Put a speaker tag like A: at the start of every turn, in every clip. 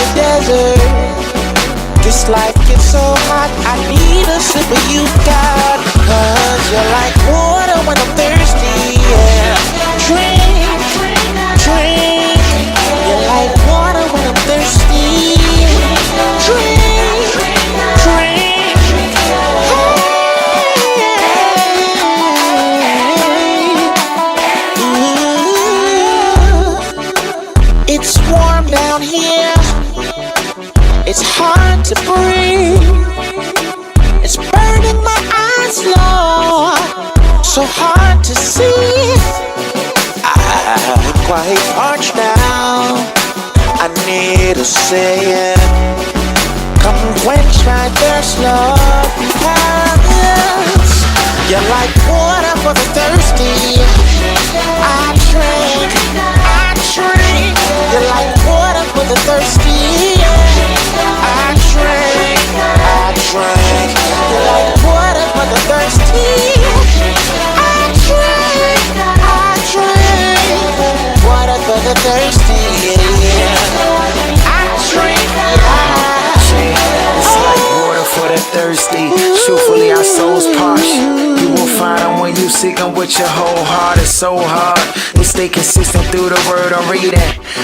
A: the desert. This life gets so hot, I need a sip of you, God. Cause you're like water when I'm thirsty, yeah. Drink, drink. You're like water when I'm thirsty. Drink, drink. Ooh. It's warm down here. It's hard to breathe. It's burning my eyes, Lord. So hard to see. I'm quite parched now. I need a saying. Come quench my thirst, Lord. Because you're like water for the thirsty. I drink, I drink. You're like water for the thirsty. I drink, I drink. You're like water for the thirsty. I drink, I drink. Water for the thirsty, yeah. I drink,
B: it's like water for the thirsty. Truthfully, our souls parched. You will find them when you seek them with your whole heart. It's so hard to stay consistent through the word I'm reading.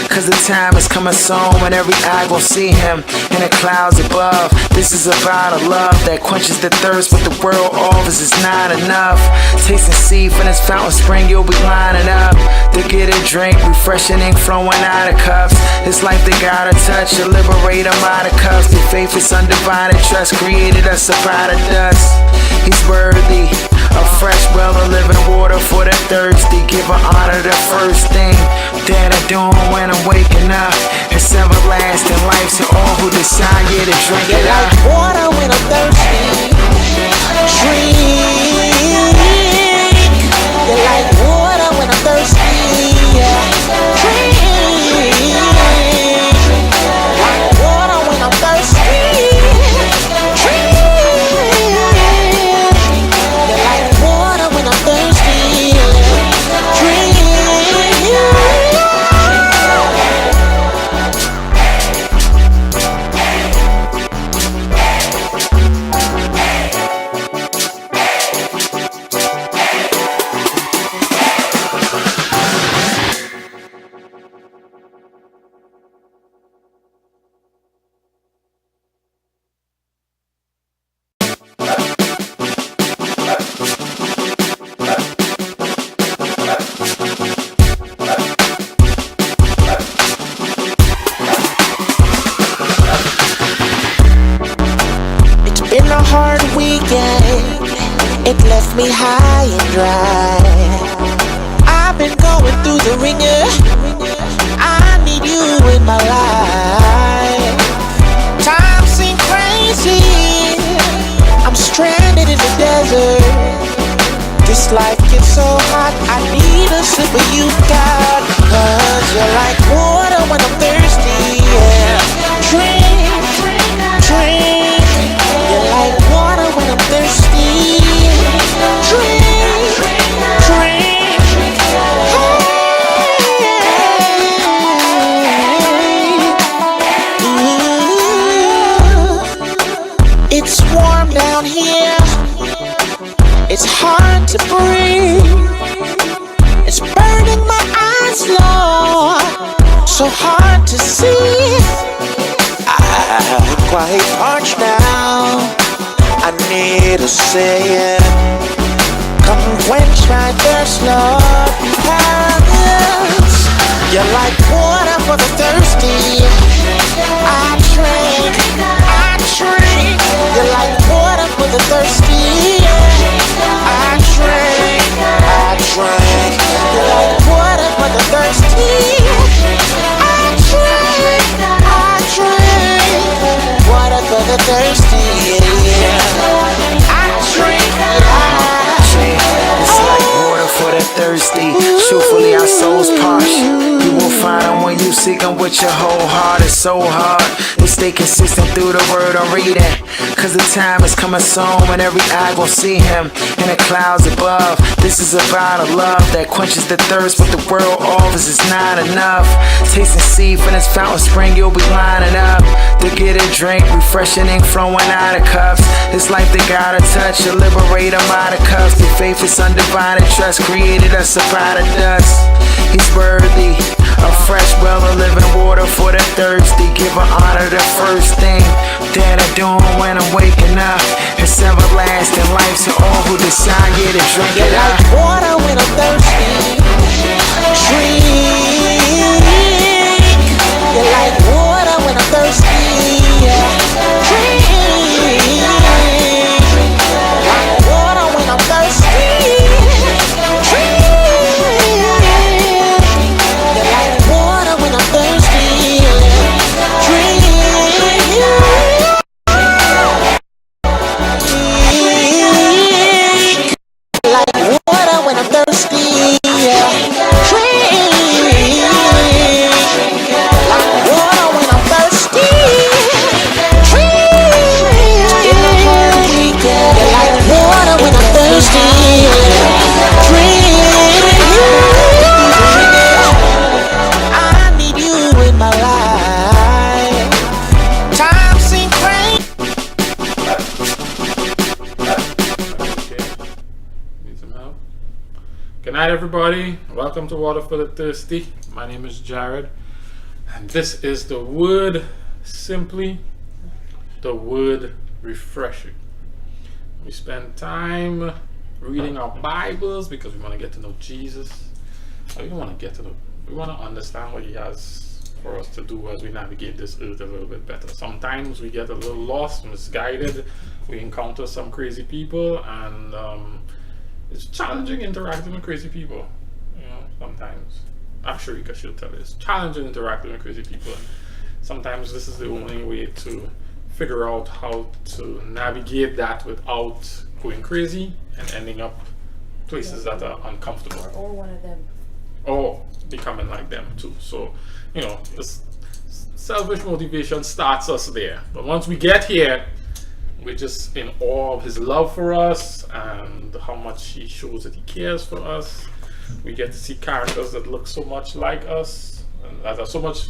B: Cause the time is coming soon when every eye will see him in the clouds above. This is about a love that quenches the thirst, but the world offers is not enough. Taste and see from this fountain spring, you'll be lining up to get a drink, refreshing ink flowing out of cups. This life they gotta touch to liberate them out of cups. The faith is undivided trust, created us up out of dust. He's worthy of fresh well of living water for the thirsty. Give her honor the first thing that I do when I'm waking up. It's everlasting life to all who decide to drink
A: you're
B: it up.
A: like water when I'm thirsty. Drink. You're like water when I'm thirsty. Drink. Like water when I'm thirsty. Drink. You're like water when I'm thirsty. Drink. Been a hard weekend, it left me high and dry. I've been going through the ringer, I need you in my life. Time seems crazy, I'm stranded in the desert. This life gets so hot, I need a sip of you, God. Cause you're like water when I'm thirsty, yeah. Drink, drink. You're like water when I'm thirsty. Drink, drink. Ooh. It's warm down here. It's hard to breathe. It's burning my eyes, Lord. So hard to see. I'm quite parched now. I need a saying. Come quench my thirst, Lord. Because you're like water for the thirsty. I drink, I drink. You're like water for the thirsty. I drink, I drink. You're like water for the thirsty. I drink, I drink. Water for the thirsty, yeah. I drink,
B: It's like water for the thirsty. Truthfully, our souls parched. You will find them when you seek them with your whole heart. It's so hard to stay consistent through the word I'm reading. Cause the time is coming soon when every eye gon' see him in the clouds above. This is about a love that quenches the thirst, but the world offers is not enough. Taste and see from this fountain spring, you'll be lining up to get a drink, refreshing ink flowing out of cups. This life they gotta touch, you liberate them out of cuffs. The faith is undivided trust, created us up out of dust. He's worthy of fresh well of living water for the thirsty. Give her honor the first thing that I do when I'm waking up. It's everlasting life to all who decide to drink it up.
A: Like water when I'm thirsty. Drink. You're like water when I'm thirsty. Drink. Like water when I'm thirsty. Drink. You're like water when I'm thirsty. Drink. Like water when I'm thirsty. I need you in my life. Time seems crazy.
C: Need some help? Good night, everybody. Welcome to Water for the Thirsty. My name is Jared, and this is the word simply, the word refreshing. We spend time reading our Bibles because we want to get to know Jesus. We want to understand what He has for us to do as we navigate this earth a little bit better. Sometimes we get a little lost, misguided. We encounter some crazy people, and it's challenging interacting with crazy people. You know, sometimes. Sharika should tell you, it's challenging interacting with crazy people. And sometimes this is the only way to figure out how to navigate that without going crazy and ending up places that are uncomfortable.
D: Or one of them.
C: Or becoming like them too. So, you know, this selfish motivation starts us there. But once we get here, we're just in awe of His love for us and how much He shows that He cares for us. We get to see characters that look so much like us and that are so much,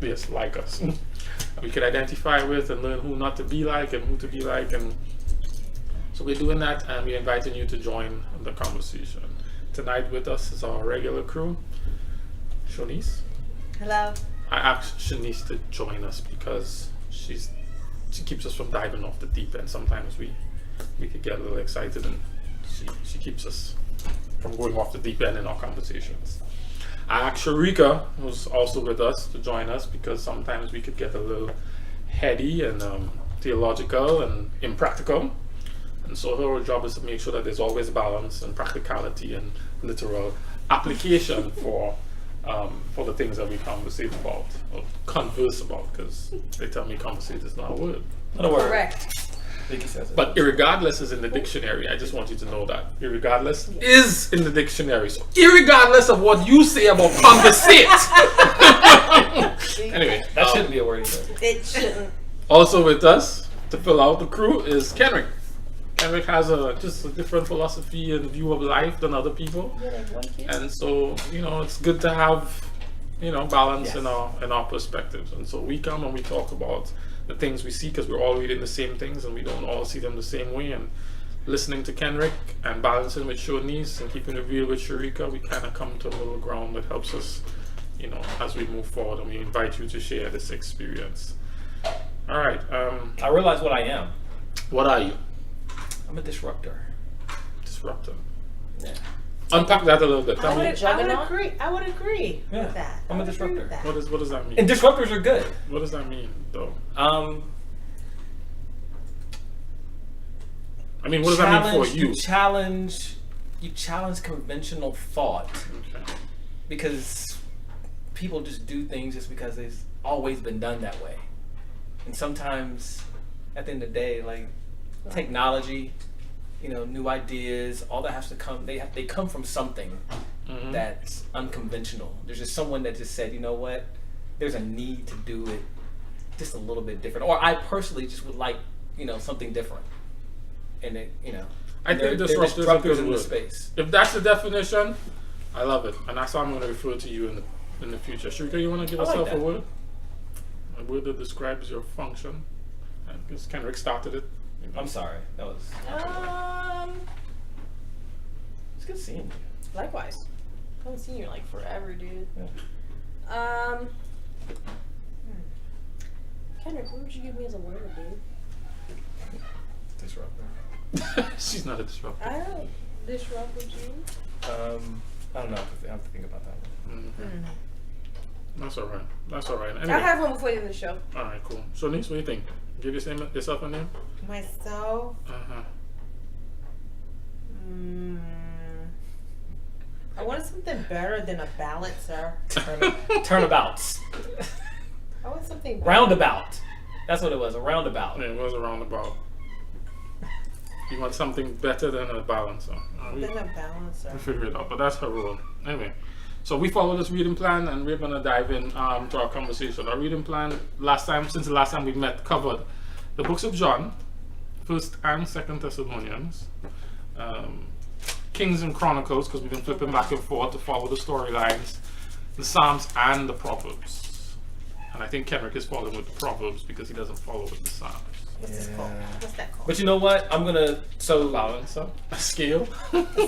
C: yes, like us. We can identify with and learn who not to be like and who to be like. And so we're doing that, and we're inviting you to join the conversation. Tonight with us is our regular crew, Shanice.
D: Hello.
C: I asked Shanice to join us because she keeps us from diving off the deep end. Sometimes we could get a little excited, and she keeps us from going off the deep end in our conversations. I asked Sharika, who's also with us, to join us because sometimes we could get a little heady and theological and impractical. And so her job is to make sure that there's always balance and practicality and literal application for the things that we conversate about or converse about, because they tell me conversate is not a word.
E: Not a word.
D: Correct.
E: Vicky says it.
C: But irregardless is in the dictionary. I just want you to know that. Irregardless is in the dictionary. So irregardless of what you say about conversate. Anyway.
E: That shouldn't be a word either.
D: It shouldn't.
C: Also with us to fill out the crew is Kenrick. Kenrick has just a different philosophy and view of life than other people. And so, you know, it's good to have, you know, balance in our perspectives. And so we come and we talk about the things we see because we're all reading the same things and we don't all see them the same way. And listening to Kenrick and balancing with Shonice and keeping it real with Sharika, we kind of come to a little ground that helps us, you know, as we move forward. And we invite you to share this experience. All right.
E: I realize what I am.
C: What are you?
E: I'm a disruptor.
C: Disruptor.
E: Yeah.
C: Unpack that a little bit. Tell me.
D: I would agree
E: Yeah.
D: with that.
E: I'm a
D: I would agree
E: disruptor.
D: with that.
C: What does that mean?
E: And disruptors are good.
C: What does that mean, though? I mean, what does that mean for you?
E: You challenge conventional thought
C: Okay.
E: because people just do things just because it's always been done that way. And sometimes, at the end of the day, like technology, you know, new ideas, all that has to come. They come from something, that's unconventional. There's just someone that just said, you know what, there's a need to do it just a little bit different. Or I personally just would like, something different. And it,
C: I think
E: they're
C: disruptors
E: disruptors in the
C: word.
E: space.
C: If that's the definition, I love it, and that's how I'm going to refer to you in the future. Shrika, you want to give
E: I like
C: yourself
E: that.
C: a word that describes your function? Because Kenrick started it.
E: I'm sorry. That was. It's good seeing you.
F: Likewise. I haven't seen you in like forever, dude.
E: Yeah.
F: Kendrick, what would you give me as a word, dude?
E: Disruptor.
C: She's not a disruptor.
F: I don't disrupt with you.
E: I don't know. I have to think about that one.
C: That's all right. That's all right. Anyway.
F: I'll have one before the end of the show.
C: All right, cool. So, Niece, what do you think? Give yourself a name?
D: Myself.
C: Uh-huh.
D: I wanted something better than a balancer.
E: Turnabouts.
D: I want something better.
E: Roundabout. That's what it was. A roundabout.
C: Yeah, it was a roundabout. You want something better than a balancer.
D: Than a balancer.
C: We figure it out, but that's her rule. Anyway, so we follow this reading plan, and we're gonna dive in to our conversation. Our reading plan since the last time we met, covered the books of John, 1st and 2nd Thessalonians, Kings and Chronicles, because we've been flipping back and forth to follow the storylines, the Psalms and the Proverbs. And I think Kendrick is following with the Proverbs because he doesn't follow with the Psalms.
D: What's this called? What's that called?
E: But you know what? I'm gonna
C: Balancer, a scale.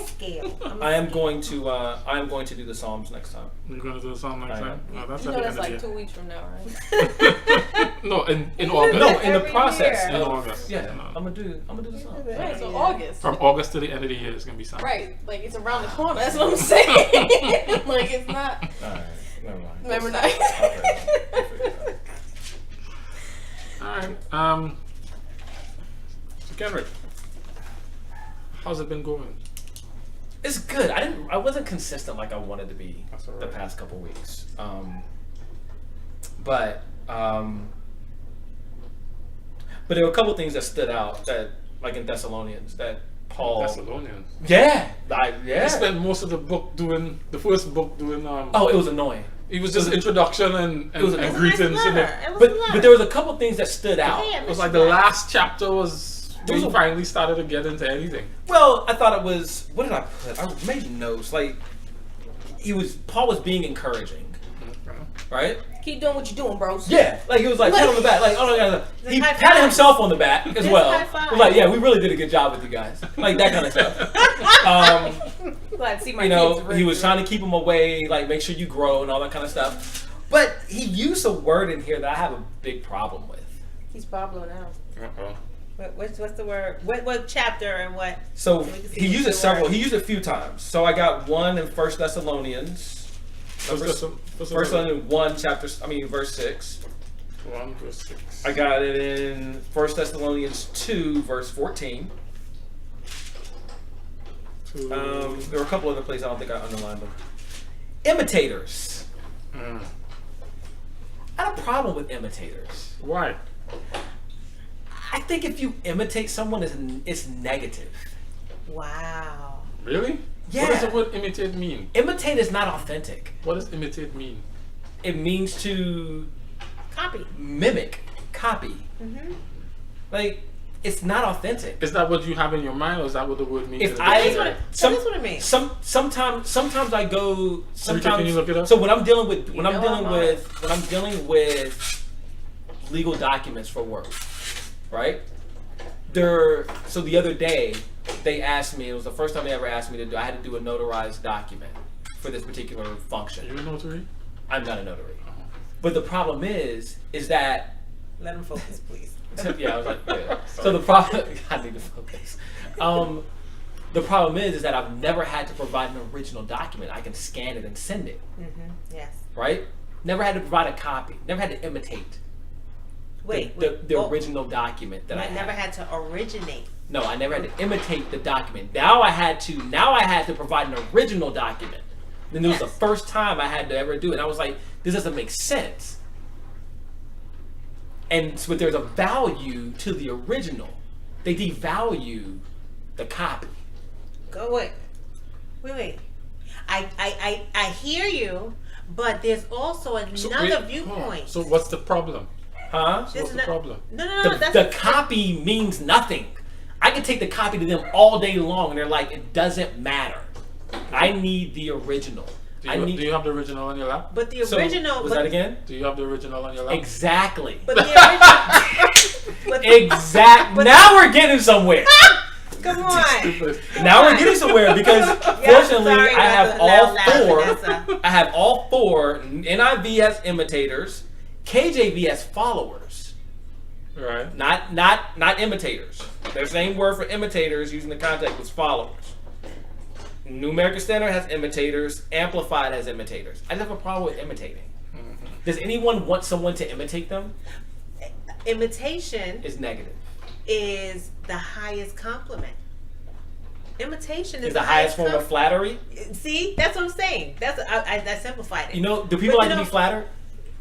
D: Scale.
E: I am going to do the Psalms next time.
C: You're gonna do the Psalm next
E: I
C: time?
E: am.
C: No, that's
F: You
C: at
F: know
C: the
F: that's
C: end
F: like
C: of
F: 2 weeks from now, right?
C: No, in August.
E: No, in the
D: Every
E: process.
D: year.
C: In August.
E: Yeah,
C: No.
E: I'm gonna do the Psalms.
F: Right, so August.
C: From August to the end of the year, it's gonna be Psalms.
F: Right, like it's around the corner. That's what I'm saying. Like it's not.
E: All right, never mind.
F: Remember
E: I'll figure it out.
C: All right. So Kendrick, how's it been going?
E: It's good. I wasn't consistent like I wanted to be
C: That's all
E: the
C: right.
E: past couple weeks. But there were a couple things that stood out that, like in Thessalonians, that Paul.
C: Thessalonians.
E: Yeah,
C: He spent most of the first book doing.
E: Oh, it was annoying.
C: It was just introduction and
E: was a
C: and
E: nice
C: greetings. And
D: letter.
C: it,
D: It was a
E: But
D: letter.
E: there was a couple things that stood out.
D: Hey, I
C: it was
D: missed
C: like
D: that.
C: the last chapter was
E: There was
C: we
E: a-
C: finally started to get into anything.
E: Well, I thought it was. What did I put? I made notes. Like Paul was being encouraging, right?
F: Keep doing what you're doing, bros.
E: Yeah, like he was like pat on the back, like oh no, no, no. He
D: high
E: patted
D: five.
E: himself on the back as
D: Just
E: well.
D: high five.
E: Was like, yeah, we really did a good job with you guys, like that kind of stuff.
F: Glad to see my
E: You know,
F: kids.
E: he was trying to keep him away, like make sure you grow and all that kind of stuff. But he used a word in here that I have a big problem with.
F: He's Pablo now.
C: Uh-oh.
D: What's the word? What chapter and what?
E: So
D: we can see
E: he
D: what's
E: used
D: the
E: it several.
D: word.
E: He used it a few times. So I got one in 1 Thessalonians. First Thessalonians 1 verse 6.
C: 1 verse 6.
E: I got it in 1 Thessalonians 2 verse 14.
C: Two.
E: There were a couple other places I don't think I underlined them. Imitators.
C: Mm.
E: I have a problem with imitators.
C: Why?
E: I think if you imitate someone, it's negative.
D: Wow.
C: Really?
E: Yeah.
C: What does the word imitate mean?
E: Imitate is not authentic.
C: What does imitate mean?
E: It means to
D: Copy.
E: mimic, copy.
D: Mm-hmm.
E: Like, it's not authentic.
C: Is that what you have in your mind, or is that what the word means?
E: If
C: in the
E: I-
C: dictionary?
E: Some-
D: That is what it means.
E: Sometimes I go. Sometimes.
C: can you look it up?
E: So when I'm dealing with
D: know I'm
E: dealing with legal documents for work, right? So the other day they asked me. It was the first time they ever asked me to do. I had to do a notarized document for this particular function.
C: You a notary?
E: I'm not a notary, but the problem is that.
D: Let him focus, please.
E: Yeah, I was like, yeah. So the problem, I need to focus. The problem is that I've never had to provide an original document. I can scan it and send it,
D: Mm-hmm. Yes.
E: right? Never had to provide a copy. Never had to imitate the
D: Oh,
E: original document that I
D: never had to originate.
E: No, I never had to imitate the document. Now I had to provide an original document. Then it was the
D: Yes.
E: first time I had to ever do it. And I was like, this doesn't make sense. But there's a value to the original. They devalue the copy.
D: Go wait. I hear you, but there's also another viewpoint.
C: So what's the problem?
E: Huh?
C: So what's the problem?
D: No, that's
E: The copy means nothing. I can take the copy to them all day long, and they're like, it doesn't matter. I need the original.
C: Do you have the original on your lap?
D: But the
E: So,
D: original.
E: was that again?
C: Do you have the original on your lap?
E: Exactly.
D: But the original. but
E: Exact. Now we're getting somewhere.
D: come on.
E: Now we're getting somewhere because fortunately
D: sorry
E: I have
D: about the
E: all
D: loud laugh,
E: four.
D: Vanessa.
E: I have all four. NIV has imitators. KJV has followers.
C: Right.
E: Not imitators. Their same word for imitators using the context was followers. New American Standard has imitators. Amplified has imitators. I just have a problem with imitating. Does anyone want someone to imitate them?
D: Imitation
E: It's negative.
D: is the highest compliment. Imitation is
E: It's the highest form of flattery.
D: See, that's what I'm saying. I simplified it.
E: You know, do people
D: But
E: like to be flattered?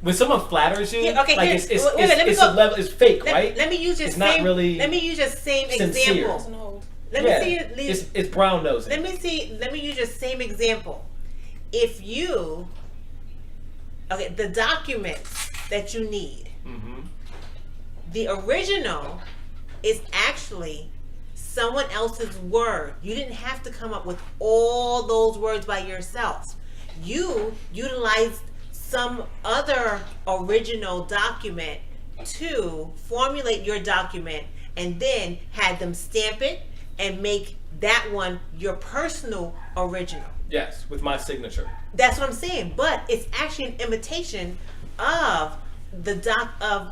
E: When someone flatters you,
D: Yeah, okay,
E: like
D: here,
E: it's
D: wait, let me go.
E: level, it's fake, right?
D: Let me use your
E: It's
D: same.
E: not really
D: let me use your same
E: sincere.
D: example. Let me see it.
E: It's brown nosing.
D: Let me use your same example. If you, the documents that you need,
E: Mm-hmm.
D: the original is actually someone else's word. You didn't have to come up with all those words by yourself. You utilized some other original document to formulate your document and then had them stamp it and make that one your personal original.
E: Yes, with my signature.
D: That's what I'm saying. But it's actually an imitation of the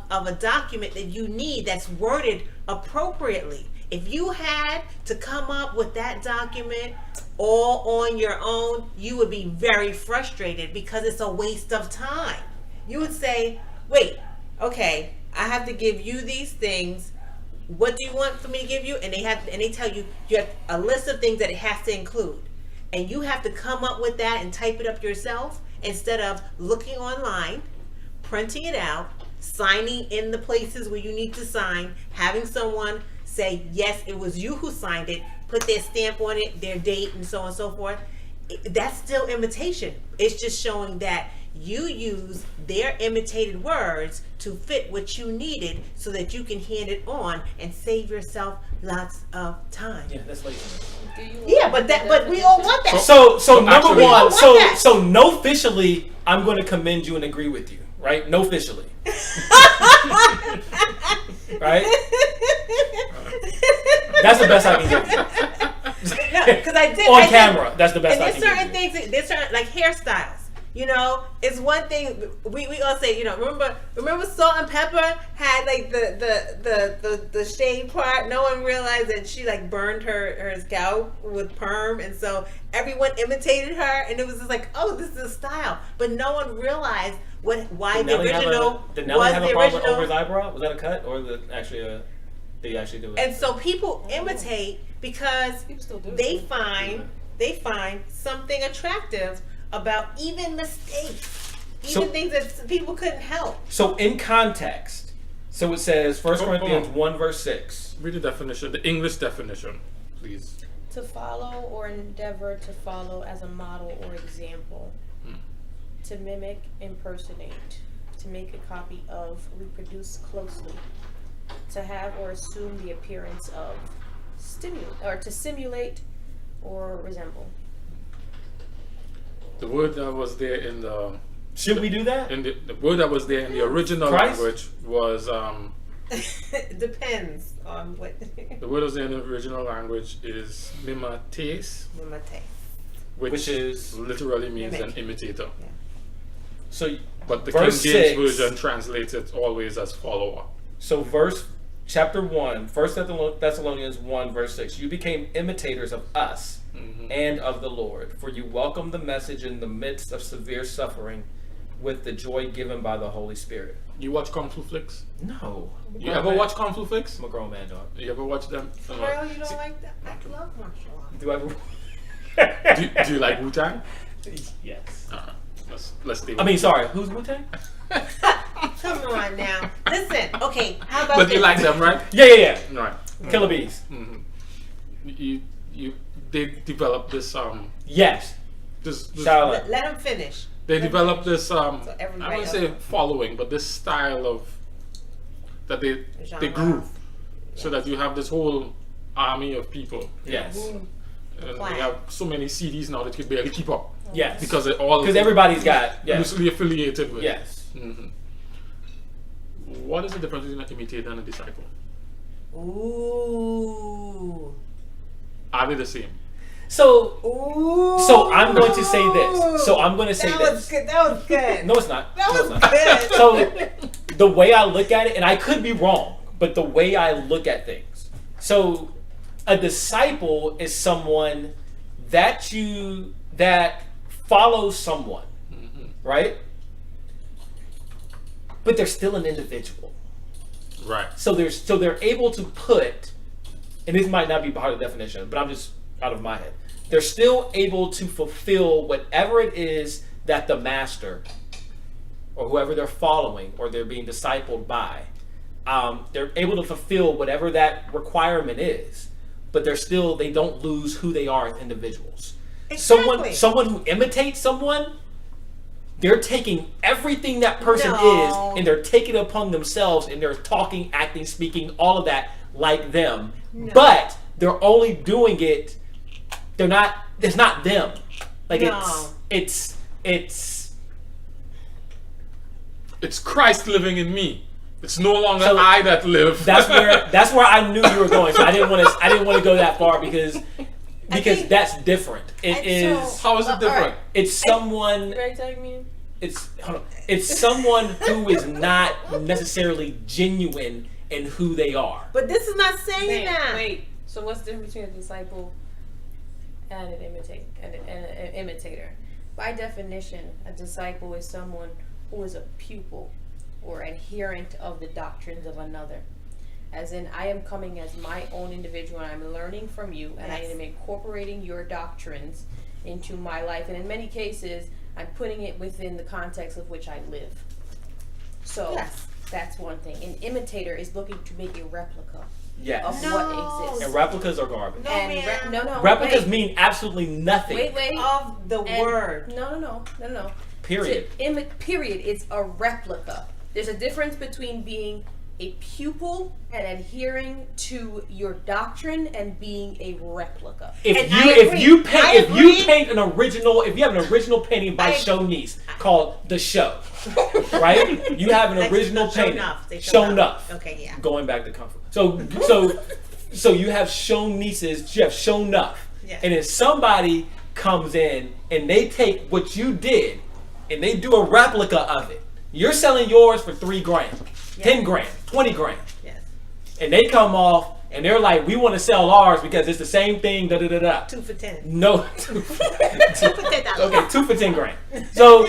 D: of a document that you need that's worded appropriately. If you had to come up with that document all on your own, you would be very frustrated because it's a waste of time. You would say, wait, okay, I have to give you these things. What do you want for me to give you? And they tell you have a list of things that it has to include. And you have to come up with that and type it up yourself instead of looking online, printing it out, signing in the places where you need to sign, having someone say, yes, it was you who signed it, put their stamp on it, their date, and so on and so forth. That's still imitation. It's just showing that you use their imitated words to fit what you needed so that you can hand it on and save yourself lots of time.
E: Yeah, that's lazy.
D: Yeah, but we all want that.
E: So number
C: actually-
E: one,
D: I want that.
E: so no officially, I'm going to commend you and agree with you, right? No officially. Right? That's the best I can give you.
D: Because I did
E: On
D: I did-
E: camera, that's the best
D: And
E: I
D: there's
E: can
D: certain
E: give you.
D: things. There's certain like hairstyles. You know, it's one thing we all say. You know, remember Salt and Pepper had like the shade part. No one realized that she like burned her scalp with perm, and so everyone imitated her, and it was just like, oh, this is a style. But no one realized why the original
E: Did Nelly
D: was
E: have a
D: the
E: problem over his
D: original.
E: eyebrow? Was that a cut or did he actually do it?
D: And so people imitate because
F: People still do it.
D: they find something attractive about even mistakes, even
E: So-
D: things that people couldn't help.
E: So in context, so it says 1
C: Hold
E: Corinthians
C: on.
E: 1 verse 6.
C: Read the definition, the English definition, please.
F: To follow or endeavor to follow as a model or example. To mimic, impersonate. To make a copy of, reproduce closely. To have or assume the appearance of, to simulate or resemble.
C: The word that was there in the
E: Should we do that?
C: the word that was there in the original
E: Christ?
C: language was
D: It depends on what
C: the word that was there in the original language is mimetes,
D: imitate.
E: Which is
C: literally means
D: Mimic.
C: an imitator.
E: So
C: But the King
E: verse
C: James
E: 6,
C: version translates it always as follower.
E: So chapter 1, 1 Thessalonians 1 verse 6. You became imitators of us and of the Lord, for you welcomed the message in the midst of severe suffering with the joy given by the Holy Spirit.
C: You watch Kung Fu flicks?
E: No.
C: You ever watch Kung Fu flicks?
E: I'm a grown man, dog.
C: You ever watch them?
D: Girl, you don't like that? I love martial arts.
E: Do I ever?
C: do you like Wu-Tang?
E: Yes.
C: Let's stay with
E: I mean, sorry, who's Wu-Tang?
D: Come on now. Listen, okay, how about
C: But
D: this?
C: you like them, right?
E: Yeah.
C: Right.
E: Killer Bees.
C: They developed this
E: Yes. Charlotte.
D: Let him finish.
C: they developed this I
F: everybody
C: wouldn't say following, but this style of that they
D: Genre.
C: group, so that you have this whole army of people.
E: Yes.
C: And
D: Clan.
C: we have so many CDs now that you can barely keep up
E: Yes.
C: because they're all
E: everybody's got. Yes.
C: loosely affiliated with.
E: Yes.
C: What is the difference between an imitator and a disciple?
D: Ooh.
C: Are they the same?
E: So
D: Ooh.
E: So I'm going to say this. So I'm going to say
D: that
E: this.
D: was good. That was good.
E: No, it's not.
D: That
E: No,
D: was
E: it's not.
D: good.
E: So the way I look at it, and I could be wrong, but the way I look at things. So a disciple is someone that follows someone, right? But they're still an individual.
C: Right.
E: So they're able to put, and this might not be part of the definition, but I'm just out of my head. They're still able to fulfill whatever it is that the master or whoever they're following or they're being discipled by, they're able to fulfill whatever that requirement is, but they don't lose who they are as individuals.
D: Exactly.
E: Someone who imitates someone, they're taking everything that person
D: No.
E: is and they're taking it upon themselves and they're talking, acting, speaking, all of that like them.
D: No.
E: But they're only doing it, it's not them. Like
D: No.
E: it's
C: It's Christ living in me. It's no longer
E: So,
C: I that live.
E: that's where I knew you were going. So I didn't want to go that far because
D: think-
E: that's different. It
F: And
E: is
F: so-
C: How is it different?
E: it's someone
F: Ready to tag me?
E: it's someone who is not necessarily genuine in who they are.
D: But this is not saying that.
F: Wait. So what's the difference between a disciple and an imitator? By definition, a disciple is someone who is a pupil or adherent of the doctrines of another. As in, I am coming as my own individual and I'm learning from you and I
D: Yes.
F: am incorporating your doctrines into my life. And in many cases, I'm putting it within the context of which I live. So
D: Yes.
F: that's one thing. An imitator is looking to make a replica
E: Yes.
F: of
D: No.
F: what exists.
E: And replicas are garbage.
D: No,
F: And
D: man.
F: no,
E: Replicas
F: wait.
E: mean absolutely nothing.
F: Wait.
D: Of the
F: And-
D: word.
F: No.
E: Period.
F: Period. It's a replica. There's a difference between being a pupil and adhering to your doctrine and being a replica.
E: If
D: And
E: you
D: I
E: if
D: agree.
E: you
D: I
E: paint if
D: agree.
E: you paint an original if you have an original painting by
D: I-
E: Shonice called The Show, right? You have an
D: Like,
E: original
D: Show
E: painting.
D: Enough. They
E: Show Enough.
D: Okay, yeah.
E: Going back to comfort. So you have Shonice's, you have Show Enough.
D: Yes.
E: And if somebody comes in and they take what you did and they do a replica of it, you're selling yours for $3,000, $10,000, $20,000.
D: Yes.
E: And they come off and they're like, we want to sell ours because it's the same thing, da da da da.
D: 2 for 10.
E: No.
D: 2 for $10.
E: Okay, 2 for $10,000. So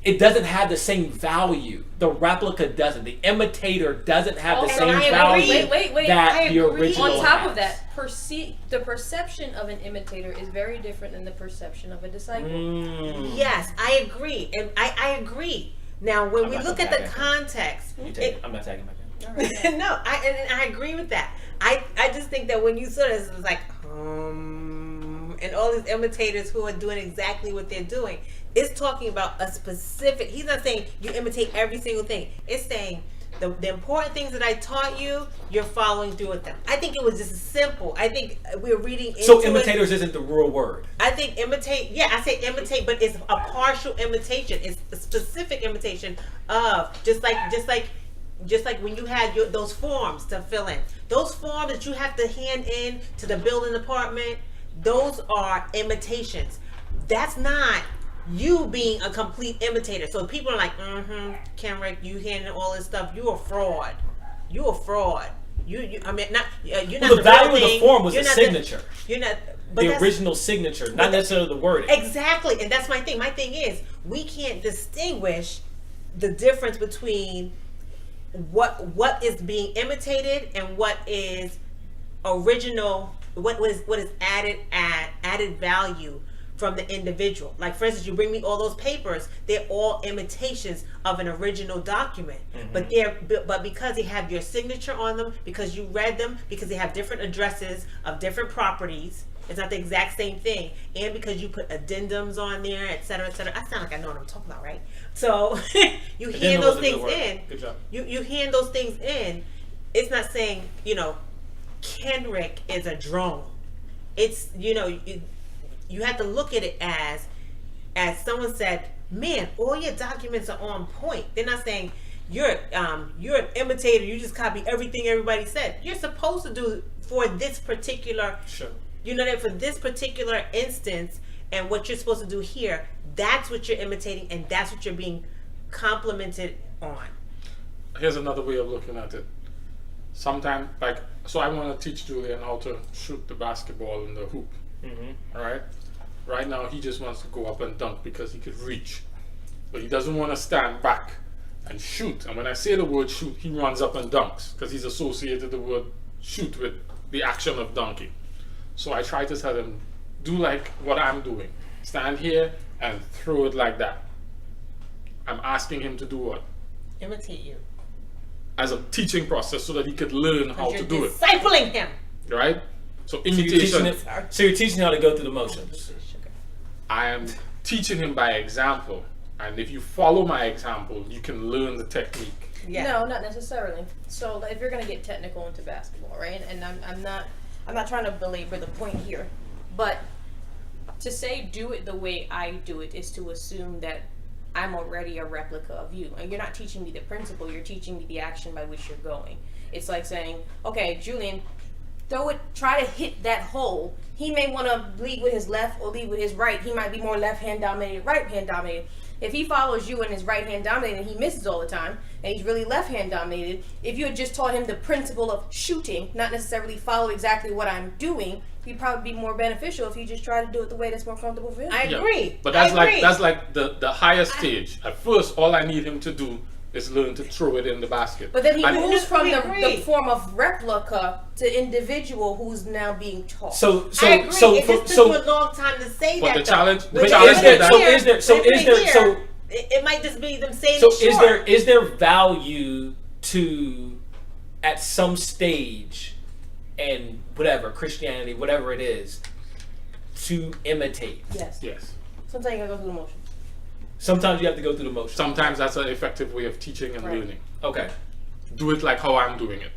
E: it doesn't have the same value. The replica doesn't. The imitator doesn't have the
F: Oh,
E: same
F: and I
E: value
F: agree. Wait,
E: that
D: I
E: the
D: agree.
E: original
F: On top
E: has.
F: of that, the perception of an imitator is very different than the perception of a disciple.
D: Yes, I agree. And I agree. Now, when
E: I'm
D: we
E: not
D: look
E: gonna
D: at the
E: tag that.
D: context,
E: You take it. I'm not tagging my pen.
D: no, and I agree with that. I just think that when you sort of it's like, and all these imitators who are doing exactly what they're doing, it's talking about a specific. He's not saying you imitate every single thing. It's saying the important things that I taught you, you're following through with them. I think it was just simple. I think we're reading into
E: So
D: it.
E: imitators isn't the real word.
D: I think imitate. Yeah, I say imitate, but it's a partial imitation. It's a specific imitation of just like when you had those forms to fill in. Those forms that you have to hand in to the building department. Those are imitations. That's not you being a complete imitator. So people are like, Kenrick, you handing all this stuff. You a fraud. You a fraud. You I mean, not you're not
E: Well, the value of the
D: thing.
E: form was
D: You're
E: the
D: not
E: signature.
D: You're not. But
E: The
D: that's-
E: original signature, not necessarily the wording.
D: Exactly, and that's my thing. My thing is we can't distinguish the difference between what is being imitated and what is original. What is added value from the individual. Like for instance, you bring me all those papers; they're all imitations of an original document. But because they have your signature on them, because you read them, because they have different addresses of different properties, It's not the exact same thing. And because you put addendums on there, et cetera, et cetera. I sound like I know what I'm talking about, right? So you hand those things in.
E: Good job.
D: You hand those things in. It's not saying, Kendrick is a drone. It's, you have to look at it as someone said, man, all your documents are on point. They're not saying you're an imitator. You just copy everything everybody said. You're supposed to do for this particular,
E: Sure.
D: that for this particular instance and what you're supposed to do here, that's what you're imitating and that's what you're being complimented on.
C: Here's another way of looking at it. Sometimes, so I want to teach Julian how to shoot the basketball in the hoop. All right? Right now, he just wants to go up and dunk because he could reach. But he doesn't want to stand back and shoot. And when I say the word shoot, he runs up and dunks because he's associated the word shoot with the action of dunking. So I try to tell him, do like what I'm doing. Stand here and throw it like that. I'm asking him to do what?
D: Imitate you.
C: As a teaching process so that he could learn how to do it.
D: Discipling him.
C: Right? So
E: So you're teaching how to go through the motions.
C: I am teaching him by example. And if you follow my example, you can learn the technique.
D: Yeah.
F: No, not necessarily. So if you're gonna get technical into basketball, right? And I'm not trying to belabor the point here, but to say do it the way I do it is to assume that I'm already a replica of you. And you're not teaching me the principle, you're teaching me the action by which you're going. It's like saying, okay, Julian, try to hit that hole. He may want to lead with his left or lead with his right. He might be more left hand dominated, right hand dominated. If he follows you and is right hand dominated and he misses all the time, and he's really left hand dominated, if you had just taught him the principle of shooting, not necessarily follow exactly what I'm doing, he'd probably be more beneficial if you just try to do it the way that's more comfortable for him.
D: I agree.
C: But that's like the highest stage. At first, all I need him to do is learn to throw it in the basket.
F: But then he
C: And-
F: moves from the
D: agree.
F: form of replica to individual who's now being taught.
D: I agree. It just took you a long time to say
C: But
D: that.
C: the challenge-
D: though.
C: the
D: But
C: challenge
D: if
C: with
D: it's
C: that-
D: here, it might just be them saying
E: So
D: it short.
E: is there value to at some stage and whatever, Christianity, whatever it is, to imitate?
F: Yes.
C: Yes.
F: Sometimes you gotta go through the motions.
E: Sometimes you have to go through the motions.
C: Sometimes that's an effective way of teaching and
F: Right.
C: learning.
E: Okay.
C: Do it like how I'm doing it.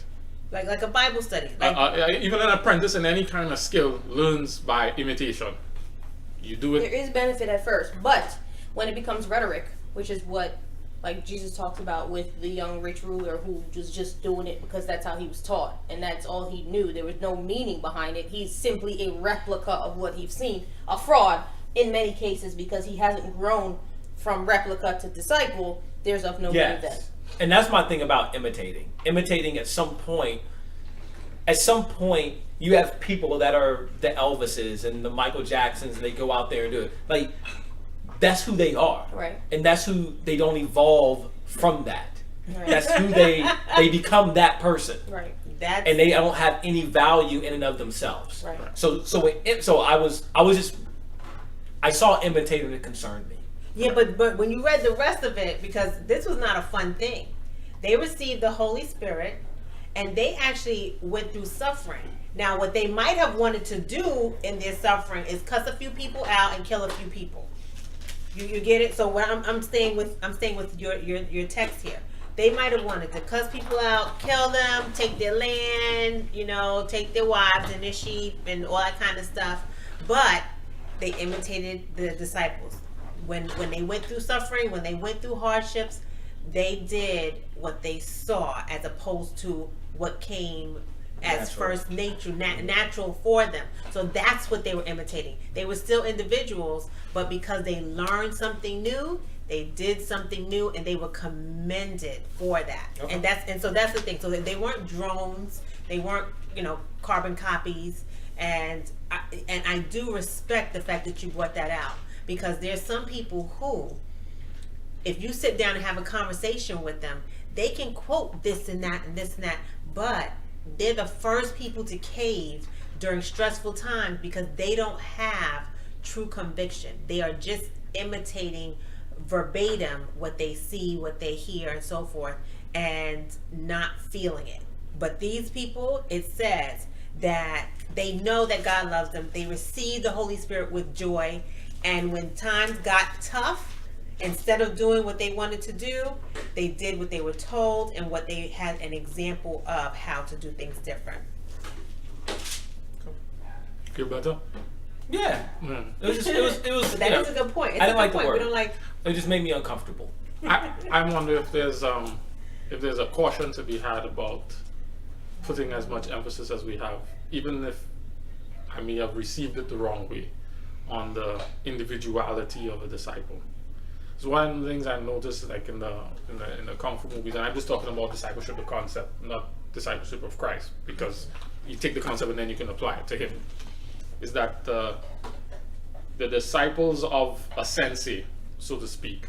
D: Like a Bible study. Like,
C: Even an apprentice in any kind of skill learns by imitation. You do
F: There
C: it.
F: is benefit at first, but when it becomes rhetoric, which is what like Jesus talked about with the young rich ruler who was just doing it because that's how he was taught and that's all he knew. There was no meaning behind it. He's simply a replica of what he's seen. A fraud in many cases because he hasn't grown from replica to disciple. There's of no good then.
E: Yes. And that's my thing about imitating. Imitating at some point you have people that are the Elvises and the Michael Jacksons and they go out there and do it. Like that's who they are.
F: Right.
E: And that's who they don't evolve from that.
F: Right.
E: That's who they become that person.
F: Right.
D: that's
E: And they don't have any value in and of themselves.
F: Right.
E: So I saw imitating that concerned me.
D: Yeah, but when you read the rest of it, because this was not a fun thing, they received the Holy Spirit, and they actually went through suffering. Now, what they might have wanted to do in their suffering is cuss a few people out and kill a few people. You get it? So what I'm staying with your text here. They might have wanted to cuss people out, kill them, take their land, take their wives and their sheep and all that kind of stuff. But they imitated the disciples. When they went through suffering, when they went through hardships, they did what they saw as opposed to what came as
E: Natural.
D: first nature, natural for them. So that's what they were imitating. They were still individuals, but because they learned something new, they did something new, and they were commended for that.
E: Okay.
D: And so that's the thing. So they weren't drones. They weren't carbon copies. And I do respect the fact that you brought that out, because there's some people who, if you sit down and have a conversation with them, they can quote this and that and this and that, but they're the first people to cave during stressful times because they don't have true conviction. They are just imitating verbatim what they see, what they hear, and so forth, and not feeling it. But these people, it says that they know that God loves them. They receive the Holy Spirit with joy. And when times got tough, instead of doing what they wanted to do, they did what they were told and what they had an example of how to do things different.
C: Feel better?
E: Yeah.
C: Yeah.
E: It was just, it was.
D: But that is a good point. It's
E: I
D: a
E: didn't
D: good
E: like the
D: point.
E: word.
D: We don't like.
E: It just made me uncomfortable.
C: I wonder if there's a caution to be had about putting as much emphasis as we have, even if I may have received it the wrong way, on the individuality of a disciple. It's one of the things I noticed, like in the kung fu movies, and I'm just talking about discipleship, the concept, not discipleship of Christ, because you take the concept and then you can apply it to him. Is that the disciples of a sensei, so to speak,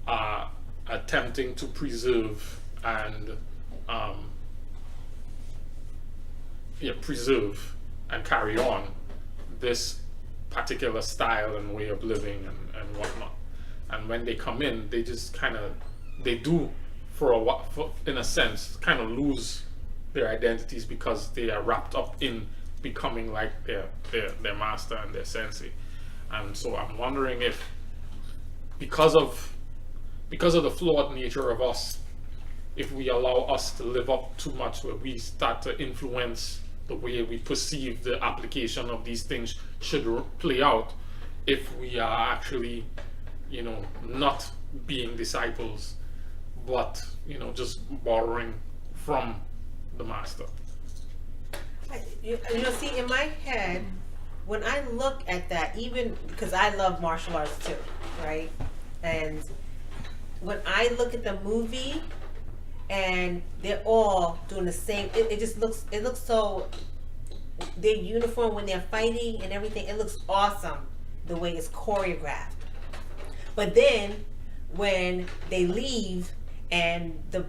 C: are attempting to preserve and carry on this particular style and way of living and whatnot. And when they come in, they just they do for a while, in a sense, kind of lose their identities because they are wrapped up in becoming like their master and their sensei. And so I'm wondering if, because of the flawed nature of us, if we allow us to live up too much, where we start to influence the way we perceive the application of these things should play out, if we are actually, not being disciples, but, just borrowing from the master.
D: See, in my head, when I look at that, even because I love martial arts too, right? And when I look at the movie and they're all doing the same, it looks so, their uniform when they're fighting and everything, it looks awesome the way it's choreographed. But then when they leave and the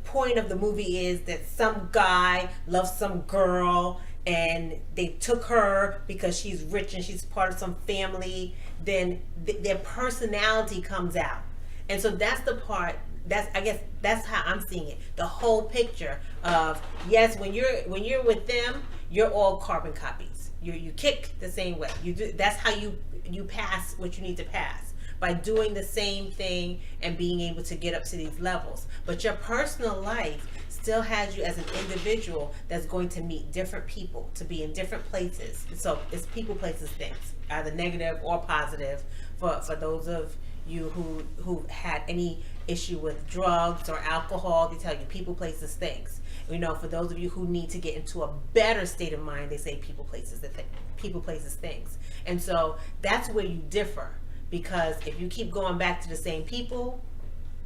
D: point of the movie is that some guy loves some girl and they took her because she's rich and she's part of some family, then their personality comes out. And so that's the part, I guess that's how I'm seeing it. The whole picture of, yes, when you're with them, you're all carbon copies. You kick the same way. That's how you pass what you need to pass, by doing the same thing and being able to get up to these levels. But your personal life still has you as an individual that's going to meet different people, to be in different places. So it's people, places, things, either negative or positive. For those of you who had any issue with drugs or alcohol, they tell you people, places, things. For those of you who need to get into a better state of mind, they say people, places, things. And so that's where you differ. Because if you keep going back to the same people,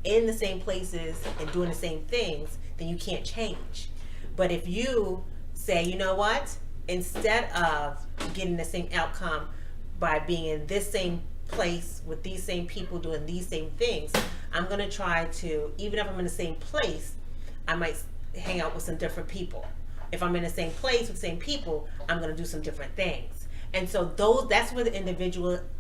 D: in the same places, and doing the same things, then you can't change. But if you say, you know what, instead of getting the same outcome by being in this same place with these same people doing these same things, I'm going to try to, even if I'm in the same place, I might hang out with some different people. If I'm in the same place with the same people, I'm going to do some different things. And so that's where the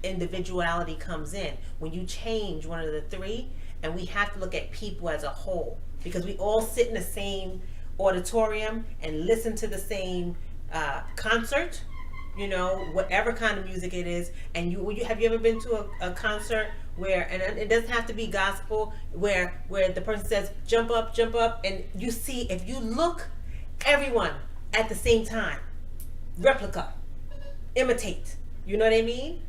D: individuality comes in. When you change one of the three, and we have to look at people as a whole, because we all sit in the same auditorium and listen to the same concert, whatever kind of music it is. And have you ever been to a concert where, and it doesn't have to be gospel, where the person says jump up, and you see, if you look, everyone at the same time, replica, imitate, you know what I mean?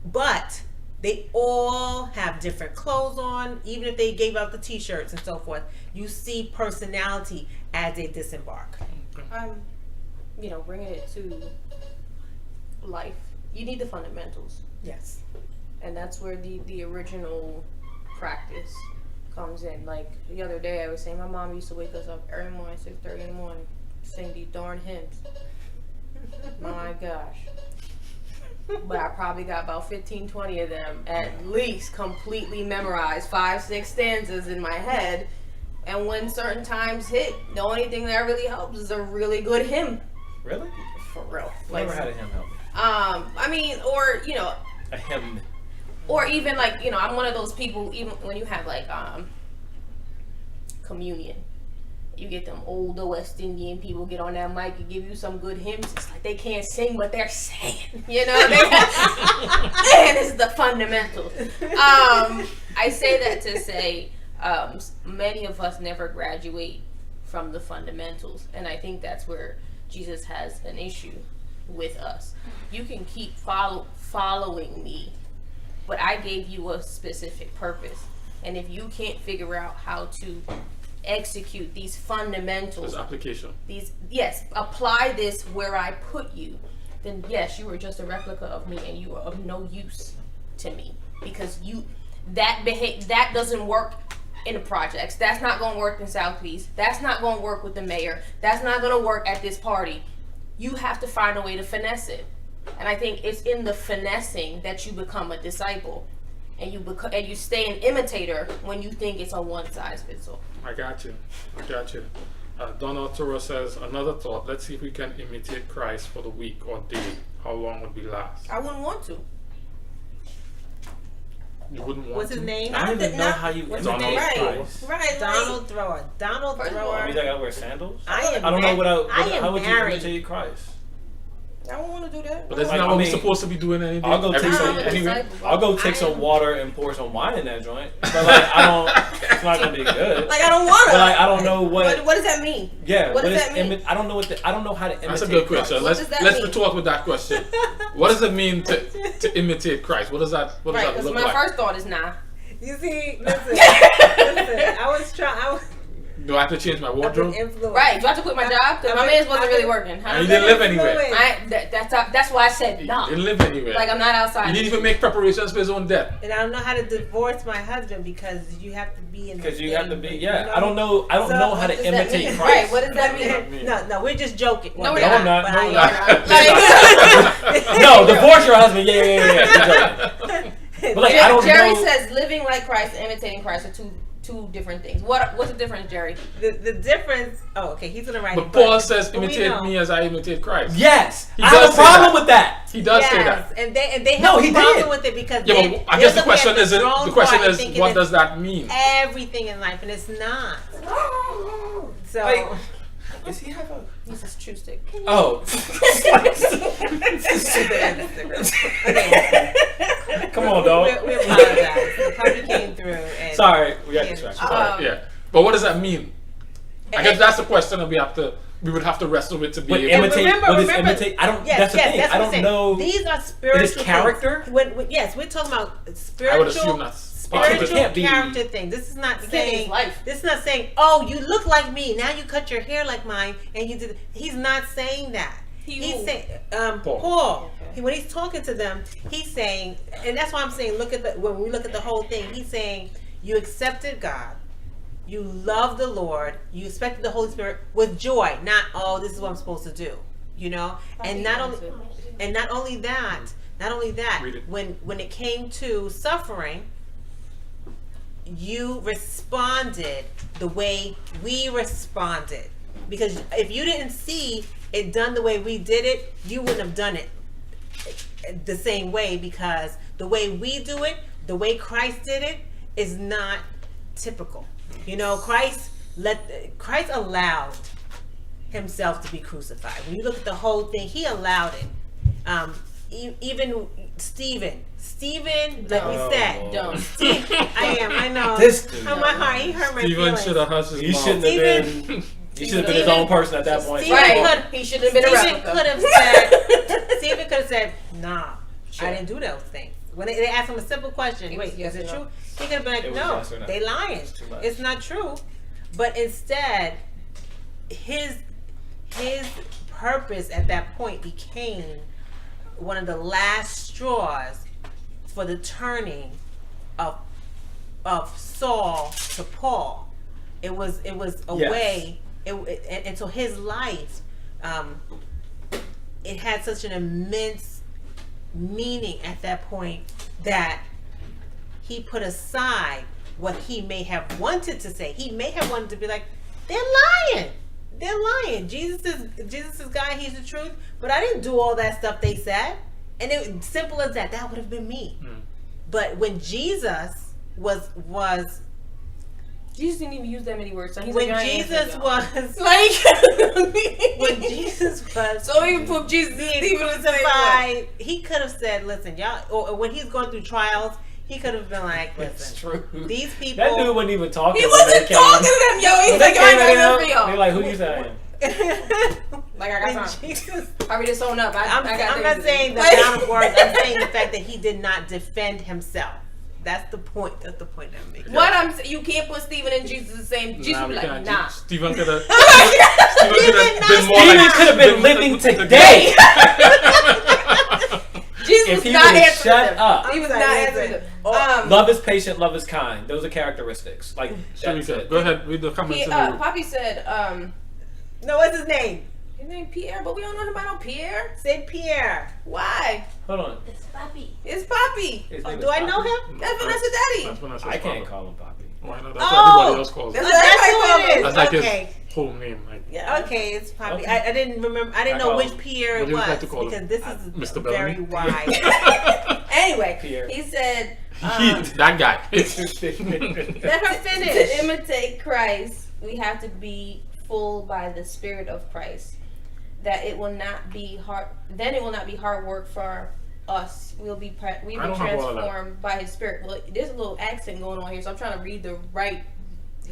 D: But they all have different clothes on, even if they gave out the t-shirts and so forth. You see personality as they disembark.
F: Bringing it to life, you need the fundamentals.
D: Yes.
F: And that's where the original practice comes in. Like the other day I was saying, my mom used to wake us up every morning, 6:30 in the morning, sing these darn hymns. My gosh. But I probably got about 15, 20 of them at least completely memorized, 5-6 stanzas in my head. And when certain times hit, the only thing that really helps is a really good hymn.
E: Really?
F: For real.
E: Never had a hymn help me. A hymn.
F: Or even I'm one of those people, even when you have communion, You get them older West Indian people get on that mic and give you some good hymns. It's like they can't sing, but they're saying, you know. And it's the fundamentals. I say that to say many of us never graduate from the fundamentals, and I think that's where Jesus has an issue with us. You can keep following me, but I gave you a specific purpose, and if you can't figure out how to execute these fundamentals,
C: There's application.
F: apply this where I put you, then yes, you are just a replica of me, and you are of no use to me, because that doesn't work in the projects. That's not going to work in Southeast. That's not going to work with the mayor. That's not going to work at this party. You have to find a way to finesse it, and I think it's in the finessing that you become a disciple, and you stay an imitator when you think it's a one size fits all.
C: I got you. Donald Toro says, another thought. Let's see if we can imitate Christ for the week or day. How long would we last?
F: I wouldn't want to.
C: You wouldn't want
D: What's
C: to?
D: his name?
E: I don't even know how you
D: What's
E: imitate
D: his name?
E: Christ.
F: Right.
D: Donald Thrower. Donald
F: First of all,
D: Thrower.
E: I mean, I gotta wear sandals.
D: I
E: don't know how would you
D: married.
E: imitate Christ?
F: I don't want to do that.
C: But that's
E: Like,
C: not
E: I
C: what we're
E: mean,
C: supposed to be doing anything.
E: I'll go take
C: every
E: some.
C: day anyway.
E: I'll go take some water and pour some wine in that joint. But like, I don't. It's not gonna be good.
F: Like, I don't want to.
E: But like, I don't know what.
F: What does that mean?
E: Yeah.
F: What does
E: is
F: that mean?
E: I don't know I don't know how to imitate.
C: That's a good question.
E: Christ.
F: does that
C: Let's
F: mean?
C: retort with that question. What does it mean to imitate Christ? What does that
F: Right,
C: that
F: because
C: look
F: my
C: like?
F: first thought is nah.
D: You see, listen, I was
C: Do I have to change my wardrobe?
D: influenced.
F: Right, do I have to quit my job? Because my man's wasn't really working.
C: And you didn't live anywhere.
F: That's why I said
C: You
F: no.
C: didn't live anywhere.
F: Like, I'm not outside.
C: You didn't even make preparations for his own death.
D: And I don't know how to divorce my husband because you have to be in.
E: Because
D: the
E: you have to
D: state,
E: be.
D: you
E: Yeah.
D: know?
E: I don't know. I don't
D: So,
E: know how to
F: what does that
E: imitate
F: mean?
E: Christ.
F: Right, what does that mean?
D: No, we're just joking.
F: No, we're
E: No,
F: not.
E: I'm not.
D: But
E: No,
D: I
E: we're
D: am.
F: Like,
E: No, divorce your husband. Yeah. But like, I don't
F: Jerry
E: know.
F: says living like Christ and imitating Christ are two different things. What's the difference, Jerry?
D: The difference. Oh, okay. He's gonna write.
C: But
D: it,
C: Paul says,
D: but we
C: imitate
D: know.
C: me as I imitate Christ.
E: Yes,
C: He
E: I have
C: does
E: a
C: say
E: problem
C: that.
E: with that.
C: He does say
D: Yes,
C: that.
D: and they
E: No,
D: have
E: he
D: a problem
E: did.
D: with it because
C: Yeah,
D: they,
C: but I guess the
D: they're looking
C: question
D: at
C: is,
D: strong
C: the question
D: part and
C: is,
D: thinking
C: what
D: it's
C: does that mean?
D: everything in life, and it's not. So
E: Like, does he have a?
F: He's a true stick.
E: Oh. Come on, dog.
D: we apologize. The puppy came through. And
E: Sorry, we got
D: Yeah.
E: distracted.
C: Yeah. But what does that mean? I guess that's the question that we would have to wrestle with to be
E: But
C: able
E: imitate.
D: remember-
E: What is
D: remember-
E: imitate? I don't.
D: Yes,
E: that's the
D: yes,
E: thing.
D: that's
E: I
D: what
E: don't
D: I'm saying.
E: know.
D: These are spiritual
E: character?
D: things. Yes, we're talking about
C: I would
D: spiritual,
C: assume that's
D: spiritual
E: it can't be-
D: character things. This is not
F: It's
D: saying
F: his life.
D: This is not saying, oh, you look like me. Now you cut your hair like mine, and you did. He's not saying that. He's
F: who?
D: saying
C: Paul.
D: Paul.
F: Okay.
D: When he's talking to them, he's saying, and that's why I'm saying, when we look at the whole thing, he's saying you accepted God. You love the Lord. You expected the Holy Spirit with joy, not this is what I'm supposed to do, you know. And not only that,
C: Read it.
D: when it came to suffering, you responded the way we responded. Because if you didn't see it done the way we did it, you wouldn't have done it the same way, because the way we do it, the way Christ did it, is not typical. You know, Christ allowed himself to be crucified. When you look at the whole thing, he allowed it. Even Stephen, like we said,
F: Dumb.
D: I know.
E: This dude.
D: Oh, my heart, he hurt my
C: Steven
D: feelings.
C: should have hushed his
E: He
C: mouth.
E: shouldn't have been. He should have been his own person at that point.
D: Stephen
F: Right.
D: could-
F: He should have been a
D: Stephen
F: replica.
D: could have said, Stephen could have said, nah,
F: Sure.
D: I didn't do those things. When they asked him a simple question,
F: It was
D: wait,
F: yes
D: is it
F: or no.
D: true? He could have been like,
E: It was
D: no,
E: yes or no.
D: they lying.
E: It's too much.
D: It's not true. But instead, his purpose at that point became one of the last straws for the turning of Saul to Paul. It was a
E: Yes.
D: way, and so his life, it had such an immense meaning at that point that he put aside what he may have wanted to say. He may have wanted to be like, they're lying. They're lying. Jesus is God. He's the truth. But I didn't do all that stuff they said. And it simple as that. That would have been me. But when Jesus was
F: Jesus didn't even use that many words. So he's
D: When
F: like, I ain't
D: Jesus
F: answering y'all.
D: was,
F: like,
D: when Jesus was
F: so even put Jesus
D: being
F: Stephen in the same way.
D: crucified, he could have said, "Listen, y'all," or when he's going through trials, he could have been like,
E: It's
D: "Listen,
E: true.
D: these people."
E: That dude wasn't even talking.
F: He
E: when they
F: wasn't
E: came.
F: talking to them, yo. He's
E: When
F: like,
E: they
F: I ain't
E: came
F: got nothing
E: in,
F: for y'all.
E: they're like, who you say I am?
F: Like, I got
D: When
F: something.
D: Jesus,
F: Hurry this on up.
D: I'm
F: I got
D: not
F: things to
D: saying
F: do.
D: the
F: Like-
D: amount of words. I'm saying the fact that he did not defend himself. That's the point. That's the point I'm making.
F: What you can't put Stephen and Jesus the same. Jesus
C: Nah,
F: be
C: we
F: like,
C: can't.
F: nah.
C: Stephen could have.
D: Stephen
C: been more
E: Stephen
C: like.
E: could have been living today
F: Jesus
E: if
F: was
E: he
F: not
E: would have
F: answering
E: shut
F: them.
E: up.
F: He was
D: I'm
F: not
D: sorry,
F: answering them.
D: listen.
E: Love is patient, love is kind. Those are characteristics. Like that's
C: Shamika,
E: it.
C: go ahead, read the comments in the room.
F: Poppy said,
D: No, what's his name?
F: his name Pierre, but we don't know him about no Pierre.
D: Said Pierre.
F: Why?
E: Hold on.
F: It's Poppy. It's Poppy.
E: His
D: Oh,
E: name
D: do
E: is
D: I know
E: Poppy?
D: him?
F: That's Vanessa Daddy.
C: That's Vanessa's
E: I can't
C: father.
E: call him Poppy.
C: Why not? That's
D: Oh!
C: what everybody else calls
F: That's
C: him.
F: what
D: That's
F: everybody
D: who it
F: calls him.
C: That's like
D: Okay.
C: his whole name. Like,
F: Yeah.
D: Okay, it's Poppy.
E: Okay.
D: I didn't remember. I didn't
E: I
D: know
E: call
D: which
E: him-
D: Pierre
C: what
D: it
C: do you like
D: was
C: to call him?
D: because this is
C: Mr.
D: very
C: Bellamy?
D: wide.
F: Anyway,
E: Pierre.
F: he said,
C: that guy.
D: Let her
F: to
D: finish.
F: imitate Christ, we have to be full by the Spirit of Christ. That it will not be hard. Then it will not be hard work for us. We'll be
C: I don't have all of that.
F: transformed by His Spirit. Well, there's a little accent going on here, so I'm trying to read the right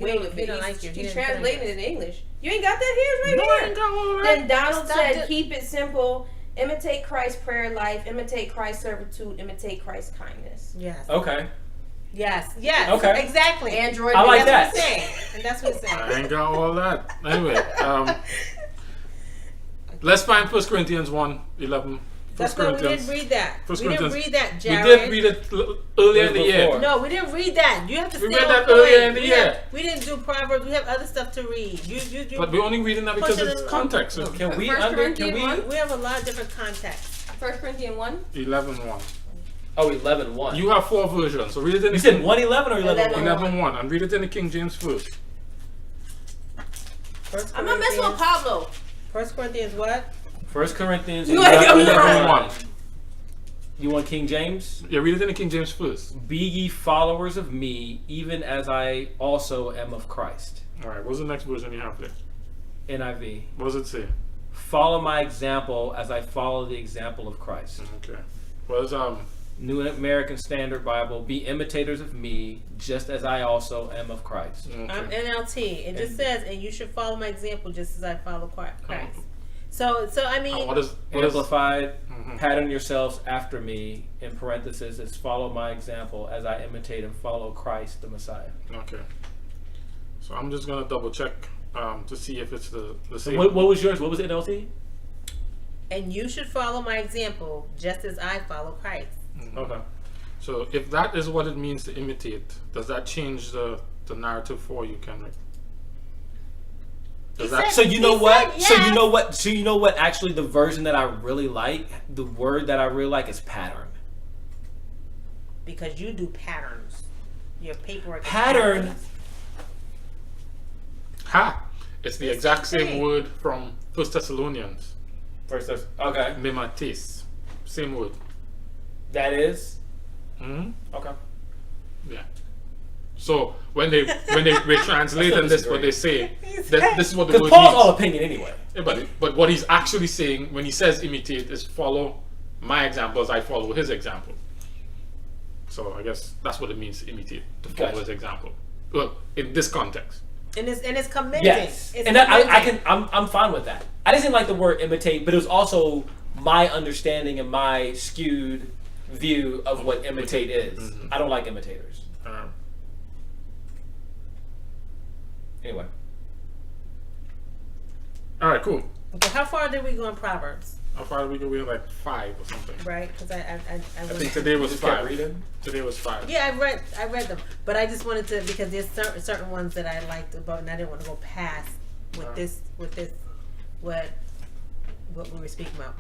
F: way
D: don't-
F: of
D: he
F: it.
D: don't like you. He
F: He's
D: didn't put it
F: translating it in English. You ain't got that here,
C: No, I
F: right
C: ain't
F: here.
C: got all of
F: Then
C: that.
F: Donald
D: Stop
F: said,
D: it.
F: "Keep it simple. Imitate Christ's prayer life. Imitate Christ's servitude. Imitate Christ's kindness."
D: Yes.
E: Okay.
D: Yes.
E: Okay.
D: Exactly.
F: Android.
E: I like
D: That's
E: that.
D: what he's saying. And that's what he's saying.
C: I ain't got all that. Anyway, let's find 1 Corinthians 1:11.
D: That's why we didn't read that.
C: First
D: We didn't
C: Corinthians.
D: read that,
C: We
D: Jared.
C: did read it earlier in the year.
E: Before.
D: No, we didn't read that. You have to
C: We
D: stay
C: read
D: on
C: that
D: point.
C: earlier in the
D: We
C: year.
D: have- We didn't do Proverbs. We have other stuff to read. You
C: But we're only reading that because
D: Push it
C: it's
D: in-
C: context. So
E: Can we
F: First
E: can
F: Corinthians
E: we?
F: 1?
D: we have a lot of different contexts.
F: 1 Corinthians 1.
C: 11:1.
E: Oh, 11:1.
C: You have 4 versions, so read it in the
E: You said 1:11 or 11:1?
C: 11:1 and read it in the King James first.
D: First
F: I'm not messing with
D: Corinthians-
F: Pablo.
D: 1 Corinthians what?
E: 1 Corinthians
F: Like, I'm
C: 11:1.
E: You want King James?
C: Yeah, read it in the King James first.
E: Be ye followers of me, even as I also am of Christ.
C: All right, what's the next version you have there?
E: NIV.
C: What does it say?
E: Follow my example as I follow the example of Christ.
C: Okay. What is
E: New American Standard Bible. Be imitators of me, just as I also am of Christ.
D: I'm
C: Okay.
D: NLT. It just
E: And-
D: says, and you should follow my example just as I follow Christ. So I mean,
C: What is
E: Amplified,
C: Mhm.
E: pattern yourselves after me, in parenthesis, is follow my example as I imitate and follow Christ the Messiah.
C: Okay. So I'm just gonna double check to see if it's the same.
E: What was yours? What was NLT?
D: and you should follow my example just as I follow Christ.
E: Okay.
C: So if that is what it means to imitate, does that change the narrative for you, Kendrick? Does that?
E: So you know
D: He
E: what?
D: said
E: So
D: yes.
E: you know what? So you know what? Actually, the version that I really like, the word that I really like is pattern.
D: Because you do patterns. Your paperwork. is
E: Pattern.
D: patterns.
C: Ha! It's the
D: It's
C: exact
D: the same.
C: same word from 1 Thessalonians.
E: First, okay.
C: Mimetis. Same word.
E: That is
C: Hmm.
E: okay.
C: Yeah. So when they translate and this, what they say, that this is what the
E: Because
C: word
E: Paul's
C: means.
E: all opinion anyway.
C: Yeah, but what he's actually saying when he says imitate is follow my example as I follow his example. So I guess that's what it means to imitate, to follow
E: Gotcha.
C: his example. Well, in this context.
D: And it's commending.
E: Yes,
D: It's
E: and that, I
D: commending.
E: I'm fine with that. I just didn't like the word imitate, but it was also my understanding and my skewed view of what imitate is.
C: Mhm.
E: I don't like imitators. Anyway,
C: All right, cool.
D: Okay, how far did we go in Proverbs?
C: How far did we go? We were like 5 or something.
D: Right? Because I
C: I
D: went-
C: think today was
E: just kept
C: 5.
E: reading.
C: Today was 5.
D: Yeah, I read them, but I just wanted to because there's certain ones that I liked about, and I didn't want to go past with what we were speaking about.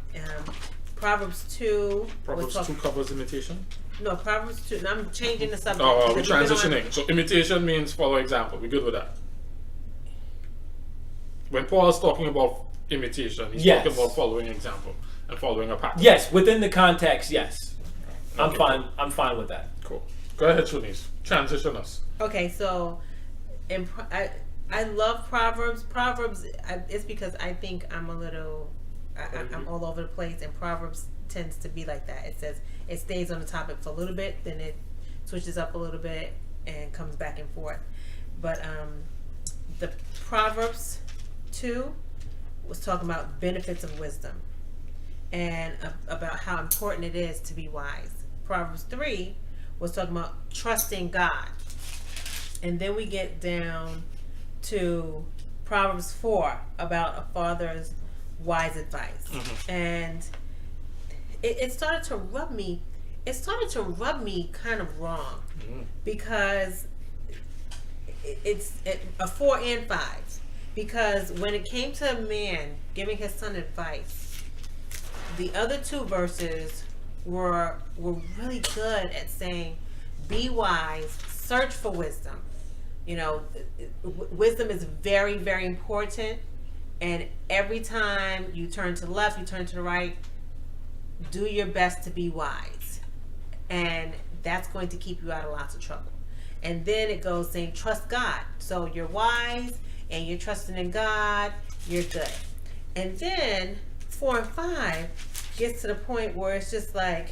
D: Proverbs 2.
C: Proverbs
D: was
C: 2 covers imitation.
D: No, Proverbs 2. And I'm changing the subject.
C: Oh, we're
D: because we've been on-
C: transitioning. So imitation means follow example. We good with that? When Paul is talking about imitation, he's
E: Yes.
C: talking about following example and following a pattern.
E: yes, within the context, yes, I'm
C: Okay.
E: fine. I'm fine with that.
C: Cool. Go ahead, Shunice. Transition us.
D: Okay, so and I love Proverbs. Proverbs, it's because I think I'm a little, I'm all over the place, and Proverbs tends to be like that. It says it stays on the topic for a little bit, then it switches up a little bit and comes back and forth. But the Proverbs 2 was talking about benefits of wisdom and about how important it is to be wise. Proverbs 3 was talking about trusting God. And then we get down to Proverbs 4 about a father's wise advice. And it started to rub me. It started to rub me kind of wrong because it's a 4 and 5. Because when it came to a man giving his son advice, the other 2 verses were really good at saying, be wise, search for wisdom. You know, wisdom is very, very important. And every time you turn to the left, you turn to the right, do your best to be wise. And that's going to keep you out of lots of trouble. And then it goes saying, trust God. So you're wise and you're trusting in God, you're good. And then 4 and 5 gets to the point where it's just like,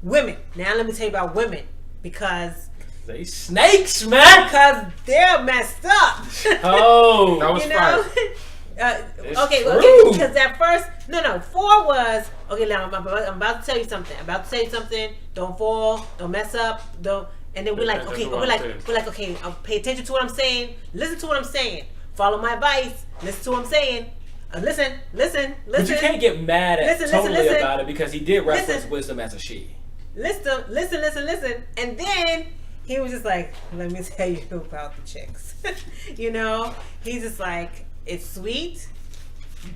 D: women. Now let me tell you about women, because
E: They snakes, man.
D: because they're messed up.
E: Oh,
C: That was
D: You know?
C: 5.
D: Okay,
E: true.
D: because at first, no, 4 was, okay, now I'm about to tell you something. I'm about to tell you something. Don't fall, don't mess up, don't, and then we're like,
C: attention
D: okay,
C: to what I'm saying.
D: okay, I'll pay attention to what I'm saying, listen to what I'm saying, follow my advice, listen to what I'm saying, listen.
E: but you can't get mad at
D: Listen,
E: totally about it because he did reference
D: Listen.
E: wisdom as a she.
D: Listen. And then he was just like, let me tell you about the chicks. You know, he's just like, it's sweet,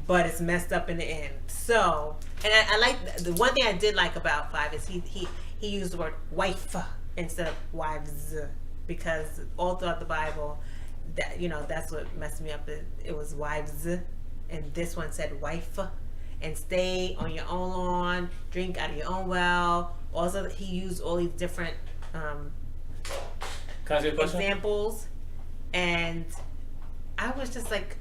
D: but it's messed up in the end. So, and I like, the one thing I did like about 5 is he used the word wife instead of wives, because all throughout the Bible, that, you know, that's what messed me up. It was wives, and this one said wife. And stay on your own lawn, drink out of your own well. Also, he used all these different
E: Can I ask you a question?
D: examples, and I was just like,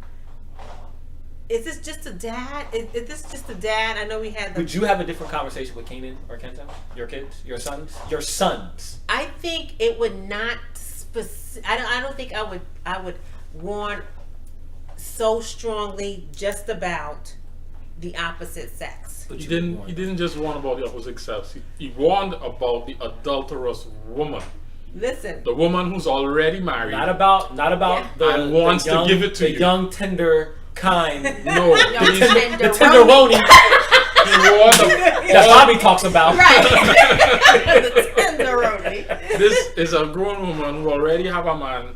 D: "Is this just a dad? Is this just a dad?" I know we had the.
E: Would you have a different conversation with Kanan or Kenta? Your kids? Your sons? Your sons?
D: I think it would not I don't think I would warn so strongly just about the opposite sex.
E: But
C: He
E: you would
C: didn't.
E: warn
C: He
E: them.
C: didn't just warn about the opposite sex. He warned about the adulterous woman,
D: Listen,
C: the woman who's already married.
E: Not about
D: Yeah.
E: the
C: And wants
E: the young,
C: to give it to
E: the
C: you.
E: young tender kind.
C: No,
F: Young
C: he's-
F: tender
E: The tenderoni
C: he warned
E: that Bobby talks about.
F: Tenderoni.
C: This is a grown woman who already have a man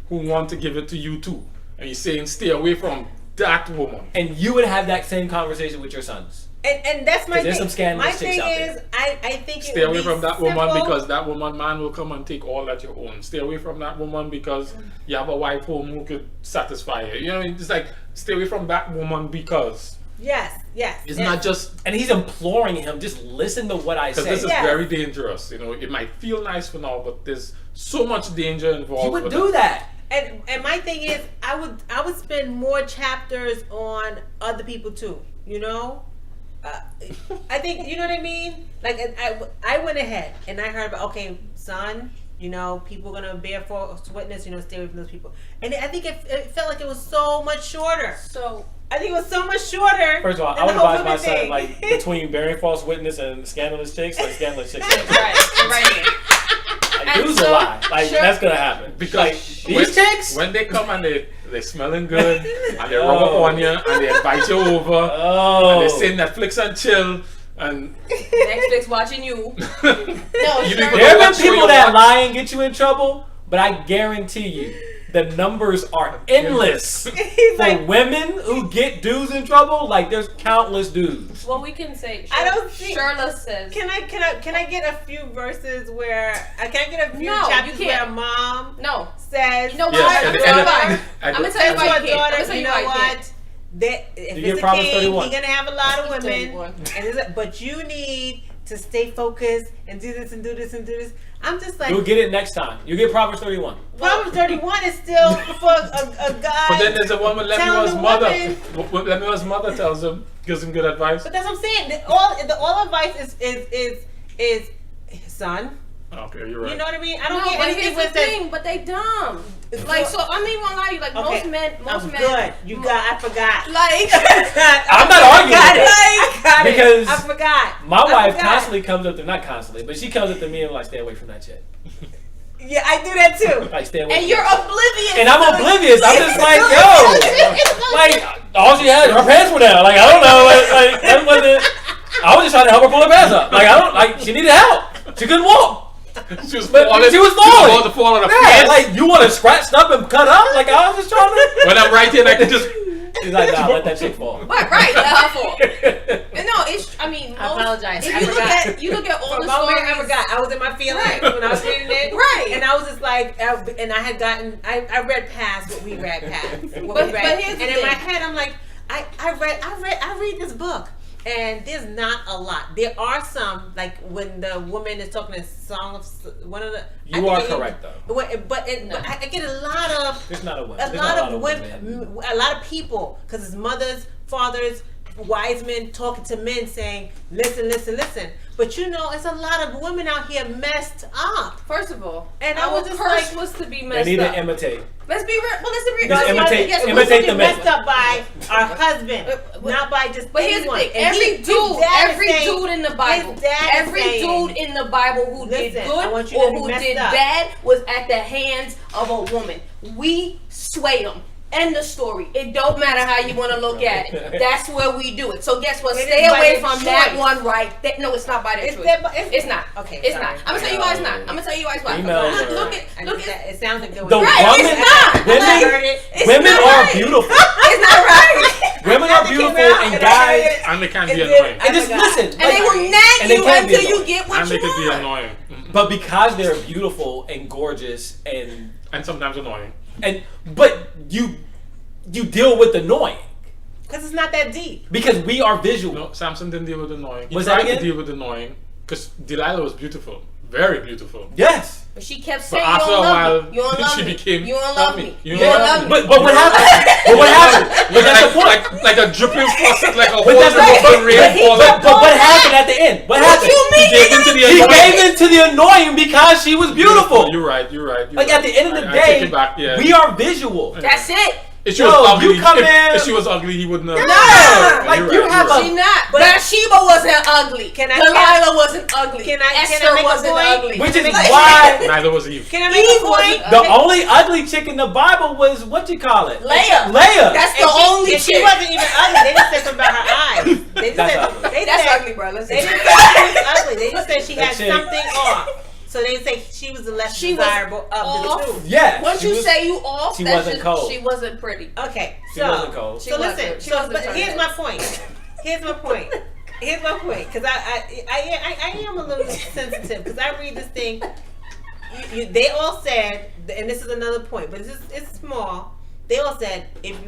C: who want to give it to you too, and he's saying stay away from that woman.
E: And you would have that same conversation with your sons.
D: and that's my
E: 'Cause there's
D: thing.
E: some scandalous
D: My
E: chicks
D: thing
E: out
D: is,
E: there.
D: I think
C: Stay
D: it would
C: away
D: be
C: from that woman
D: simple.
C: because that woman man will come and take all that you own. Stay away from that woman because you have a wife home who could satisfy you. You know, it's like stay away from that woman because
D: Yes.
C: it's
D: yes.
C: not just
E: And he's imploring him, just listen to what I
C: because
E: say.
C: this is
D: Yes.
C: very dangerous. You know, it might feel nice for now, but there's so much danger involved.
E: You would
C: with
E: do
C: it.
E: that.
D: And my thing is, I would spend more chapters on other people too. You know, I think you know what I mean. Like I went ahead and I heard about, okay, son, you know, people are gonna bear false witness. You know, stay away from those people. And I think it felt like it was so much shorter.
F: So
D: I think it was so much shorter.
E: First of all,
D: than
E: I would
D: the whole
E: advise my
D: women
E: son,
D: thing.
E: like, between bearing false witness and scandalous chicks, like, scandalous chicks.
F: right.
E: Like,
F: And
E: dude's
F: so,
E: a lie. Like,
F: sure.
E: that's gonna happen.
C: Because
E: Like, these chicks?
C: when they come and they smelling good and they rub up on you and they invite you over
E: Oh.
C: and they say Netflix and chill and
F: Netflix watching you. No,
C: You
F: sure.
C: need to
E: There
C: know
E: have
C: what
E: been
C: show
E: people
C: you
E: that
C: watch.
E: lie and get you in trouble, but I guarantee you, the numbers are endless.
D: He's
E: For
D: like,
E: women who get dudes in trouble, like, there's countless dudes.
F: Well, we can say.
D: I don't think-
F: Sherla says.
D: can I get a few verses where I can't get a few
F: No,
D: chapters
F: you
D: where
F: can't.
D: mom
F: No.
D: says,
F: You know
C: Yes,
F: what?
C: and-
F: I'm
C: and-
F: gonna tell you
C: and-
F: why. I'm gonna tell you
C: and-
F: why you
D: "Daughter,
F: can't. I'm gonna tell
D: you
F: you
D: know
F: why you can't.
D: what? That if
E: You get
D: it's a
E: Proverbs
D: king,
E: 31.
D: he's gonna have a lot of
F: He's
D: women,
F: 31.
D: but you need to stay focused and do this and do this and do this. I'm just like,
E: You'll get it next time. You'll get Proverbs 31.
D: Proverbs 31 is still for a guy.
C: But then there's a woman,
D: telling
C: Lemuel's
D: the
C: mother. Lemuel's mother tells him, gives him good advice.
D: But that's what I'm saying. All advice is son.
C: Okay, you're right.
D: You know what I mean? I don't
F: No,
D: get
F: but
D: anything
F: here's
D: where
F: the
D: it says,
F: thing, but they dumb. Like, so I'm even gonna lie to you, like
D: okay,
F: most
D: I'm
F: men,
D: good. You got. I forgot.
F: like,
E: I'm not arguing
D: got
E: with
D: it.
E: that.
D: I got
E: Because
D: it. I forgot.
E: My
D: I
E: wife
D: forgot.
E: constantly comes up to, not constantly, but she comes up to me and like, stay away from that shit.
D: Yeah, I do that too.
E: Like, stay away
F: and
E: from
F: you're
E: that
F: oblivious.
E: shit. And I'm
F: to it.
E: oblivious. I'm just like, yo. Like, all she had, her pants were down. Like, I don't know. Like that wasn't. I was just trying to help her pull her pants up. Like, I don't, like, she needed help. She couldn't walk.
C: She was
E: But
C: falling.
E: she was falling.
C: About to fall on her
E: Yeah,
C: face.
E: like, you want to scratch up and cut up? Like, I was just trying to.
C: When I'm right here, I can just.
E: He's like, nah, let that chick fall.
F: Right, let her fall. And no, it's. I mean,
D: I apologize.
F: If
D: I
F: you look at all
D: For a
F: the
D: moment,
F: stories,
D: I forgot. I was in my feelings
F: Right.
D: when I was reading it.
F: Right.
D: And I was just like, and I had gotten, I read past what we read past. What
F: But-
D: we read.
F: but here's the
D: and in my
F: thing.
D: head, I'm like, I read this book. And there's not a lot. There are some, like when the woman is talking a song of one of the.
E: You are correct, though.
D: But I get a lot of
E: There's not a woman.
D: a
E: There's
D: lot
E: not
D: of women, a lot of people, because it's mothers, fathers, wise men talking to men saying, listen, listen, listen. But you know, it's a lot of women out here messed up.
F: first of all,
D: And I
F: our
D: was just
F: curse
D: like-
F: was to be
E: They
F: messed
E: need
F: up.
E: to imitate.
F: Let's be real. Well, let's be real.
E: Just imitate-
F: Yes,
D: We're
E: imitate
D: getting
E: the men.
D: messed up by our husband, not by just
F: But here's the
D: anyone.
F: thing:
D: And his dad is saying-
F: dude in the Bible,
D: his dad is
F: every
D: saying,
F: dude in the Bible who did
D: Listen, I want
F: good
D: you
F: or
D: to be
F: who
D: messed
F: did
D: up.
F: bad was at the hands of a woman. We sway them. End the story. It don't matter how you want to look at it. That's where we do it. So guess what?
D: It
F: Stay
D: is by
F: away
D: their
F: from that
D: choice.
F: one right. No, it's not by their
D: It's
F: choice.
D: it's
F: not.
D: Okay,
F: It's
D: sorry.
F: not. I'm gonna tell you why it's not. I'm gonna tell you why it's why.
E: Females
F: Look,
E: are-
F: look at
D: I
F: look
D: just-
F: at.
D: it sounds like
E: The
F: Right,
E: women,
F: it's not.
E: women,
D: I heard it.
F: It's
E: women
F: not
E: are
F: right.
E: beautiful.
F: It's not right.
E: Women are beautiful, and guys,
C: And they can be
D: It did.
C: annoying.
E: and just listen.
F: And they will
E: And
F: nag
E: they
F: you
E: can be
F: until you
E: annoying.
F: get what
C: And they
F: you
C: could be
F: want.
C: annoying.
E: But because they're beautiful and gorgeous,
C: And sometimes annoying.
E: but you deal with annoying
D: Because it's not that deep.
E: because we are visual.
C: No, Samson didn't deal with annoying. He
E: Was that
C: tried to
E: again?
C: deal with annoying because Delilah was beautiful. Very beautiful.
E: Yes.
F: But she kept
C: But
F: saying, you
C: after
F: don't
C: a
F: love
C: while,
F: me. You don't love
C: she
F: me.
C: became,
F: You don't love me.
C: You
F: You
C: don't
F: don't
C: love
F: love
C: me.
F: me.
E: But what happened? But what happened? But that's the point.
C: Like a dripping faucet, like a
E: But
C: hose
E: that's
C: in
E: right.
C: the rain falling.
E: But what happened at the end? What happened?
F: you mean?
C: He gave into the
E: He
C: annoying.
E: gave in to the annoying because she was beautiful.
C: You're right. You're right.
E: Like at the end of the
C: I take
E: day,
C: it back, yeah.
E: we are visual.
F: That's it.
C: If she
E: Yo,
C: was ugly,
E: you come in-
C: if she was ugly, he wouldn't have.
E: Yeah, like
C: You're
E: you
C: right,
E: have
C: you're
E: a-
C: right.
F: She not.
D: But-
F: Bathsheba wasn't ugly.
D: Can I-
F: Delilah wasn't ugly.
D: Can I
F: Esther
D: make a
F: wasn't
D: point?
F: ugly.
E: Which is
F: Like-
E: why
C: Neither was Eve.
D: Can I make
F: Eve
D: a
F: wasn't
D: point?
E: the only ugly chick in the Bible was what you call it?
F: Leia.
E: Leia.
F: That's
D: And
F: the only
D: and she
F: chick.
D: wasn't even ugly. They just said something about her eyes. They just
E: That's
D: said,
E: ugly.
D: they
F: That's
D: said,
F: ugly, bro. Listen.
D: They didn't say she was ugly. They just said she
E: That
D: had
E: chick.
D: something off. So they say she was the less
F: She was
D: desirable of
F: off.
D: the two.
E: Yeah.
F: Once
E: she
F: you
E: was-
F: say you off,
E: she
F: that's
E: wasn't
F: just,
E: cold.
F: she wasn't pretty.
D: Okay,
E: She
D: so
E: wasn't cold.
F: She
D: so
F: wasn't.
D: listen.
F: She
D: So,
F: wasn't
D: but
F: turned
D: here's
F: head.
D: my point. Here's my point. Here's my point. Because I am a little sensitive. Because I read this thing. They all said, and this is another point, but it's small. They all said if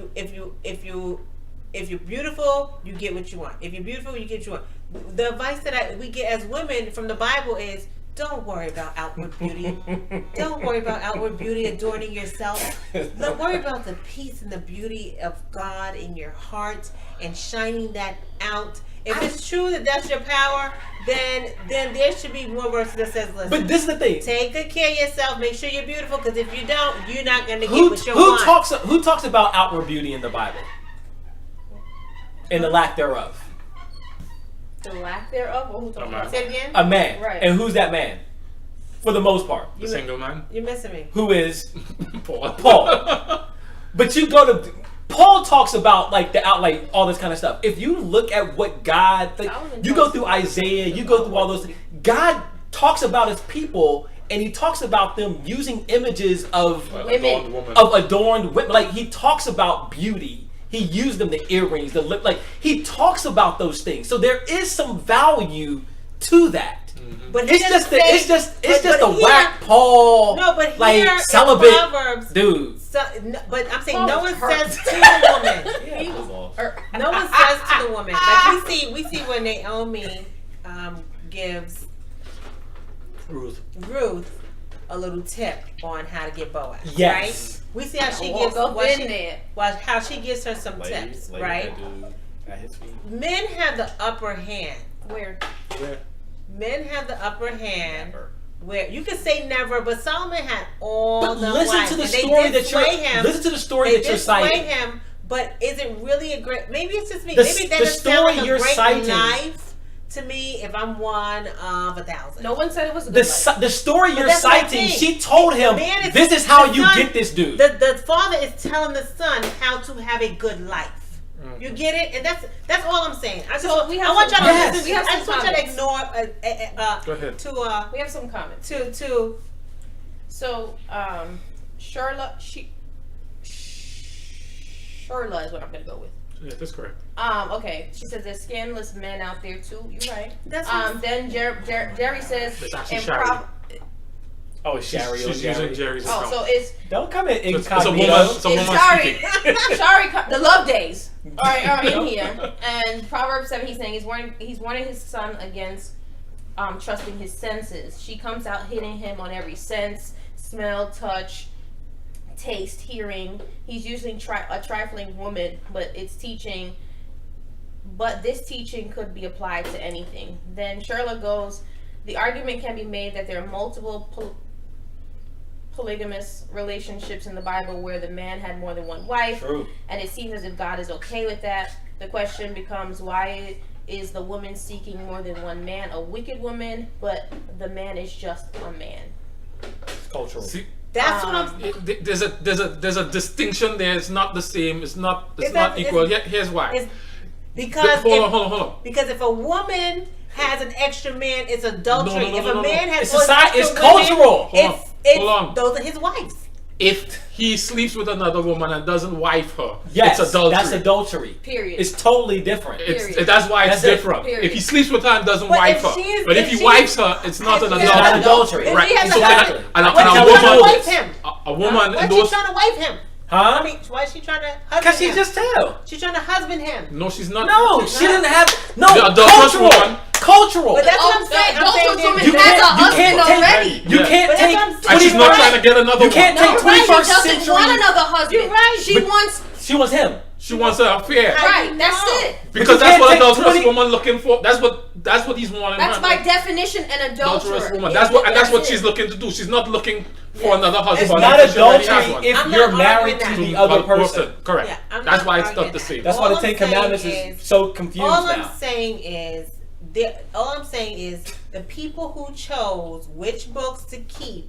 D: you're beautiful, you get what you want. If you're beautiful, you get what you want. The advice that we get as women from the Bible is, don't worry about outward beauty. Don't worry about outward beauty, adorning yourself. But worry about the peace and the beauty of God in your heart and shining that out. If it's true that that's your power, then there should be more verses that says, listen,
E: But this is the thing.
D: take good care of yourself. Make sure you're beautiful, because if you don't, you're not going to get
E: Who
D: what you want.
E: talks about outward beauty in the Bible? And the lack thereof.
F: The lack thereof. Or who talking about?
D: Say it again.
E: A man.
F: Right.
E: And who's that man? For the most part.
C: The single man.
D: You're missing me.
E: Who is
C: Paul.
E: Paul. But you go to Paul talks about like the like all this kind of stuff. If you look at what God, like, you go through Isaiah, you go through all those. God talks about his people, and he talks about them using images of
C: Adorned woman.
E: adorned women. Like he talks about beauty. He used them, the earrings, the lip. Like he talks about those things. So there is some value to that.
D: But he
E: It's
D: doesn't
E: just
D: say-
E: a
D: but here-
E: whack Paul.
D: No, but here
E: like
D: in
E: celibate
D: Proverbs,
E: dude.
D: but I'm saying
F: Paul
D: no
F: was
D: one
F: hurt.
D: says to the woman.
E: Yeah,
D: No one says to the woman. Like we see when Naomi gives
E: Ruth.
D: Ruth a little tip on how to get Boaz.
E: Yes.
D: Right? We see how she
F: Walk
D: gives
F: up
D: what
F: in
D: she,
F: there.
D: how she gives her some tips, right?
G: At his feet.
D: Men have the upper hand.
F: Where?
D: Men have the upper hand. Where you can say never, but Solomon had all
E: But
D: the
E: listen
D: wives,
E: to the
D: and they
E: story
D: did
E: that you're.
D: sway him.
E: Listen to the story
D: They
E: that you're
D: did sway
E: citing.
D: him, but is it really a great? Maybe it's just me.
E: The-
D: Maybe that
E: the
D: doesn't sound
E: story
D: like a
E: you're
D: great
E: citing-
D: life to me. If I'm one of 1,000.
F: No one said it was a good life.
E: The story you're
D: that's my
E: citing,
D: thing.
E: she told him,
D: Man is-
E: this is how
D: the
E: you
D: son-
E: get this dude.
D: The father is telling the son how to have a good life. You get it, and that's all I'm saying. I just
F: So we have
D: I want y'all
F: some-
D: to
E: Yes.
D: listen.
F: we have
D: I just
F: some
D: want y'all to
F: comments.
D: ignore
C: Go ahead.
D: to
F: We have some comments.
D: to
F: So, Sherla is what I'm gonna go with.
C: Yeah, that's correct.
F: Okay. She says there's scandalous men out there too. You're right.
D: That's what
F: Then Jerry says,
C: It's actually
F: and
C: Shari.
E: Oh, it's Shari.
C: She's using Jerry's
F: oh,
C: account.
F: so it's
E: Don't come in
C: It's a woman.
E: incognito.
C: It's a woman
F: Shari.
C: speaking.
F: Shari, the love days are in here. And Proverbs 7, he's saying he's warning his son against trusting his senses. She comes out hitting him on every sense: smell, touch, taste, hearing. He's using a trifling woman, but it's teaching. But this teaching could be applied to anything. Then Sherla goes, the argument can be made that there are multiple polygamous relationships in the Bible where the man had more than one wife.
E: True.
F: And it seems as if God is okay with that. The question becomes, why is the woman seeking more than one man a wicked woman, but the man is just a man?
E: It's cultural.
C: See,
D: that's what I'm.
C: there's a distinction there. It's not the same. It's not
D: It's
C: not
D: not-
C: equal.
D: it's-
C: Here's why.
D: It's because
C: Hold on.
D: because if a woman has an extra man, it's adultery.
C: No,
D: if a man has
E: It's
D: all
E: society-
D: extra
E: it's
D: women,
E: cultural.
D: It's
C: Hold on.
D: those are his wives.
C: If he sleeps with another woman and doesn't wife her,
E: Yes,
C: it's adultery.
E: that's adultery.
F: Period.
E: It's totally different.
F: Period.
C: That's why it's
E: That's it.
C: different.
F: Period.
C: If he sleeps with her and doesn't
D: But
C: wife
D: if
C: her,
D: she is-
C: but if
D: if
C: he
D: she
C: wifes
D: is-
C: her, it's not an
D: It's
E: It's
C: adultery.
E: not adultery.
D: If
C: Right.
D: she has
C: So
D: a
C: can
D: husband,
C: and
D: why
C: a
D: she
C: woman,
D: trying to wife him?
C: a woman
D: Why
C: in
D: she
C: those.
D: trying to wife him?
E: Huh?
D: I mean, why is she trying to
E: Because
D: husband
E: she
D: him?
E: just tell.
D: She's trying to husband him.
C: No, she's not.
E: No, she didn't have. No,
C: The adulterous
E: cultural.
C: woman.
E: Cultural.
D: But that's what I'm saying. I'm saying
F: adulterous woman
E: You
F: has
E: can't-
F: a
E: you
F: husband
E: can't take-
F: already.
E: You
C: Yeah.
E: can't
D: But that's
E: take
D: what I'm saying.
C: And she's not
E: 21st
C: trying to get another
E: You can't
C: woman.
E: take
F: No, right, she
E: 21st
F: doesn't
E: century.
F: want another husband.
D: You're right.
F: She
E: But-
F: wants
E: She wants him.
C: She wants an affair.
F: right. That's
D: No.
F: it.
C: Because
E: you
C: that's
E: can't
C: what
E: take
C: adulterous
E: 20
C: woman looking for. That's what he's wanting.
F: That's
C: her.
F: by definition an
C: Adulterous
F: adulterer.
C: woman. That's what
F: it.
C: she's looking to do. She's not looking for another husband.
E: It's not
C: because she already has
E: adultery
C: one.
E: if
D: I'm
E: you're
D: not
E: married
D: arguing
E: to
D: that.
E: the other
C: Well,
E: person.
C: Correct.
D: Yeah, I'm
C: That's
D: not
C: why it's
D: arguing
C: not the
D: that.
C: same.
E: That's why
D: All
E: the
D: I'm
E: Ten
D: saying
E: Commandments
D: is-
E: is so confused
D: All
E: now.
D: I'm saying is, the people who chose which books to keep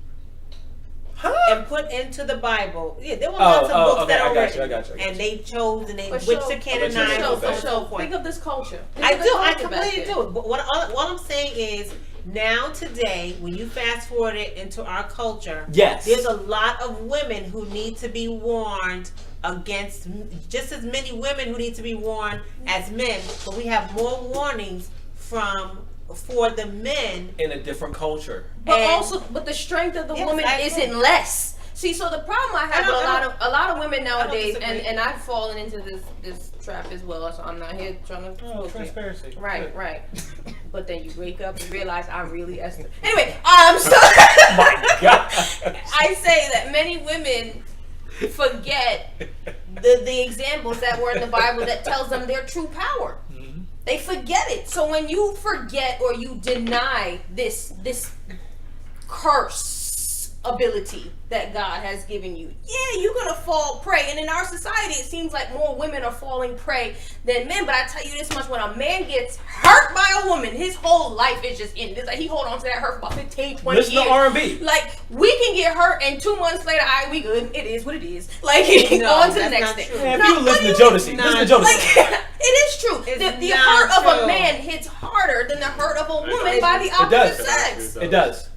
E: Huh?
D: and put into the Bible. Yeah, there were lots of books
E: okay,
D: that
E: I
D: are
E: got you,
D: written,
E: I got you.
D: and they chose and they
F: For
D: which
F: sure.
D: to
E: I
D: canonize
E: bet you
D: and
E: go
D: so
E: back.
D: on and so forth.
F: Think of this culture. Think
D: I
F: of the
D: do. I
F: culture back
D: completely
F: then.
D: do. But what I'm saying is, now today, when you fast forward it into our culture,
E: Yes.
D: there's a lot of women who need to be warned against, just as many women who need to be warned as men. But we have more warnings for the men.
E: In a different culture.
F: But
D: And-
F: but the strength of the
D: Yes,
F: woman
D: I agree.
F: isn't less. See, so the problem I have with a lot of women nowadays,
D: disagree.
F: and I've fallen into this trap as well. So I'm not here trying to.
E: Oh, transparency.
F: Right,
E: Good.
F: right. But then you wake up and realize I'm really Esther. Anyway, so
E: My God.
F: I say that many women forget the examples that were in the Bible that tells them their true power. They forget it. So when you forget or you deny this curse ability that God has given you, yeah, you're gonna fall prey. And in our society, it seems like more women are falling prey than men. But I tell you this much: when a man gets hurt by a woman, his whole life is just in. It's like he hold on to that hurt for about 15, 20
E: Listen
F: years.
E: to R&B.
F: Like, we can get hurt and 2 months later, we good. It is what it is. Like,
D: No,
F: on to the
D: that's
F: next
D: not
F: thing.
D: true.
E: Man,
F: No,
E: if you listen to
F: what do
E: Jodeci,
D: Nah,
E: listen to Jodeci.
F: Like, it is true.
D: It's
F: The
D: not
F: hurt of a
D: true.
F: man hits harder than the hurt of a woman
C: does.
F: by the
E: does.
F: opposite sex.
E: It does.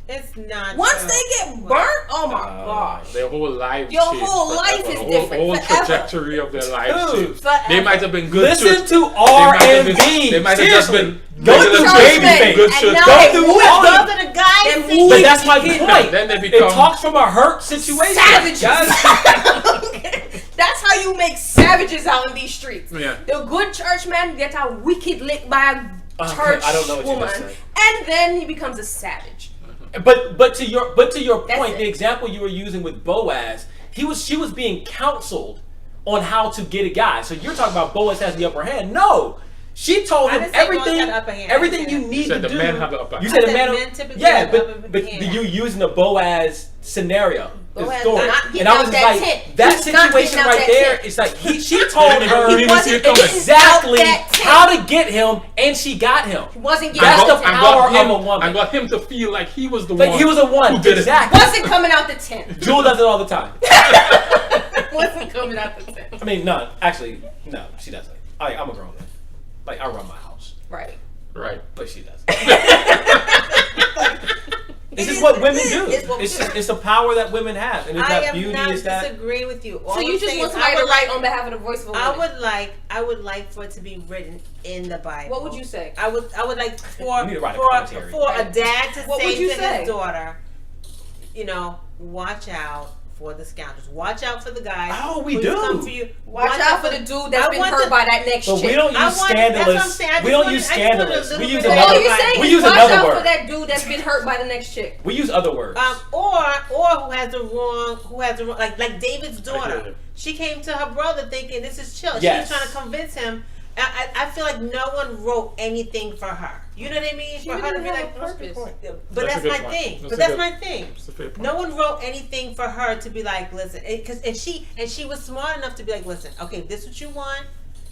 D: It's not.
F: Once
D: true.
F: they get burnt, oh my gosh.
C: Their whole life.
F: Your
C: changed
F: whole
C: forever.
F: life is
C: The whole,
F: different
C: whole
F: forever.
C: trajectory of their lives
E: Dude,
C: changed.
F: forever.
C: They might have been good
E: Listen
C: church.
E: to R&B.
C: They might have just been
E: Go
C: regular
E: through
C: church,
E: Babyface.
C: good
F: And
C: church.
F: now
E: Go
F: they
E: through
F: move
E: all
F: up.
D: Those are the guys.
F: Them
D: see?
F: movies
E: But that's my
F: kid.
E: point.
C: Then they
E: It
C: become
E: talks from a hurt situation.
F: Savages.
E: Guys,
F: That's how you make savages out in these streets.
C: Yeah.
F: The good churchman gets a wicked licked by a church
E: I don't know what you're
F: woman,
E: gonna say.
F: and then he becomes a savage.
E: But to your
F: That's
E: point,
F: it.
E: the example you were using with Boaz, she was being counseled on how to get a guy. So you're talking about Boaz has the upper hand. No. She told
D: I
E: him
D: didn't say Boaz
E: everything,
D: had the upper hand.
E: everything
D: I
E: you
D: said-
E: need
C: You
E: to
C: said the
E: do.
C: men have the upper
E: You
C: hand.
E: said the
D: I said
E: men,
D: men typically
E: yeah,
D: have the
E: but
D: upper
E: but
D: hand.
E: you using the Boaz scenario, the
F: Boaz
E: story,
F: not getting
E: and I
F: out
E: was just
F: that
E: like,
F: tent.
E: that
F: He's not
E: situation
F: getting out
E: right
F: that
E: there.
F: tent.
E: It's like she told her
C: You didn't see it coming.
E: exactly
F: Out that tent.
E: how to get him, and she got him.
F: He wasn't getting
E: That's
F: out
E: the
F: the tent.
E: power of a woman.
C: I got him to feel like he was the
E: Like
C: one.
E: he was the one,
C: who did it.
E: exactly.
F: Wasn't coming out the tent.
E: Jewel does it all the time.
F: Wasn't coming out the tent.
E: I mean, no, actually, no, she doesn't. I'm a grown man. Like, I run my house,
F: Right.
C: Right.
E: but she doesn't. This is what women do.
F: It's what we do.
E: It's the power that women have, and it's
D: I
E: that
D: am
E: beauty.
D: not
E: Is that
D: disagreeing with you. All
F: So you
D: I'm
F: just
D: saying
F: want
D: is
F: somebody
D: I
F: to
D: would
F: write
D: like-
F: on behalf of the voice of a woman.
D: I would like for it to be written in the Bible.
F: What would you say?
D: I would like for
E: You need to write a
D: for
E: commentary.
D: a dad to
F: What
D: say
F: would you
D: to
F: say?
D: his daughter, watch out for the scoundrels. Watch out for the guy.
E: Oh, we
D: who's
E: do.
D: come for you.
F: Watch out for the dude that's
D: I
F: been
D: want
F: hurt
D: to-
F: by that next
E: But
F: chick.
E: we don't
D: I
E: use
D: want- that's what I'm
E: scandalous.
D: saying. I
E: We
D: just
E: don't
D: wanted-
E: use
D: I just wanted a
E: scandalous.
D: little
E: We use
D: bit of
F: All
E: another
F: you
D: everybody.
F: saying
E: We
F: is
E: use
F: watch
E: another
F: out
E: word.
F: for that dude that's been hurt by the next chick.
E: We use other words.
D: Or who has the wrong like David's daughter. She came to her brother thinking this is chill.
E: Yes.
D: She was trying to convince him. I feel like no one wrote anything for her. You know what I mean?
F: She
D: For her to
F: didn't
D: be
F: have
D: like,
F: a purpose.
D: but
C: That's a
D: that's
C: good
D: my
C: point.
D: thing.
C: That's
D: But
C: a
D: that's
C: good-
D: my thing.
C: That's a fair point.
D: No one wrote anything for her to be like, listen, and she was smart enough to be like, listen, okay, this is what you want.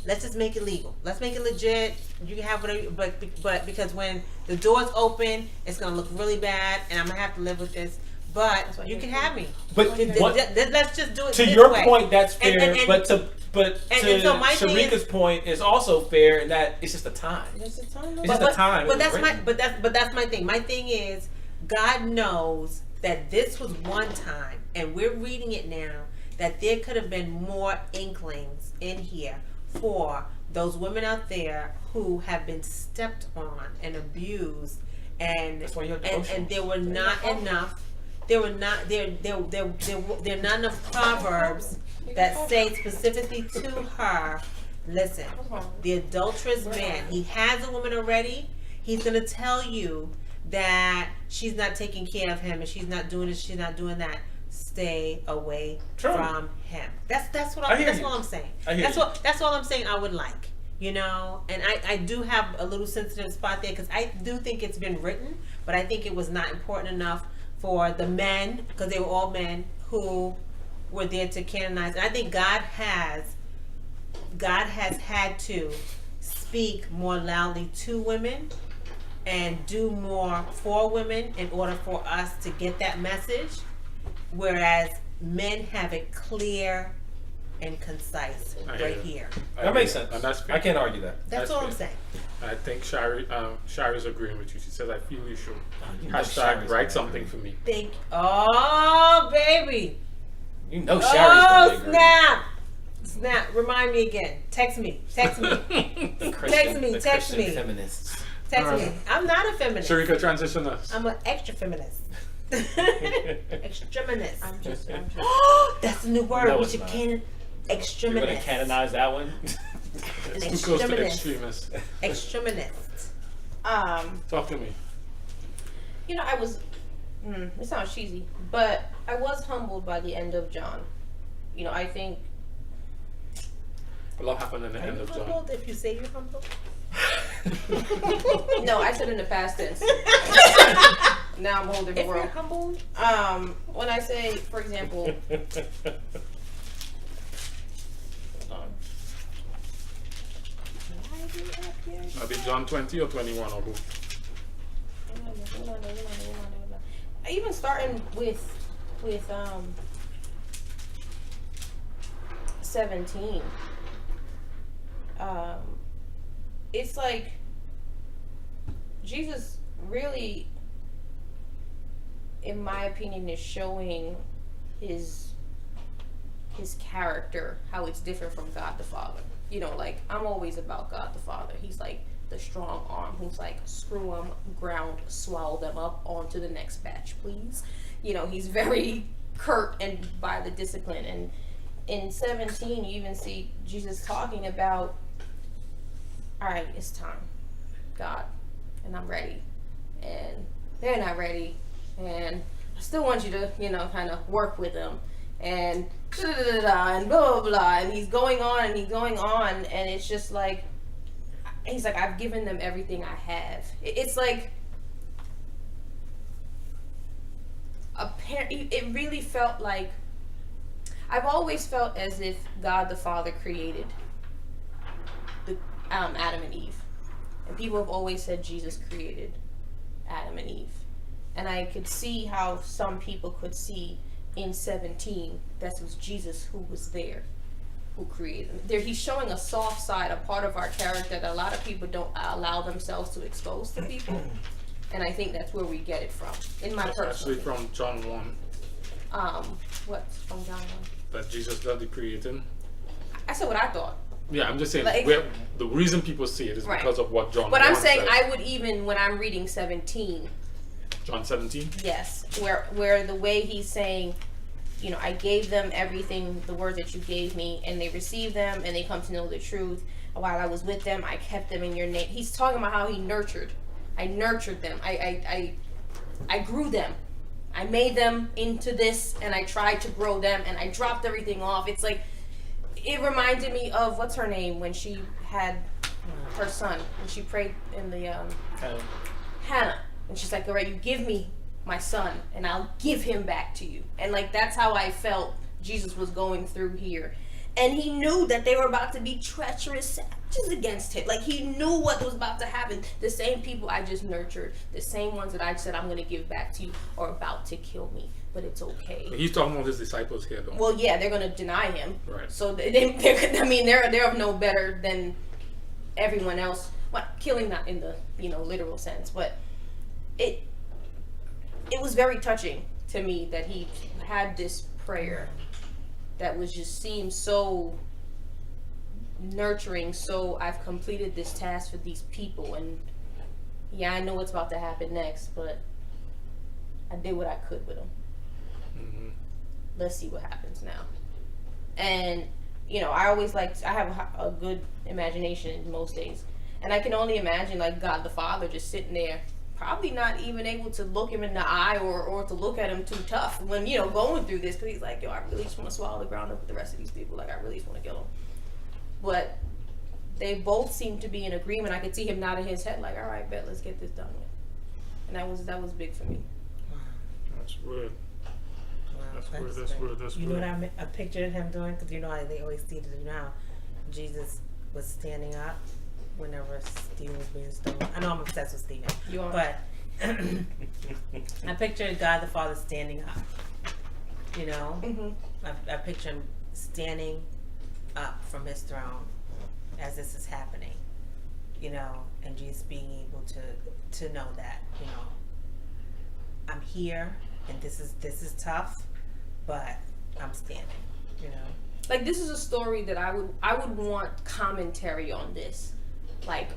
D: Let's just make it legal. Let's make it legit. You can have whatever, but because when the doors open, it's gonna look really bad, and I'm gonna have to live with this. But
F: That's why
D: you
F: you
D: can
F: can't.
D: have me.
E: But what,
D: Let's just do it
E: to
D: this
E: your
D: way.
E: point, that's fair.
D: And-
E: but to
D: so my thing
E: Sharika's
D: is-
E: point is also fair in that it's just a time.
F: It's a time.
E: It's just a time.
D: But
E: it was
D: that's my
E: written.
D: but that's my thing. My thing is God knows that this was one time, and we're reading it now, that there could have been more inklings in here for those women out there who have been stepped on and abused, and
E: That's why you have
D: and there were
E: devotionals.
D: not enough. There were not there are not enough proverbs that say specifically to her, listen, the adulterous man, he has a woman already. He's gonna tell you that she's not taking care of him and she's not doing this, she's not doing that. Stay away
E: True.
D: from him. That's what
E: I hear
D: that's
E: you.
D: all I'm saying.
E: I hear you.
D: That's all I'm saying. I would like, and I do have a little sensitive spot there because I do think it's been written, but I think it was not important enough for the men, because they were all men who were there to canonize. And I think God has had to speak more loudly to women and do more for women in order for us to get that message, whereas men have it clear and concise
C: I hear
D: right
C: you.
D: here.
E: That makes sense.
C: And that's fair.
E: I can't argue that.
D: That's
C: That's
D: all I'm
C: fair.
D: saying.
C: I think Shari's agreeing with you. She says, I feel you should.
E: You know
C: Hashtag
E: Shari's
C: write
E: gonna
C: something
E: agree.
C: for me.
D: Think, oh baby,
E: You know Sherry's
D: oh
E: gonna agree.
D: snap! Remind me again. Text me.
E: The
D: Text me,
E: the
D: text
E: Christian
D: me.
E: feminists.
D: Text
C: Alright.
D: me. I'm not a feminist.
C: Sharika, transition us.
D: I'm an extra feminist. Extreminist.
F: I'm just.
D: That's a new word.
E: No,
D: we
E: it's
D: should
E: not.
D: canon.
E: You're
D: Extreminist.
E: gonna canonize that one?
C: It's too close to
D: extremist.
C: extremists.
D: Extreminist.
C: Talk to me.
F: I was. It sounds cheesy, but I was humbled by the end of John. I think.
C: A lot happened in the
D: Are
C: end
D: you
C: of John.
D: humbled if you say you're humbled?
F: No, I said in the past tense. Now I'm holding the
D: If you're
F: world.
D: humbled,
F: When I say, for example,
C: Maybe John 20 or 21 or both.
F: even starting with 17, it's like Jesus really, in my opinion, is showing his character, how it's different from God the Father. Like, I'm always about God the Father. He's like the strong arm who's like, screw them, ground, swallow them up, on to the next batch, please. He's very curt and by the discipline. And in 17, you even see Jesus talking about, all right, it's time. God, and I'm ready, and they're not ready, and I still want you to, kind of work with them, and and blah blah blah, and he's going on and he's going on, and it's just like, he's like, I've given them everything I have. It's like, it really felt like, I've always felt as if God the Father created Adam and Eve, and people have always said Jesus created Adam and Eve, and I could see how some people could see in 17 that was Jesus who was there, who created them. There, he's showing a soft side, a part of our character that a lot of people don't allow themselves to expose to people, and I think that's where we get it from. In my
C: That's
F: personal
C: actually from John 1.
F: What's from John 1?
C: That Jesus that he created.
F: I said what I thought.
C: Yeah, I'm just saying,
F: Like-
C: the reason people see it is
F: Right.
C: because of what John
F: But
C: 1
F: I'm saying
C: says.
F: I would, even when I'm reading 17,
C: John 17?
F: yes, where the way he's saying, I gave them everything, the words that you gave me, and they received them, and they come to know the truth. While I was with them, I kept them in your name. He's talking about how he nurtured. I nurtured them. I grew them. I made them into this, and I tried to grow them, and I dropped everything off. It's like, it reminded me of, what's her name, when she had her son, and she prayed in the, Hannah. And she's like, all right, you give me my son, and I'll give him back to you. And like, that's how I felt Jesus was going through here. And he knew that they were about to be treacherous savages against him. Like, he knew what was about to happen. The same people I just nurtured, the same ones that I said I'm going to give back to you, are about to kill me. But it's okay.
C: He's talking about his disciples here, though.
F: Well, yeah, they're going to deny him.
C: Right.
F: So they're of no better than everyone else. Well, killing not in the literal sense, but it was very touching to me that he had this prayer that was just seemed so nurturing. So I've completed this task for these people, and yeah, I know what's about to happen next, but I did what I could with them.
C: Mm-hmm.
F: Let's see what happens now. And I always I have a good imagination most days, and I can only imagine like God the Father just sitting there, probably not even able to look him in the eye or to look at him too tough when going through this, because he's like, I really just want to swallow the ground up with the rest of these people. Like, I really just want to kill them. But they both seem to be in agreement. I could see him nodding his head like, all right, bet, let's get this done with. And that was big for me.
C: That's weird.
D: Wow,
C: That's weird.
D: good.
C: That's
D: You know
C: weird.
D: what I pictured him doing? Because how they always see it now. Jesus was standing up whenever Stephen was being stoned. I know I'm obsessed with Stephen.
F: You are.
D: But I pictured God the Father standing up.
F: Mm-hmm.
D: I picture him standing up from his throne as this is happening. And Jesus being able to know that, I'm here and this is tough, but I'm standing,
F: Like, this is a story that I would want commentary on this. Like,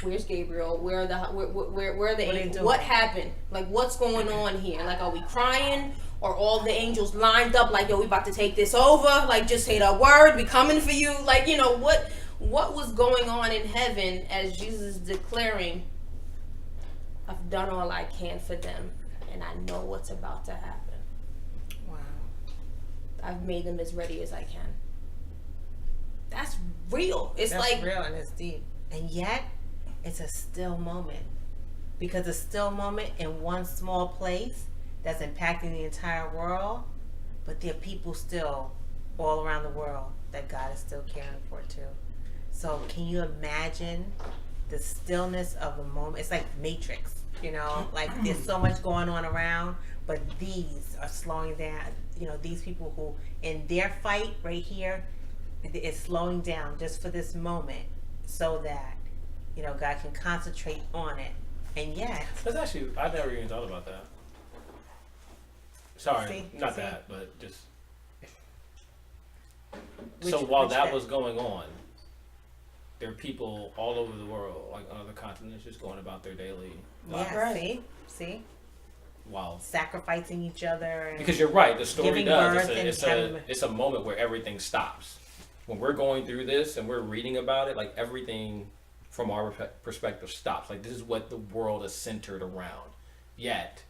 F: where's Gabriel? Where are the angels?
D: doing?
F: What happened? Like, what's going on here? Like, are we crying? Or all the angels lined up like, yo, we about to take this over? Like, just say the word, we coming for you. Like, what was going on in heaven as Jesus is declaring, I've done all I can for them, and I know what's about to happen.
D: Wow.
F: I've made them as ready as I can. That's real. It's
D: That's
F: like
D: real and it's deep. And yet, it's a still moment. Because a still moment in one small place that's impacting the entire world, but there are people still all around the world that God is still caring for too. So can you imagine the stillness of the moment? It's like Matrix, like there's so much going on around, but these are slowing down. These people who in their fight right here, it's slowing down just for this moment so that, God can concentrate on it. And yet,
E: That's actually, I never even thought about that. Sorry,
D: See?
E: not
D: See?
E: that, but just.
D: Which-
E: So while
D: which
E: that
D: that?
E: was going on, there are people all over the world, like on other continents, just going about their daily lives.
D: yeah,
F: Right.
D: see,
E: Wow.
D: sacrificing each other. And
E: Because you're right, the story
D: Giving
E: does.
D: birth and having-
E: It's a moment where everything stops. When we're going through this and we're reading about it, like everything from our perspective stops. Like, this is what the world is centered around. Yet,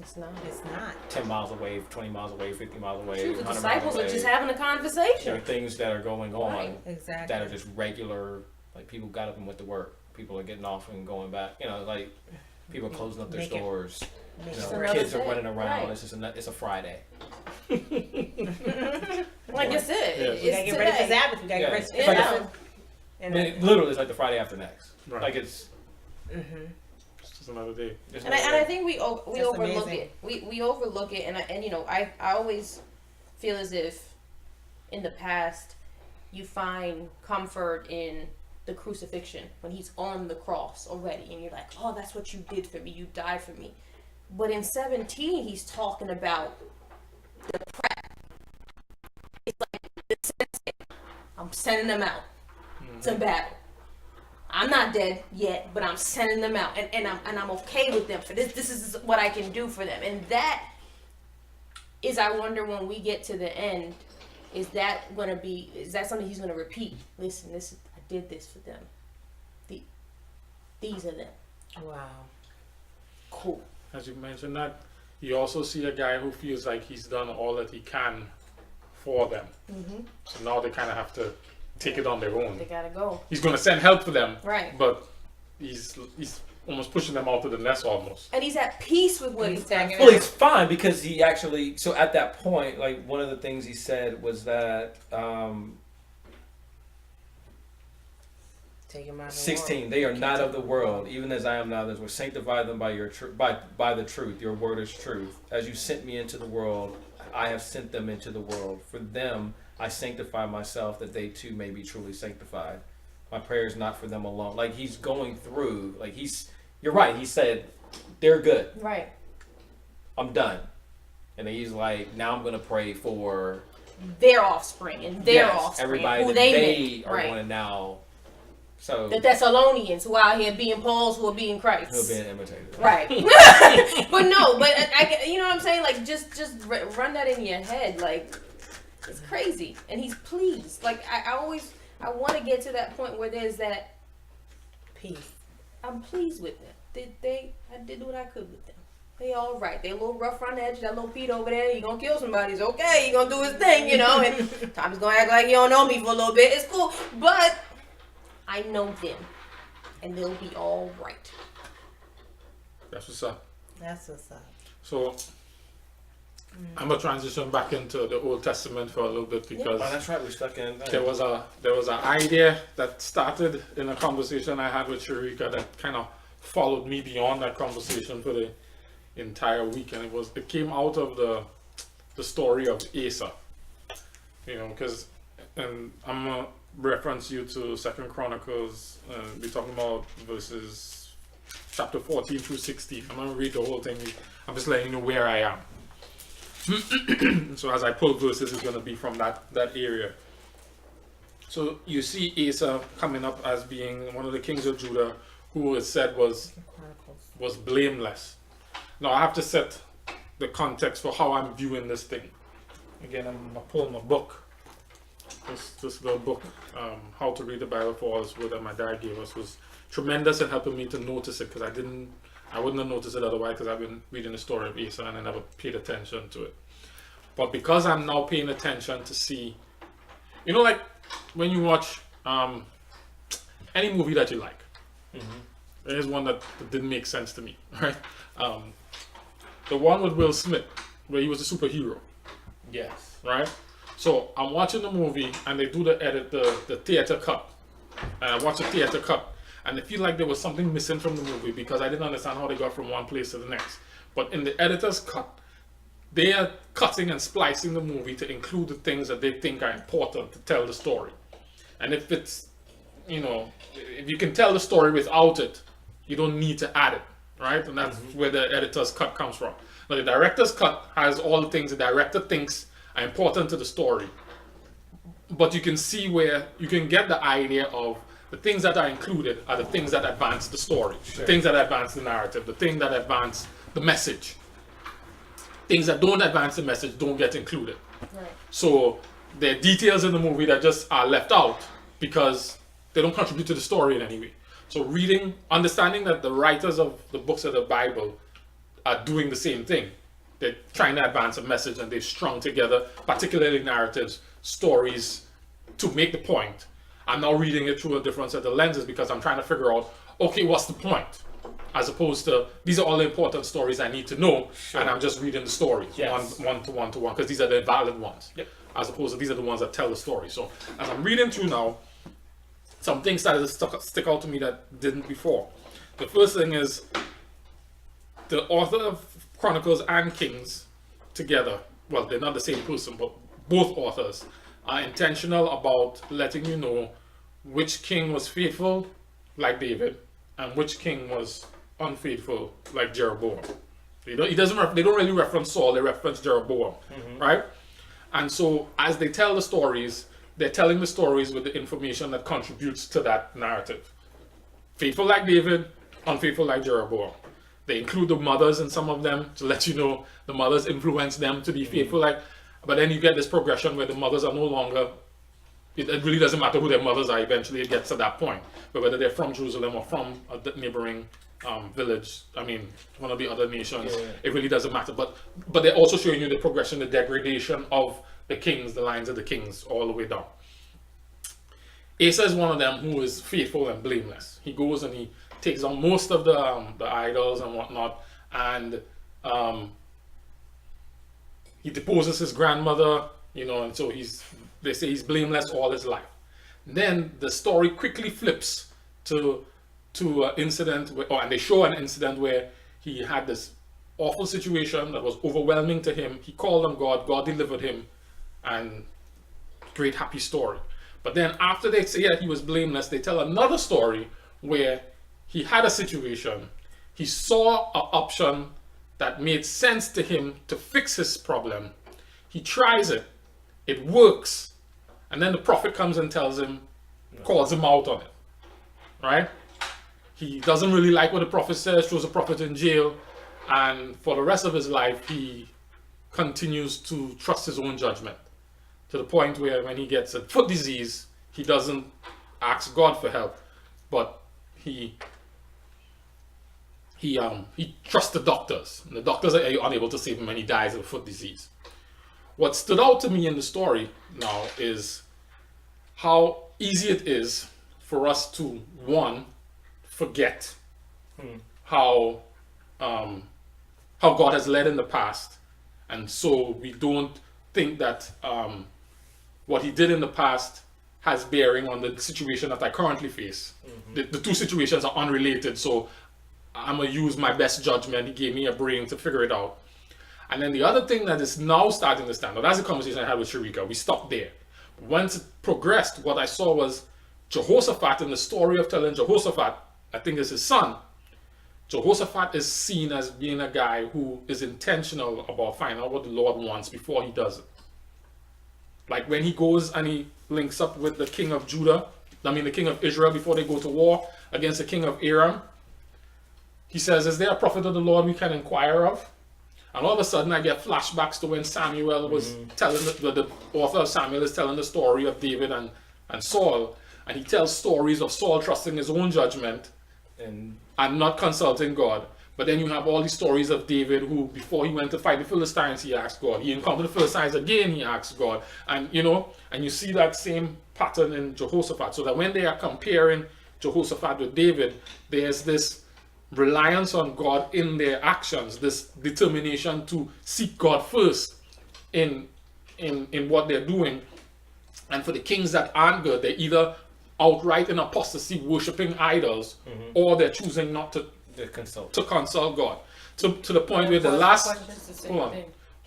F: It's not.
D: It's not.
E: 10 miles away, 20 miles away, 50 miles away,
F: Shoot, the
E: 100
F: disciples
E: miles away,
F: are just having a
E: there are
F: conversation.
E: things that are going on
F: Right.
D: Exactly.
E: that are just regular. Like, people got up and went to work. People are getting off and going back. You know, like, people are closing up their
D: Make it-
E: stores.
D: Make
E: You
D: it
E: know,
F: another
E: kids are
F: day.
E: running around.
F: Right.
E: It's just it's a Friday.
F: Like I said,
C: Yeah.
D: We gotta
F: it's
D: get ready for
F: today.
D: Sabbath. We gotta
E: Yeah.
D: get ready
E: It's like
F: Yeah.
E: I mean, literally, it's like the Friday after next.
C: Right.
E: Like, it's
C: It's just another day.
E: just
F: And I think we
D: That's
F: overlook
D: amazing.
F: it. We overlook it, and you know, I always feel as if in the past you find comfort in the crucifixion when he's on the cross already, and you're like, oh, that's what you did for me. You died for me. But in 17, he's talking about the prep. It's like the sensei. I'm sending them out to battle. I'm not dead yet, but I'm sending them out, and I'm okay with them for this. This is what I can do for them, and that is, I wonder when we get to the end, is that something he's gonna repeat? Listen, I did this for them. These are them.
D: Wow.
F: Cool.
C: As you mentioned that, you also see a guy who feels like he's done all that he can for them. So now they kind of have to take it on their own.
F: They gotta go.
C: He's going to send help for them,
F: Right.
C: but he's almost pushing them out to the nest almost.
F: And he's at peace with what he's done.
E: Well, it's fine because he actually. So at that point, like, one of the things he said was that
D: Take him out of the
E: 16.
D: world.
E: They are not of the world, even as I am not of this world. Sanctify them by your by the truth. Your word is truth. As you sent me into the world, I have sent them into the world. For them, I sanctify myself, that they too may be truly sanctified. My prayer is not for them alone. Like, he's going through. Like, you're right. He said, they're good.
F: Right.
E: I'm done. And then he's like, now I'm gonna pray for
F: Their offspring and their
E: yes,
F: offspring,
E: everybody
F: who
E: that
F: they
E: they
F: make.
E: are
F: Right.
E: going to now. So
F: The Thessalonians who are out here being Pauls, who are being Christ.
E: he'll be an imitator.
F: Right. But no, but I, you know what I'm saying? Like, just run that in your head. Like, it's crazy. And he's pleased. Like, I want to get to that point where there's that,
D: Peace.
F: I'm pleased with them. I did what I could with them. They all right. They a little rough on the edge. That little Pete over there, he gonna kill somebody. It's okay. He gonna do his thing, you know. And Tommy's gonna act like he don't know me for a little bit. It's cool. But I know them. And they'll be all right.
C: That's what's up.
D: That's what's up.
C: So I'm gonna transition back into the Old Testament for a little bit because
E: Oh, that's right. We're stuck in.
C: there was an idea that started in a conversation I had with Sharika that kind of followed me beyond that conversation for the entire week, and it came out of the story of Asa. You know, because and I'm gonna reference you to Second Chronicles. We're talking about verses chapter 14 through 16. I'm gonna read the whole thing. I'm just letting you know where I am. So as I pull verses, it's gonna be from that area. So you see Asa coming up as being one of the kings of Judah, who is said was blameless. Now I have to set the context for how I'm viewing this thing. Again, I'm gonna pull my book. This little book, How to Read the Bible for All Is Good, that my dad gave us, was tremendous in helping me to notice it, because I wouldn't have noticed it otherwise, because I've been reading the story of Asa and I never paid attention to it. But because I'm now paying attention to see, you know, like when you watch any movie that you like, there's one that didn't make sense to me, right? The one with Will Smith, where he was a superhero,
E: Yes.
C: right? So I'm watching the movie and they do the theater cut. And I watch the theater cut and I feel like there was something missing from the movie because I didn't understand how they got from one place to the next. But in the editor's cut, they are cutting and splicing the movie to include the things that they think are important to tell the story. And if it's, you know, if you can tell the story without it, you don't need to add it, right? And that's where the editor's cut comes from. Now the director's cut has all the things the director thinks are important to the story. But you can see where you can get the idea of the things that are included are the things that advance the story, the things that advance the narrative, the things that advance the message. Things that don't advance the message don't get included.
F: Right.
C: So there are details in the movie that just are left out because they don't contribute to the story in any way. So reading, understanding that the writers of the books of the Bible are doing the same thing. They're trying to advance a message, and they've strung together, particularly narratives, stories, to make the point. I'm now reading it through a different set of lenses because I'm trying to figure out, okay, what's the point? As opposed to, these are all the important stories I need to know, and I'm just reading the story
E: Yes.
C: one to one, because these are the valid ones.
E: Yep.
C: As opposed to these are the ones that tell the story. So as I'm reading through now, some things started to stick out to me that didn't before. The first thing is the author of Chronicles and Kings together, well, they're not the same person, but both authors are intentional about letting you know which king was faithful, like David, and which king was unfaithful, like Jeroboam. They don't really reference Saul, they reference Jeroboam, right? And so as they tell the stories, they're telling the stories with the information that contributes to that narrative. Faithful like David, unfaithful like Jeroboam. They include the mothers in some of them to let you know the mothers influence them to be faithful like, but then you get this progression where the mothers are no longer, it really doesn't matter who their mothers are, eventually it gets to that point. But whether they're from Jerusalem or from a neighboring village, I mean, one of the other nations, it really doesn't matter. But they're also showing you the progression, the degradation of the kings, the lines of the kings, all the way down. Asa is one of them who is faithful and blameless. He goes and he takes on most of the idols and whatnot, and he deposes his grandmother, and so they say he's blameless all his life. Then the story quickly flips to an incident, and they show an incident where he had this awful situation that was overwhelming to him. He called on God, God delivered him, and great happy story. But then after they say that he was blameless, they tell another story where he had a situation, he saw an option that made sense to him to fix his problem. He tries it, it works, and then the prophet comes and tells him, calls him out on it, right? He doesn't really like what the prophet says, throws the prophet in jail, and for the rest of his life, he continues to trust his own judgment, to the point where when he gets a foot disease, he doesn't ask God for help, but he trusts the doctors, and the doctors are unable to save him when he dies of a foot disease. What stood out to me in the story now is how easy it is for us to, one, forget how God has led in the past, and so we don't think that what he did in the past has bearing on the situation that I currently face. The two situations are unrelated, so I'm gonna use my best judgment. He gave me a brain to figure it out. And then the other thing that is now starting to stand out, that's the conversation I had with Sharika. We stopped there. Once it progressed, what I saw was Jehoshaphat, in the story of telling Jehoshaphat, I think it's his son, Jehoshaphat is seen as being a guy who is intentional about finding out what the Lord wants before he does it. Like when he goes and he links up with the king of Judah, the king of Israel, before they go to war against the king of Aram, he says, is there a prophet of the Lord we can inquire of? And all of a sudden I get flashbacks to when Samuel was telling, the author of Samuel is telling the story of David and Saul, and he tells stories of Saul trusting his own judgment and not consulting God. But then you have all these stories of David who, before he went to fight the Philistines, he asked God. He encountered the Philistines again, he asked God. And you see that same pattern in Jehoshaphat. So that when they are comparing Jehoshaphat with David, there's this reliance on God in their actions, this determination to seek God first in what they're doing. And for the kings that aren't good, they're either outright in apostasy, worshipping idols, or they're choosing not to consult God. To the point where the last hold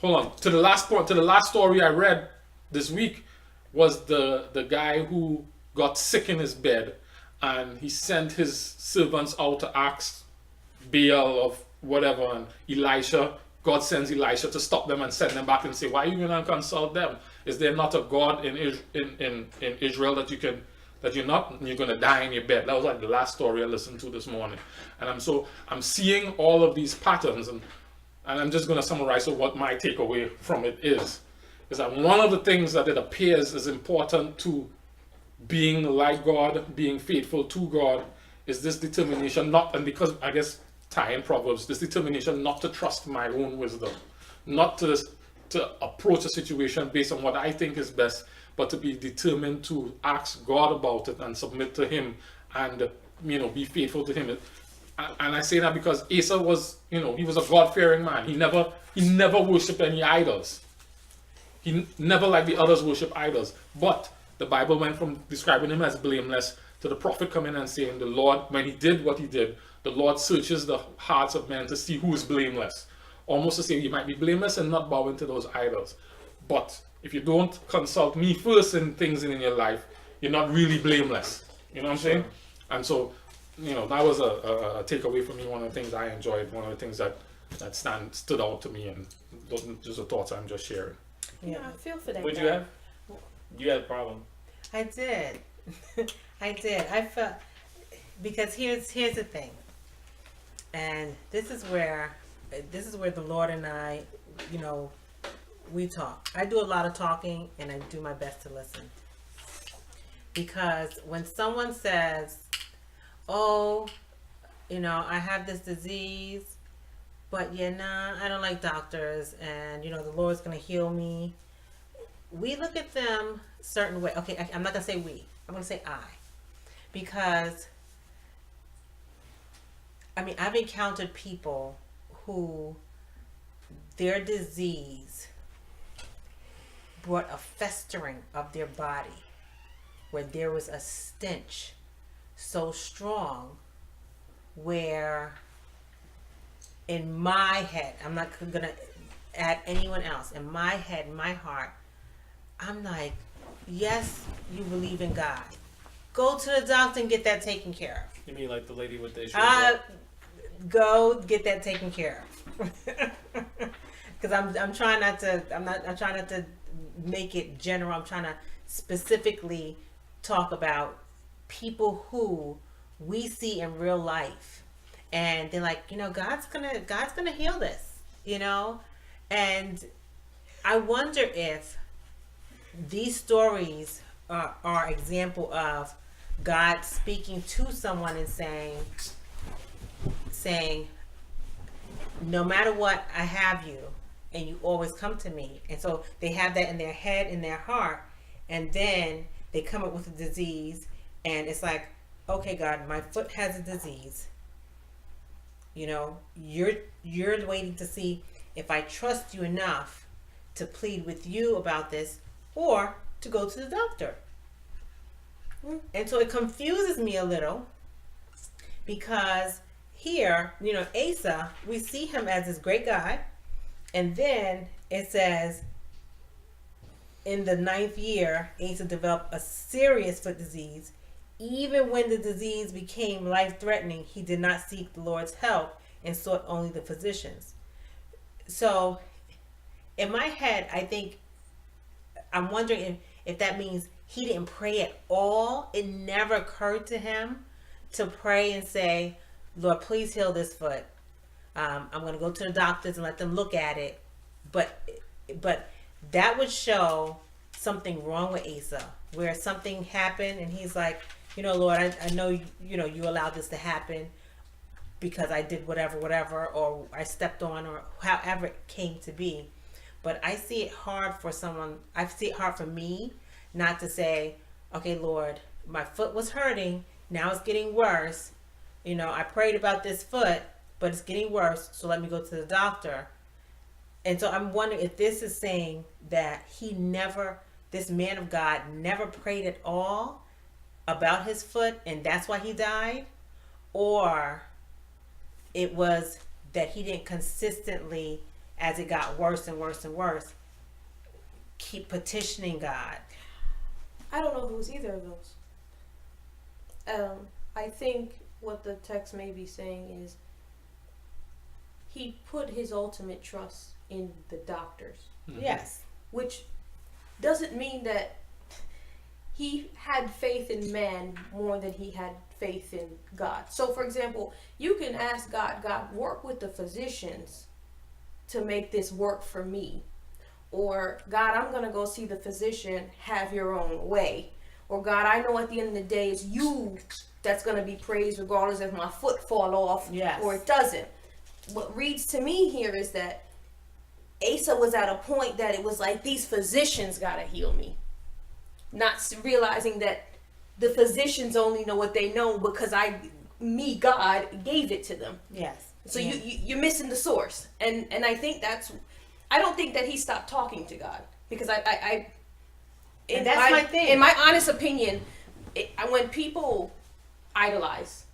C: on. To the last story I read this week was the guy who got sick in his bed, and he sent his servants out to ask Baal of whatever, and God sends Elisha to stop them and send them back and say, why are you going to consult them? Is there not a God in Israel that you're not, and you're going to die in your bed? That was like the last story I listened to this morning. And I'm seeing all of these patterns, and I'm just going to summarize what my takeaway from it is that one of the things that it appears is important to being like God, being faithful to God, is this determination not, and because I guess tying Proverbs, this determination not to trust my own wisdom, not to approach a situation based on what I think is best, but to be determined to ask God about it and submit to Him, and be faithful to Him. And I say that because Asa was, he was a God-fearing man. He never worshipped any idols. He never, like the others, worshipped idols. But the Bible went from describing him as blameless to the prophet coming and saying, the Lord, when he did what he did, the Lord searches the hearts of men to see who is blameless. Almost to say, you might be blameless and not bowing to those idols. But if you don't consult me first in things in your life, you're not really blameless. You know what I'm saying? And so, that was a takeaway for me. One of the things I enjoyed, one of the things that stood out to me, and those are just the thoughts I'm just sharing.
F: Yeah, I feel for that.
E: What'd
F: guy.
E: you have? You had a problem.
D: I did. I did. I felt, because here's the thing, and this is where the Lord and I, we talk. I do a lot of talking, and I do my best to listen. Because when someone says, "Oh, I have this disease, but I don't like doctors, and the Lord's gonna heal me," we look at them certain way. Okay, I'm not gonna say we. I'm gonna say I, because I've encountered people who their disease brought a festering of their body, where there was a stench so strong, where in my head, I'm not gonna add anyone else, in my head, in my heart, I'm like, yes, you believe in God. Go to the doctor and get that taken care of.
E: You mean like the lady with the issue?
D: Go get that taken care of. Because I'm trying not to make it general. I'm trying to specifically talk about people who we see in real life, and they're like, God's gonna heal this, and I wonder if these stories are example of God speaking to someone and saying, no matter what, I have you, and you always come to me. And so they have that in their head, in their heart, and then they come up with a disease, and it's like, okay, God, my foot has a disease. You're waiting to see if I trust you enough to plead with you about this, or to go to the doctor. And so it confuses me a little, because here, Asa, we see him as this great guy, and then it says, in the 9th year, Asa developed a serious foot disease. Even when the disease became life-threatening, he did not seek the Lord's help and sought only the physicians. So, in my head, I'm wondering if that means he didn't pray at all. It never occurred to him to pray and say, Lord, please heal this foot. I'm going to go to the doctors and let them look at it. But that would show something wrong with Asa, where something happened and he's like, Lord, I know, you allowed this to happen because I did whatever, or I stepped on, or however it came to be. But I see it hard for me not to say, okay, Lord, my foot was hurting. Now it's getting worse. I prayed about this foot, but it's getting worse. So let me go to the doctor. And so I'm wondering if this is saying that this man of God never prayed at all about his foot, and that's why he died, or it was that he didn't consistently, as it got worse and worse and worse, keep petitioning God.
F: I don't know if it was either of those. I think what the text may be saying is he put his ultimate trust in the doctors.
C: Mm-hmm.
D: Yes.
F: Which doesn't mean that he had faith in man more than he had faith in God. So, for example, you can ask God, work with the physicians to make this work for me. Or, God, I'm going to go see the physician, have your own way. or God, I know at the end of the day it's you that's going to be praised regardless if my foot fall off
D: Yes.
F: or it doesn't. What reads to me here is that Asa was at a point that it was like, these physicians got to heal me. Not realizing that the physicians only know what they know because God gave it to them.
D: Yes.
F: So you're missing the source, and I think I don't think that he stopped talking to God, because
D: And that's my thing.
F: In my honest opinion, when people idolize,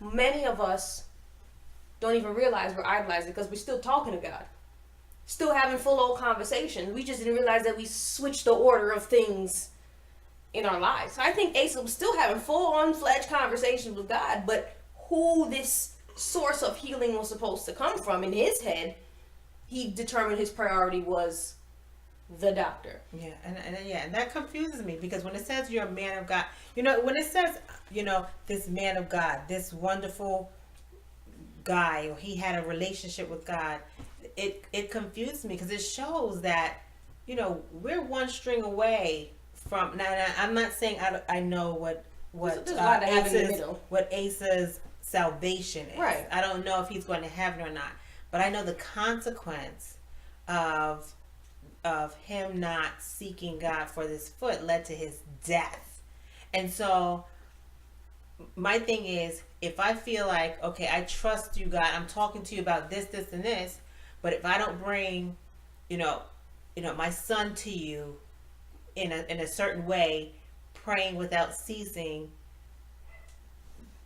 F: many of us don't even realize we're idolizing because we're still talking to God, still having full old conversations. We just didn't realize that we switched the order of things in our lives. So I think Asa was still having full-on fledged conversations with God, but who this source of healing was supposed to come from in his head, he determined his priority was the doctor.
D: Yeah, and that confuses me, because when it says you're a man of God, when it says, this man of God, this wonderful guy, or he had a relationship with God, it confused me, because it shows that, we're one string away from. Now I'm not saying I know what
F: There's a lot that happen in the middle.
D: what Asa's salvation is.
F: Right.
D: I don't know if he's going to heaven or not, but I know the consequence of him not seeking God for this foot led to his death. And so my thing is, if I feel like, okay, I trust you, God, I'm talking to you about this, and this, but if I don't bring, my son to you in a certain way, praying without ceasing,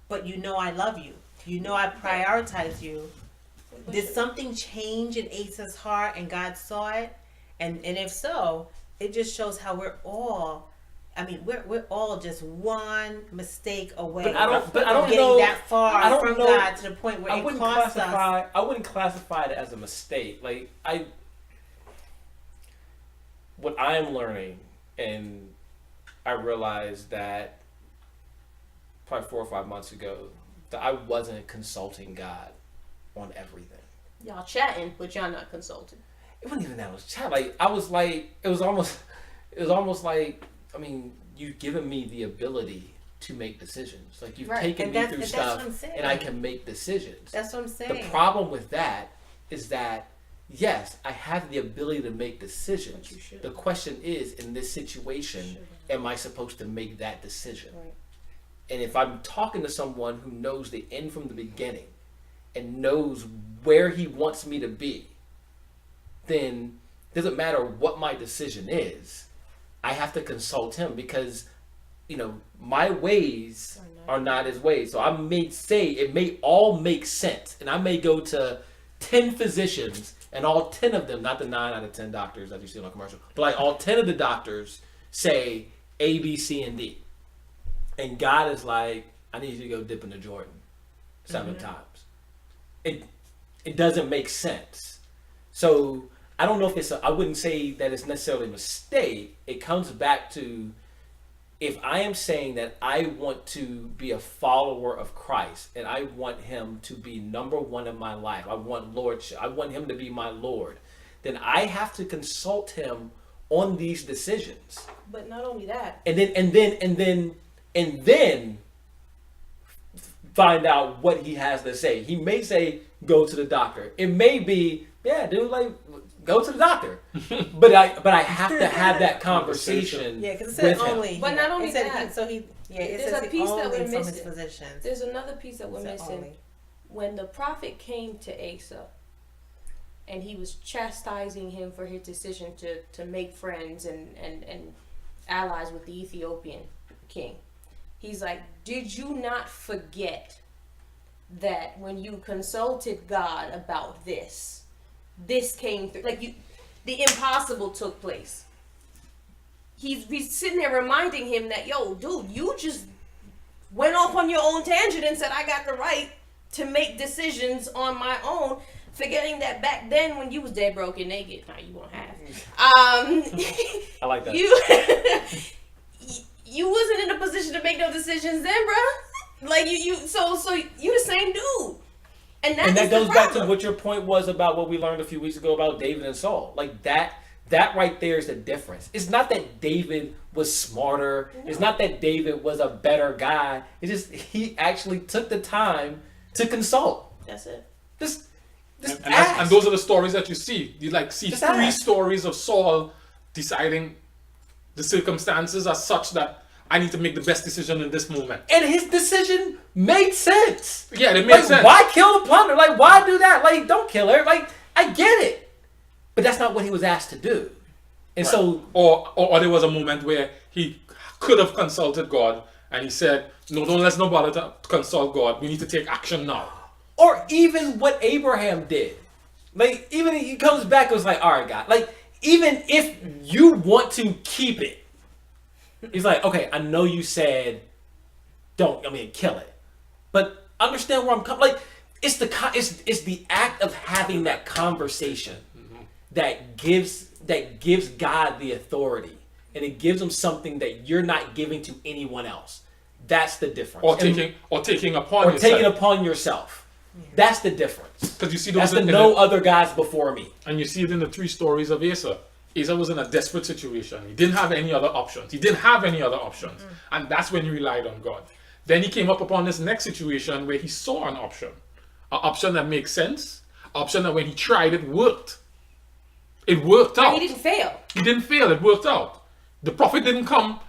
D: but I love you, I prioritize you. Did something change in Asa's heart and God saw it? And if so, it just shows how we're all just one mistake away
E: But I don't
D: from getting
E: know
D: that far from
E: know,
D: God, to the point where
E: I
D: it
E: wouldn't
D: costs
E: classify.
D: us.
E: I wouldn't classify it as a mistake. Like what I am learning, and I realized that probably 4 or 5 months ago, that I wasn't consulting God on everything.
F: Y'all chatting, but y'all not consulting.
E: It wasn't even that was chat. Like I was like, it was almost like, you've given me the ability to make decisions. Like you've taken me through stuff, and I can make decisions.
D: That's what I'm saying.
E: The problem with that is that, yes, I have the ability to make decisions. The question is, in this situation, am I supposed to make that decision?
F: Right.
E: And if I'm talking to someone who knows the end from the beginning and knows where he wants me to be, then it doesn't matter what my decision is. I have to consult him, because my ways are not his ways. So I may say it may all make sense, and I may go to 10 physicians, and all 10 of them, not the 9 out of 10 doctors that you see on a commercial, but like all 10 of the doctors say A, B, C, and D. And God is like, I need you to go dip into Jordan 7 times. It doesn't make sense. So I don't know if I wouldn't say that it's necessarily a mistake. It comes back to, if I am saying that I want to be a follower of Christ and I want him to be number one in my life, I want lordship, I want him to be my Lord, then I have to consult him on these decisions.
F: But not only that.
E: And then find out what he has to say. He may say, go to the doctor. It may be, yeah, dude, like, go to the doctor. but I have to have that conversation.
D: Yeah, because it said
E: with him.
D: only.
F: But not only that.
D: It
F: There's
D: says
F: a piece that
D: only
F: we're
D: from his
F: missing.
D: physicians.
F: There's another piece that we're
D: It said
F: missing.
D: only.
F: When the prophet came to Asa, and he was chastising him for his decision to make friends and allies with the Ethiopian king. He's like, did you not forget that when you consulted God about this came through? Like, the impossible took place. He's sitting there reminding him that, yo, dude, you just went off on your own tangent and said, I got the right to make decisions on my own, forgetting that back then when you was dead, broke, and naked, now you won't have.
E: I like that.
F: You wasn't in a position to make no decisions then, bro. Like so you the same dude. And that
E: goes back to what your point was about what we learned a few weeks ago about David and Saul. Like That right there is the difference. It's not that David was smarter. It's not that David was a better guy. It's just he actually took the time to consult.
F: That's it.
E: Just
C: And those are the stories that you see. You like see
E: Just
C: three
E: ask.
C: stories of Saul deciding the circumstances are such that I need to make the best decision in this moment.
E: And his decision made sense.
C: Yeah, it made
E: Like,
C: sense.
E: why kill the plunder? Like, why do that? Like, don't kill her. Like, I get it. But that's not what he was asked to do. And so,
C: Or there was a moment where he could have consulted God and he said, no, don't let's nobody to consult God. We need to take action now.
E: or even what Abraham did. Like, even he comes back and was like, all right, God. Like, even if you want to keep it, he's like, okay, I know you said kill it. But understand where I'm coming. Like, it's the act of having that conversation that gives God the authority, and it gives him something that you're not giving to anyone else. That's the difference.
C: Or taking upon
E: or
C: yourself.
E: taking upon yourself. That's the difference.
C: Because you see
E: That's
C: those
E: the no other guys before me.
C: and you see it in the three stories of Asa. Asa was in a desperate situation. He didn't have any other options. And that's when he relied on God. Then he came up upon this next situation where he saw an option that makes sense, an option that when he tried it worked. It worked out.
F: He didn't fail.
C: He didn't fail. It worked out. The prophet didn't come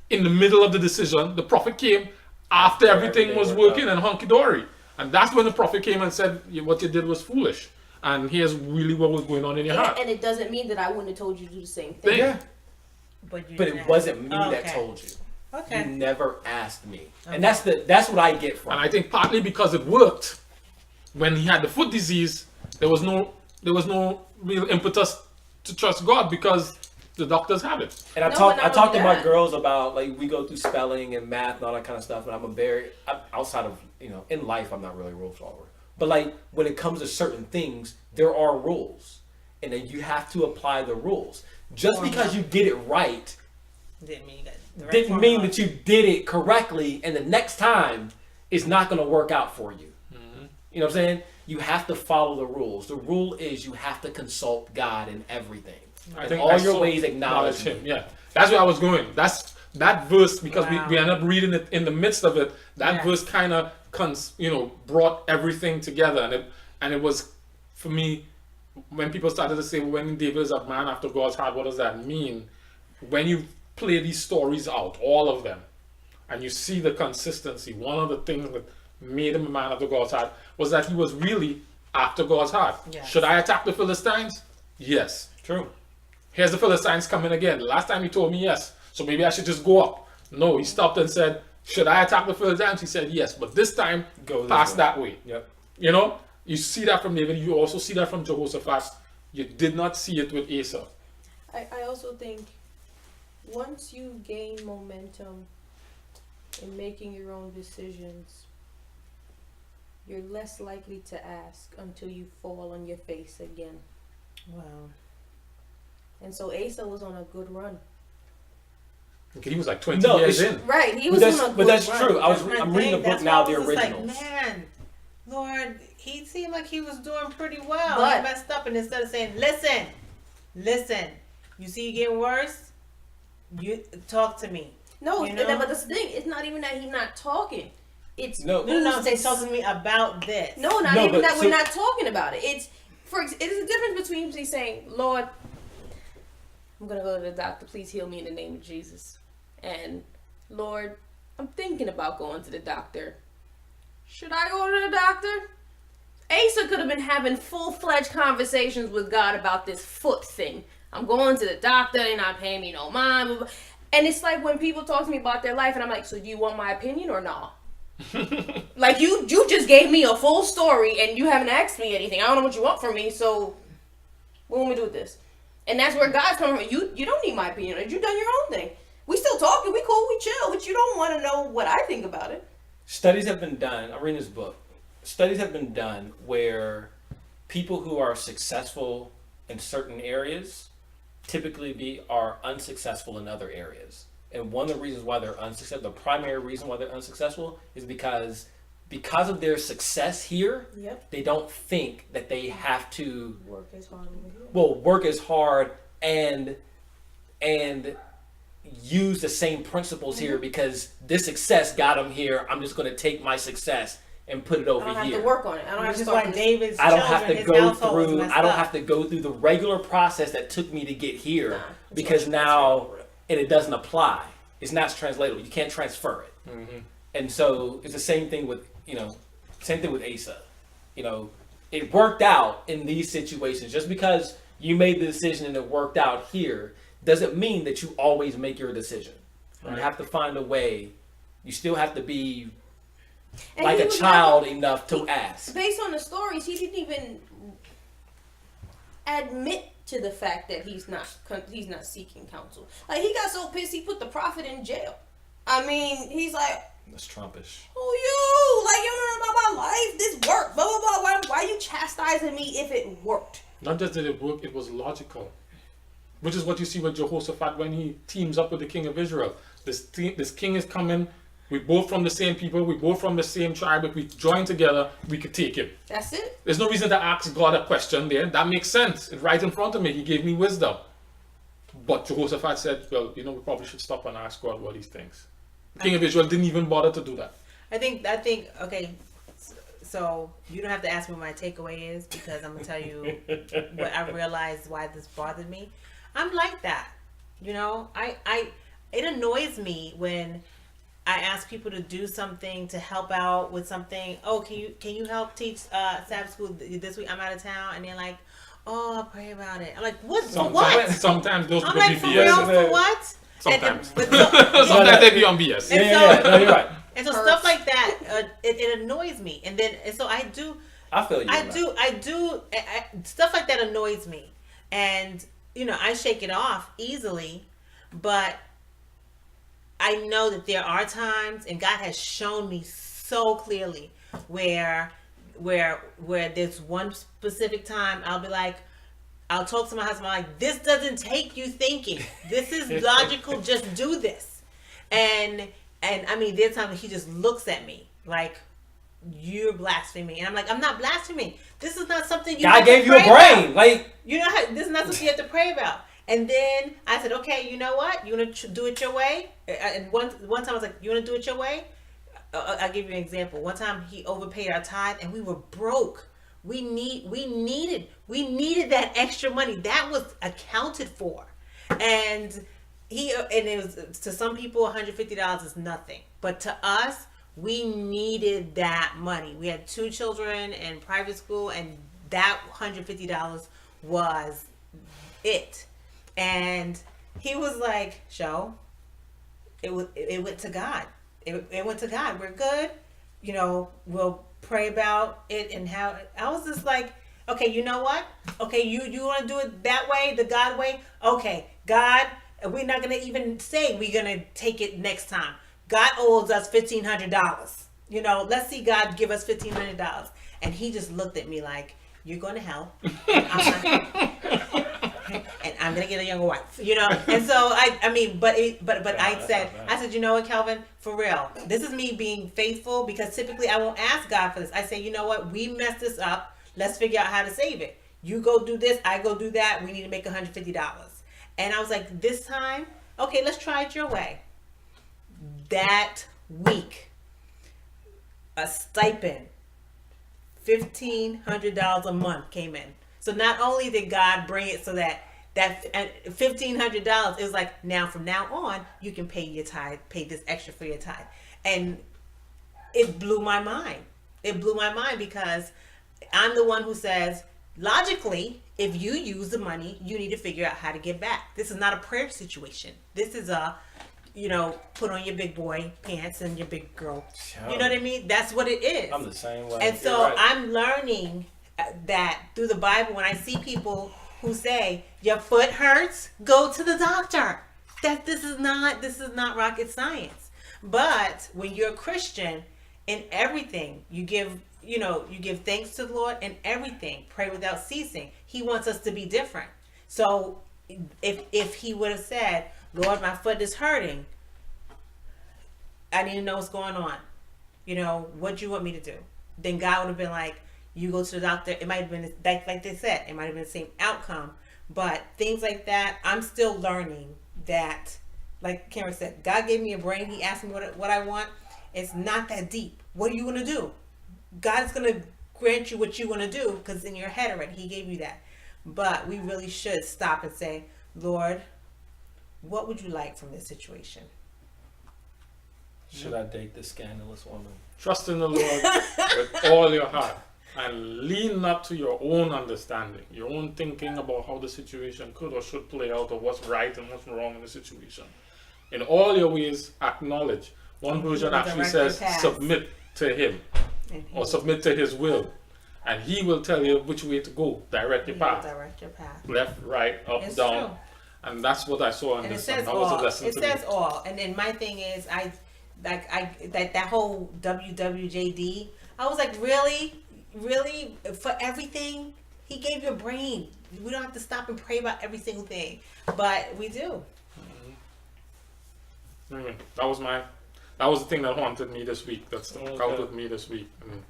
C: in the middle of the decision. The prophet came after everything was working and hunky-dory. And that's when the prophet came and said, what you did was foolish. And here's really what was going on in your heart.
F: And it doesn't mean that I wouldn't have told you to do the same thing.
E: Yeah.
D: But
E: But it wasn't me that
D: Okay.
E: told you.
D: Okay.
E: You never asked me. And that's what I get from
C: And
E: it.
C: I think partly because it worked, when he had the foot disease, there was no real impetus to trust God because the doctors had it.
E: And I
F: No,
E: talk
F: but
E: I
F: not
E: talk
F: only
E: to my
F: that.
E: girls about, like, we go through spelling and math and all that kind of stuff, and outside of, in life I'm not really a rule follower. But like when it comes to certain things, there are rules. And then you have to apply the rules. Just because you get it right
D: Didn't mean that. the right
E: didn't mean
D: formula.
E: that you did it correctly, and the next time it's not going to work out for you. You know what I'm saying? You have to follow the rules. The rule is you have to consult God in everything.
C: I
E: In
C: think
E: all
C: that's
E: your
C: so
E: ways acknowledge
C: him.
E: him.
C: Yeah, that's where I was going. That's that verse because
D: Wow.
C: we end up reading it in the midst of it. That
D: Yeah.
C: verse kind of brought everything together, and it was for me when people started to say, well, when David is a man after God's heart, what does that mean? When you play these stories out, all of them, and you see the consistency, one of the things that made him a man after God's heart was that he was really after God's heart.
D: Yes.
C: Should I attack the Philistines? Yes.
E: True.
C: Here's the Philistines coming again. Last time he told me yes, so maybe I should just go up. No, he stopped and said, should I attack the Philistines? He said yes, but this time
E: Go this
C: pass
E: way.
C: that way.
E: Yep.
C: You see that from David. You also see that from Jehoshaphat. You did not see it with Asa.
F: I also think once you gain momentum in making your own decisions, you're less likely to ask until you fall on your face again.
D: Wow.
F: And so Asa was on a good run.
C: Okay, he was like 20
E: No,
C: years
E: it's-
C: in.
F: Right, he
E: But
F: was
E: that's,
F: on a good
E: but that's
F: run.
E: true.
D: That's my
E: I'm reading a
D: thing.
E: book
D: That's
E: now,
D: why I
E: the
D: was just
E: originals.
D: Like, man, Lord, he seemed like he was doing pretty well.
F: But-
D: He messed up, and instead of saying, listen, you see you getting worse, you talk to me.
F: No,
D: You know?
F: but that's the thing. It's not even that he's not talking. It's
E: No.
D: No,
F: who's
D: say talk to me about this.
F: No, not
E: No,
F: even
E: but
F: that.
E: so-
F: We're not talking about it. It is a difference between me saying, "Lord, I'm gonna go to the doctor. Please heal me in the name of Jesus," and "Lord, I'm thinking about going to the doctor. Should I go to the doctor?" Asa could have been having full-fledged conversations with God about this foot thing. I'm going to the doctor. They're not paying me no mind. blah, blah. And it's like when people talk to me about their life, and I'm like, "So do you want my opinion or not?" Like you just gave me a full story and you haven't asked me anything. I don't know what you want from me, so what want me to do with this? And that's where God's coming from. You don't need my opinion. You done your own thing. We still talking, we cool, we chill, but you don't want to know what I think about it.
E: Studies have been done. I'm reading this book. Studies have been done where people who are successful in certain areas typically are unsuccessful in other areas. And one of the reasons why they're unsuccessful, the primary reason why they're unsuccessful, is because of their success here,
F: Yep.
E: they don't think that they have to
F: Work as hard over here.
E: work as hard and use the same principles here because this success got him here. I'm just going to take my success and put it over
F: I don't
E: here.
F: have to work on it. I don't have
D: Which
F: to
D: is why
F: start.
D: David's
E: I don't have
D: children,
E: to
D: his
E: go
D: household was
E: through.
D: messed
E: I don't
D: up.
E: have to go through the regular process that took me to get here
F: Nah,
E: because
F: it's
E: now and it doesn't apply. It's not translatable. You can't transfer it.
C: Mm-hmm.
E: And so it's the same thing with Asa. You know, it worked out in these situations. Just because you made the decision and it worked out here doesn't mean that you always make your decision.
C: Right.
E: You have to find a way. You still have to be
F: And
E: like
F: he
E: a
F: was
E: child
F: never-
E: enough to ask.
F: Based on the stories, he didn't even admit to the fact that he's not seeking counsel. Like, he got so pissed he put the prophet in jail. I mean, he's like,
E: That's Trumpish.
F: "Who you? Like, you don't know about my life. This worked. Blah blah blah. Why are you chastising me if it worked?"
C: Not just did it work, it was logical. Which is what you see with Jehoshaphat when he teams up with the king of Israel. This king is coming. We both from the same people. We both from the same tribe. If we join together, we could take him.
F: That's it.
C: There's no reason to ask God a question there. That makes sense. It's right in front of me. He gave me wisdom. But Jehoshaphat said, well, we probably should stop and ask God what he thinks. The king of Israel didn't even bother to do that.
D: I think, okay, so you don't have to ask me what my takeaway is because I'm going to tell you what I realized why this bothered me. I'm like that. It annoys me when I ask people to do something to help out with something. Oh, can you help teach Sabbath school this week? I'm out of town. And they're like, oh, I'll pray about it. I'm like, what? For what?
C: Sometimes those
D: I'm
C: people
D: like,
C: be
D: for
C: BS.
D: real? For what?
C: Sometimes.
D: Sometimes
C: they be on BS.
E: No, you're right.
D: And so stuff like that, it annoys me. And so I do,
E: I feel you.
D: stuff like that annoys me. And, I shake it off easily, but I know that there are times, and God has shown me so clearly where there's one specific time I'll be like, I'll talk to my husband, I'm like, this doesn't take you thinking. This is logical, just do this. And I mean, there's times he just looks at me like, you're blaspheming. And I'm like, I'm not blaspheming. This is not something you
E: God gave you a brain. Like,
D: this is not something you have to pray about. And then I said, okay, you know what? You want to do it your way? And one time I was like, you want to do it your way? I'll give you an example. One time he overpaid our tithe and we were broke. We needed that extra money. That was accounted for. And it was, to some people, $150 is nothing. But to us, we needed that money. We had 2 children in private school, and that $150 was it. And he was like, "Show, it went to God. It went to God. We're good. We'll pray about it and how." I was just like, "Okay, you know what? Okay, you want to do it that way, the God way? Okay, God, we're not gonna even say we're gonna take it next time. God owes us $1,500. Let's see God give us $1,500." And he just looked at me like, "You're going to hell. And I'm gonna get a younger wife," And so I said, "You know what, Kelvin? For real, this is me being faithful because typically I won't ask God for this. I say, you know what? We messed this up. Let's figure out how to save it. You go do this. I go do that. We need to make $150." And I was like, this time, okay, let's try it your way. That week, a stipend, $1,500 a month came in. So not only did God bring it so that $1,500 is like, now from now on, you can pay your tithe, pay this extra for your tithe. And it blew my mind. It blew my mind because I'm the one who says, logically, if you use the money, you need to figure out how to get back. This is not a prayer situation. This is a, put on your big boy pants and your big girl. You know what I mean? That's what it is.
E: I'm the same way.
D: And so
E: right.
D: I'm learning that through the Bible. When I see people who say your foot hurts, go to the doctor. This is not rocket science. But when you're a Christian, in everything you give thanks to the Lord in everything. Pray without ceasing. He wants us to be different. So if he would have said, "Lord, my foot is hurting. I need to know what's going on. What do you want me to do?" Then God would have been like, you go to the doctor. It might have been, like they said, it might have been the same outcome, But things like that, I'm still learning that, like Karen said, God gave me a brain. He asked me what I want. It's not that deep. What are you going to do? God's going to grant you what you want to do because in your head already, he gave you that. But we really should stop and say, Lord, what would you like from this situation?
E: Should I date this scandalous woman?
C: Trust in the Lord with all your heart and lean not to your own understanding, your own thinking about how the situation could or should play out or what's right and what's wrong in the situation. In all your ways, acknowledge. One version actually says, submit to him or submit to his will. And he will tell you which way to go. Direct your path.
D: Direct your path.
C: Left, right, up,
D: It's
C: down.
D: true.
C: And that's what I saw in
D: And it
C: this.
D: says
C: And that was a
D: all.
C: lesson
D: It
C: to me.
D: says all. And then my thing is, that whole WWJD. I was like, really, for everything, he gave you a brain. We don't have to stop and pray about every single thing, but we do.
C: That was the thing that haunted me this week. That stuck out with me this week. And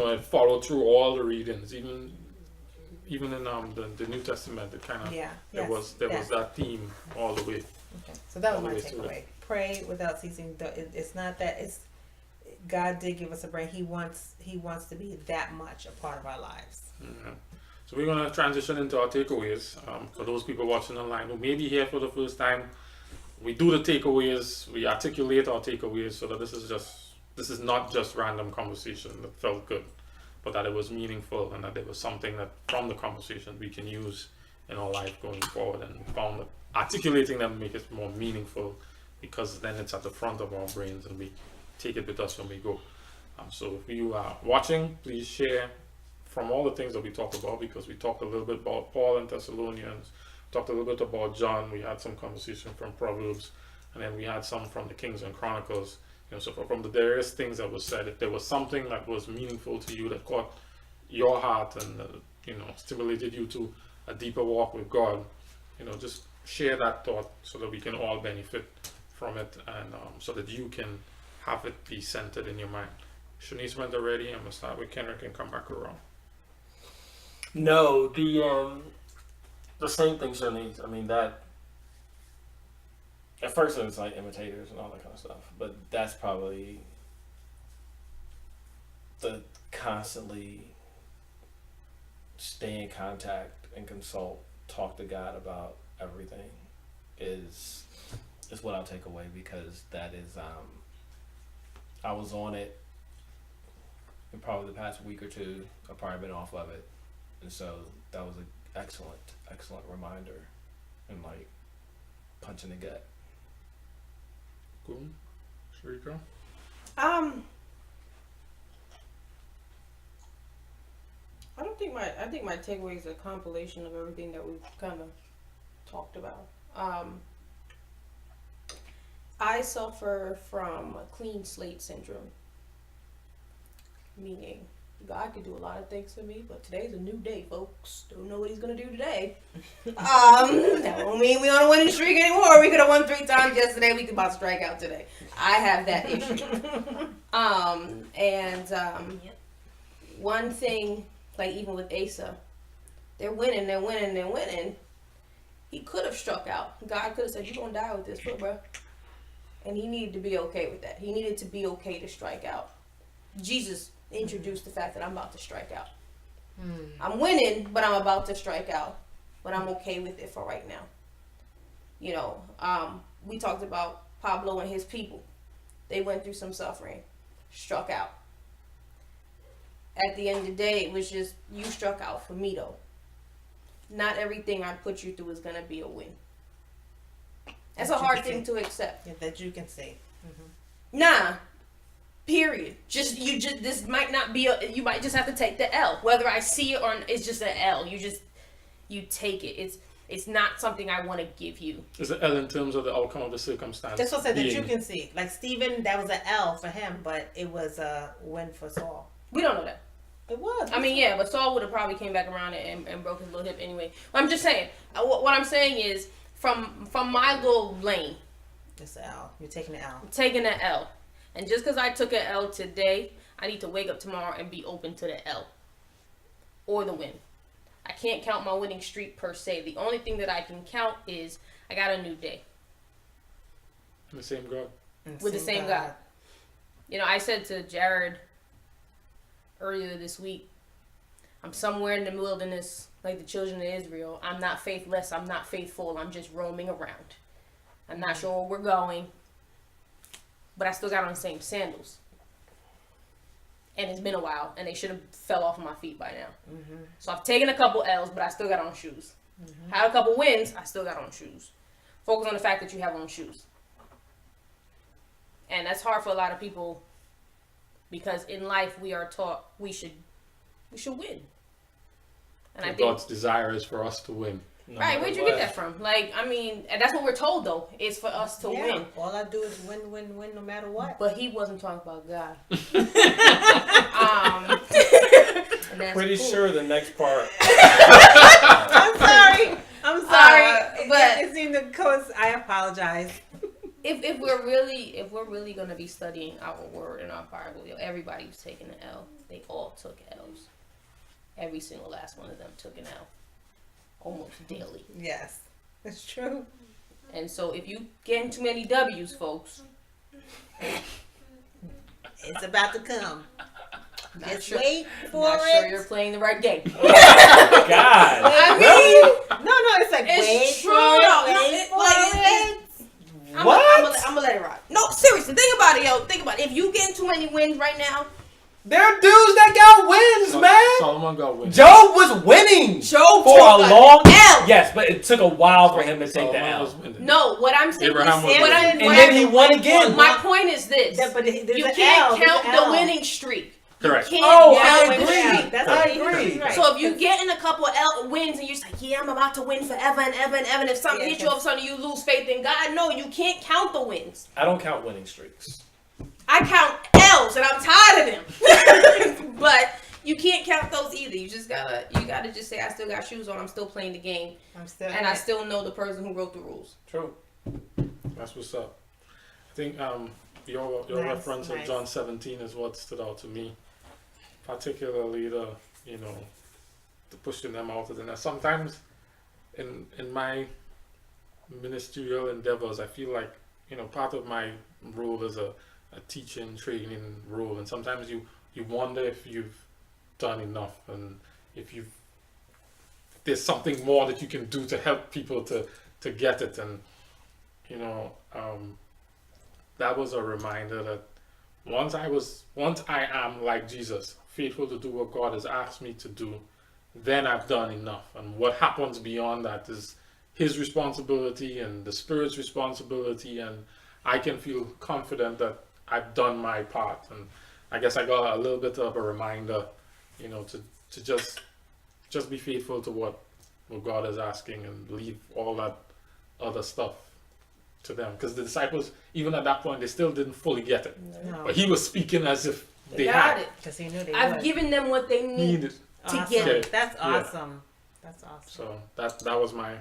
C: it followed through all the readings, even in the New Testament. It kind of there was that theme all the way.
D: Okay, so that was my
C: All the way through
D: takeaway. Pray without ceasing. It's not that it's God did give us a brain. He wants to be that much a part of our lives.
C: Yeah. So we're going to transition into our takeaways. For those people watching online who may be here for the first time, we do the takeaways. We articulate our takeaways so that this is not just random conversation that felt good, but that it was meaningful and that there was something that from the conversation we can use in our life going forward. And we found that articulating them make it more meaningful because then it's at the front of our brains and we take it with us when we go. So if you are watching, please share from all the things that we talked about, because we talked a little bit about Paul and Thessalonians, talked a little bit about John, we had some conversation from Proverbs, and then we had some from the Kings and Chronicles. So from the various things that was said, if there was something that was meaningful to you that caught your heart and stimulated you to a deeper walk with God, just share that thought so that we can all benefit from it, and so that you can have it be centered in your mind. Shanice went already. I'm gonna start with Kendrick and come back around.
E: No, the same thing, Shanice. I mean, that at first it was like imitators and all that kind of stuff, but that's probably the constantly stay in contact and consult, talk to God about everything is what I'll take away, because that is I was on it in probably the past week or two. I've probably been off of it, and so that was an excellent reminder and like punch in the gut.
C: Cool. Sharika?
F: I think my takeaway is a compilation of everything that we've kind of talked about. I suffer from clean slate syndrome, meaning God could do a lot of things for me, but today's a new day, folks. Don't know what he's gonna do today. That won't mean we on a winning streak anymore. We could have won 3 times yesterday. We could about strike out today. I have that issue. One thing, like even with Asa, they're winning. He could have struck out. God could have said, "You're gonna die with this foot, bro." And he needed to be okay with that. He needed to be okay to strike out. Jesus introduced the fact that I'm about to strike out. I'm winning, but I'm about to strike out. But I'm okay with it for right now. We talked about Pablo and his people. They went through some suffering, struck out. At the end of the day, it was just, you struck out for me though. Not everything I put you through is going to be a win. That's a hard thing to accept.
D: Yeah, that you can see.
F: Nah. Period. This might not be you might just have to take the L. Whether I see it or it's just an L. You take it. It's not something I want to give you.
C: It's an L in terms of the outcome of the circumstance.
D: That's what I said, that you can see. Like Stephen, that was an L for him, but it was a win for Saul.
F: We don't know that.
D: It was.
F: I mean, yeah, but Saul would have probably came back around and broke his little hip anyway. I'm just saying. What I'm saying is, from my little lane,
D: It's an L. You're taking the L.
F: I'm taking an L. And just because I took an L today, I need to wake up tomorrow and be open to the L. Or the win. I can't count my winning streak per se. The only thing that I can count is I got a new day
C: The same God.
F: with the same God. You know, I said to Jared earlier this week, I'm somewhere in the wilderness like the children of Israel. I'm not faithless. I'm not faithful. I'm just roaming around. I'm not sure where we're going, but I still got on the same sandals. And it's been a while, and they should have fell off of my feet by now. So I've taken a couple L's, but I still got on shoes. Had a couple wins, I still got on shoes. Focus on the fact that you have on shoes. And that's hard for a lot of people because in life we are taught we should win. And I think
C: God's desire is for us to win.
F: right, where'd you get that from? Like, I mean, and that's what we're told though, is for us to
D: Yeah,
F: win.
D: all I do is win, no matter what.
F: But he wasn't talking about God. And that's
E: Pretty
F: cool.
E: sure the next part.
D: I'm sorry.
F: but-
D: it seemed to cause. I apologize.
F: If we're really gonna be studying our word in our Bible, everybody was taking an L. They all took L's. Every single last one of them took an L, almost daily.
D: Yes, that's true.
F: And so if you getting too many W's, folks,
D: It's about to come.
F: not
D: Just
F: sure,
D: wait for
F: not
D: it.
F: sure you're playing the right game.
E: God.
F: I mean,
D: No, it's like
F: it's
D: wait
F: true
D: for it.
F: though. No,
D: Wait
F: it-
D: for
F: like,
D: it.
F: I'm
E: What?
F: gonna let it rock. No, seriously, think about it, yo. Think about it. If you getting too many wins right now,
E: There are dudes that got wins, man.
C: Solomon got wins.
E: Job was winning
F: Job
E: for
F: took
E: a
F: a
E: long.
F: L.
E: Yes, but it took a while for him to take the
C: Solomon
E: L.
C: was winning.
F: no. What I'm simply
C: Abraham was
F: saying, what
C: winning.
E: And then he won again.
F: my point is this:
D: Yeah, but there's
F: you
D: an
F: can't
D: L, there's
F: count
D: an
F: the
D: L.
F: winning streak.
C: Correct.
F: You can't
E: Oh,
F: count
E: I
F: the
E: agree.
F: streak.
D: That's
E: I
D: what he
E: agree.
D: right.
F: So if you getting a couple wins and you're just like, yeah, I'm about to win forever and ever and ever, and if something
D: Yeah,
F: hits you all of a sudden you lose faith in God, no, you can't count the wins.
E: I don't count winning streaks.
F: I count L's and I'm tired of them. But you can't count those either. You gotta just say I still got shoes on, I'm still playing the game,
D: I'm still
F: and I still know the person who wrote the rules.
E: True.
C: That's what's up. I think your
D: Nice,
C: reference of
D: nice.
C: John 17 is what stood out to me, particularly the pushing them out of the nest. Sometimes in my ministerial endeavors, I feel like part of my role is a teaching, training role, and sometimes you wonder if you've done enough and if there's something more that you can do to help people to get it. And that was a reminder that once I am like Jesus, faithful to do what God has asked me to do, then I've done enough. And what happens beyond that is His responsibility and the Spirit's responsibility, and I can feel confident that I've done my part. And I guess I got a little bit of a reminder, to just be faithful to what God is asking and leave all that other stuff to them. Because the disciples, even at that point, they still didn't fully get it.
D: No,
C: But He was speaking as if they
F: got
C: had
F: it.
D: because he knew they
F: I've
D: would.
F: given them what they need
C: needed.
F: to
D: Awesome.
F: get it.
D: That's
C: Yeah.
D: awesome. That's awesome.
C: So that was mine.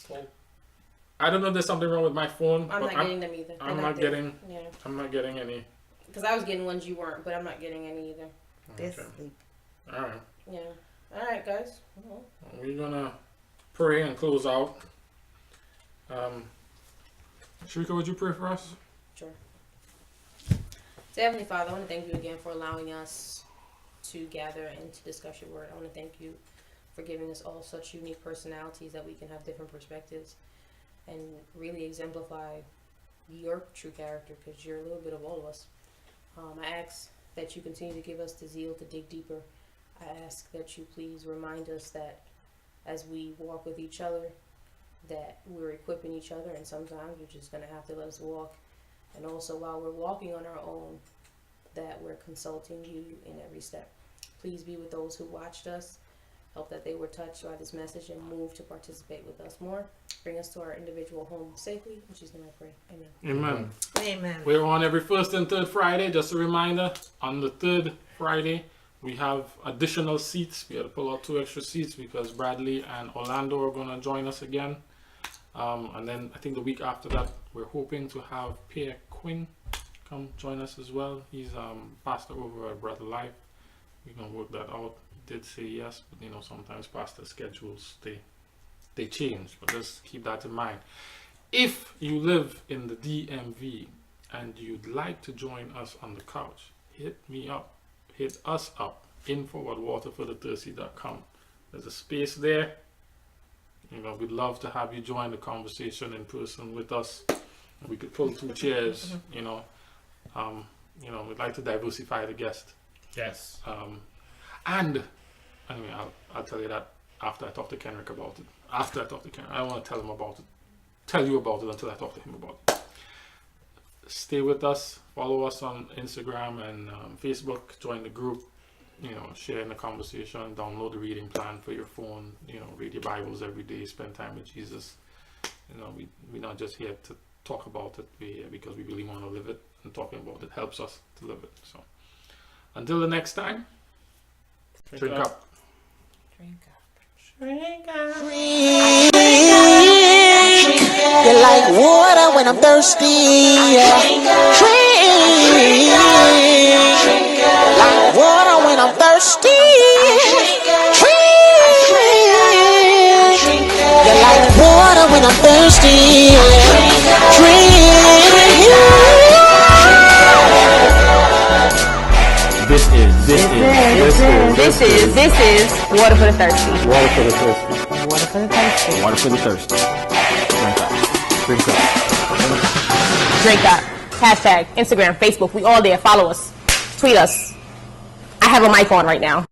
E: Cool.
C: I don't know if there's something wrong with my phone.
F: I'm
C: but
F: not getting them either.
C: I'm
F: And
C: not
F: I
C: getting.
F: think- Yeah,
C: I'm not getting any.
F: because I was getting ones you weren't, but I'm not getting any either.
D: This
C: Okay.
D: sleep.
C: All right.
F: Yeah. All right, guys. Well,
C: We're gonna pray and close out. Shrika, would you pray for us?
F: sure. So Heavenly Father, I want to thank you again for allowing us to gather and to discuss your word. I want to thank you for giving us all such unique personalities that we can have different perspectives and really exemplify your true character, because you're a little bit of all of us. I ask that you continue to give us the zeal to dig deeper. I ask that you please remind us that as we walk with each other, that we're equipping each other, and sometimes you're just going to have to let us walk. And also, while we're walking on our own, that we're consulting you in every step. Please be with those who watched us. Help that they were touched by this message and moved to participate with us more. Bring us to our individual home safely. In Jesus' name I pray. Amen.
C: Amen.
D: Amen.
C: We're on every first and third Friday. Just a reminder, on the third Friday, we have additional seats. We had to pull out 2 extra seats because Bradley and Orlando are going to join us again. And then I think the week after that, we're hoping to have Pierre Quinn come join us as well. He's pastor over at Brother Life. We're going to work that out. did say yes, but you know, sometimes pastor schedules they change, but just keep that in mind. If you live in the DMV and you'd like to join us on the couch, hit us up, info@waterforthethirsty.com. There's a space there. You know, we'd love to have you join the conversation in person with us. We could pull 2 chairs, you know. We'd like to diversify the guest.
E: Yes.
C: And anyway, I'll tell you that after I talk to Kenrick about it. After I talk to Kenrick, I don't want to tell you about it until I talk to him about it. Stay with us. Follow us on Instagram and Facebook. Join the group. You know, share in the conversation. Download the reading plan for your phone. You know, read your Bibles every day. Spend time with Jesus. You know, we're not just here to talk about it. We're here because we really want to live it, and talking about it helps us to live it. So, until the next time, drink up.
A: You're like water when I'm thirsty. Drink. Like water when I'm thirsty. Drink. You're like water when I'm thirsty. Drink.
G: This is Water for the Thirsty.
H: Water for the thirsty.
G: Water for the thirsty.
H: Water for the thirsty. Drink up. Drink up.
G: Drink up. Hashtag Instagram, Facebook. We all there. Follow us. Tweet us. I have a mic on right now.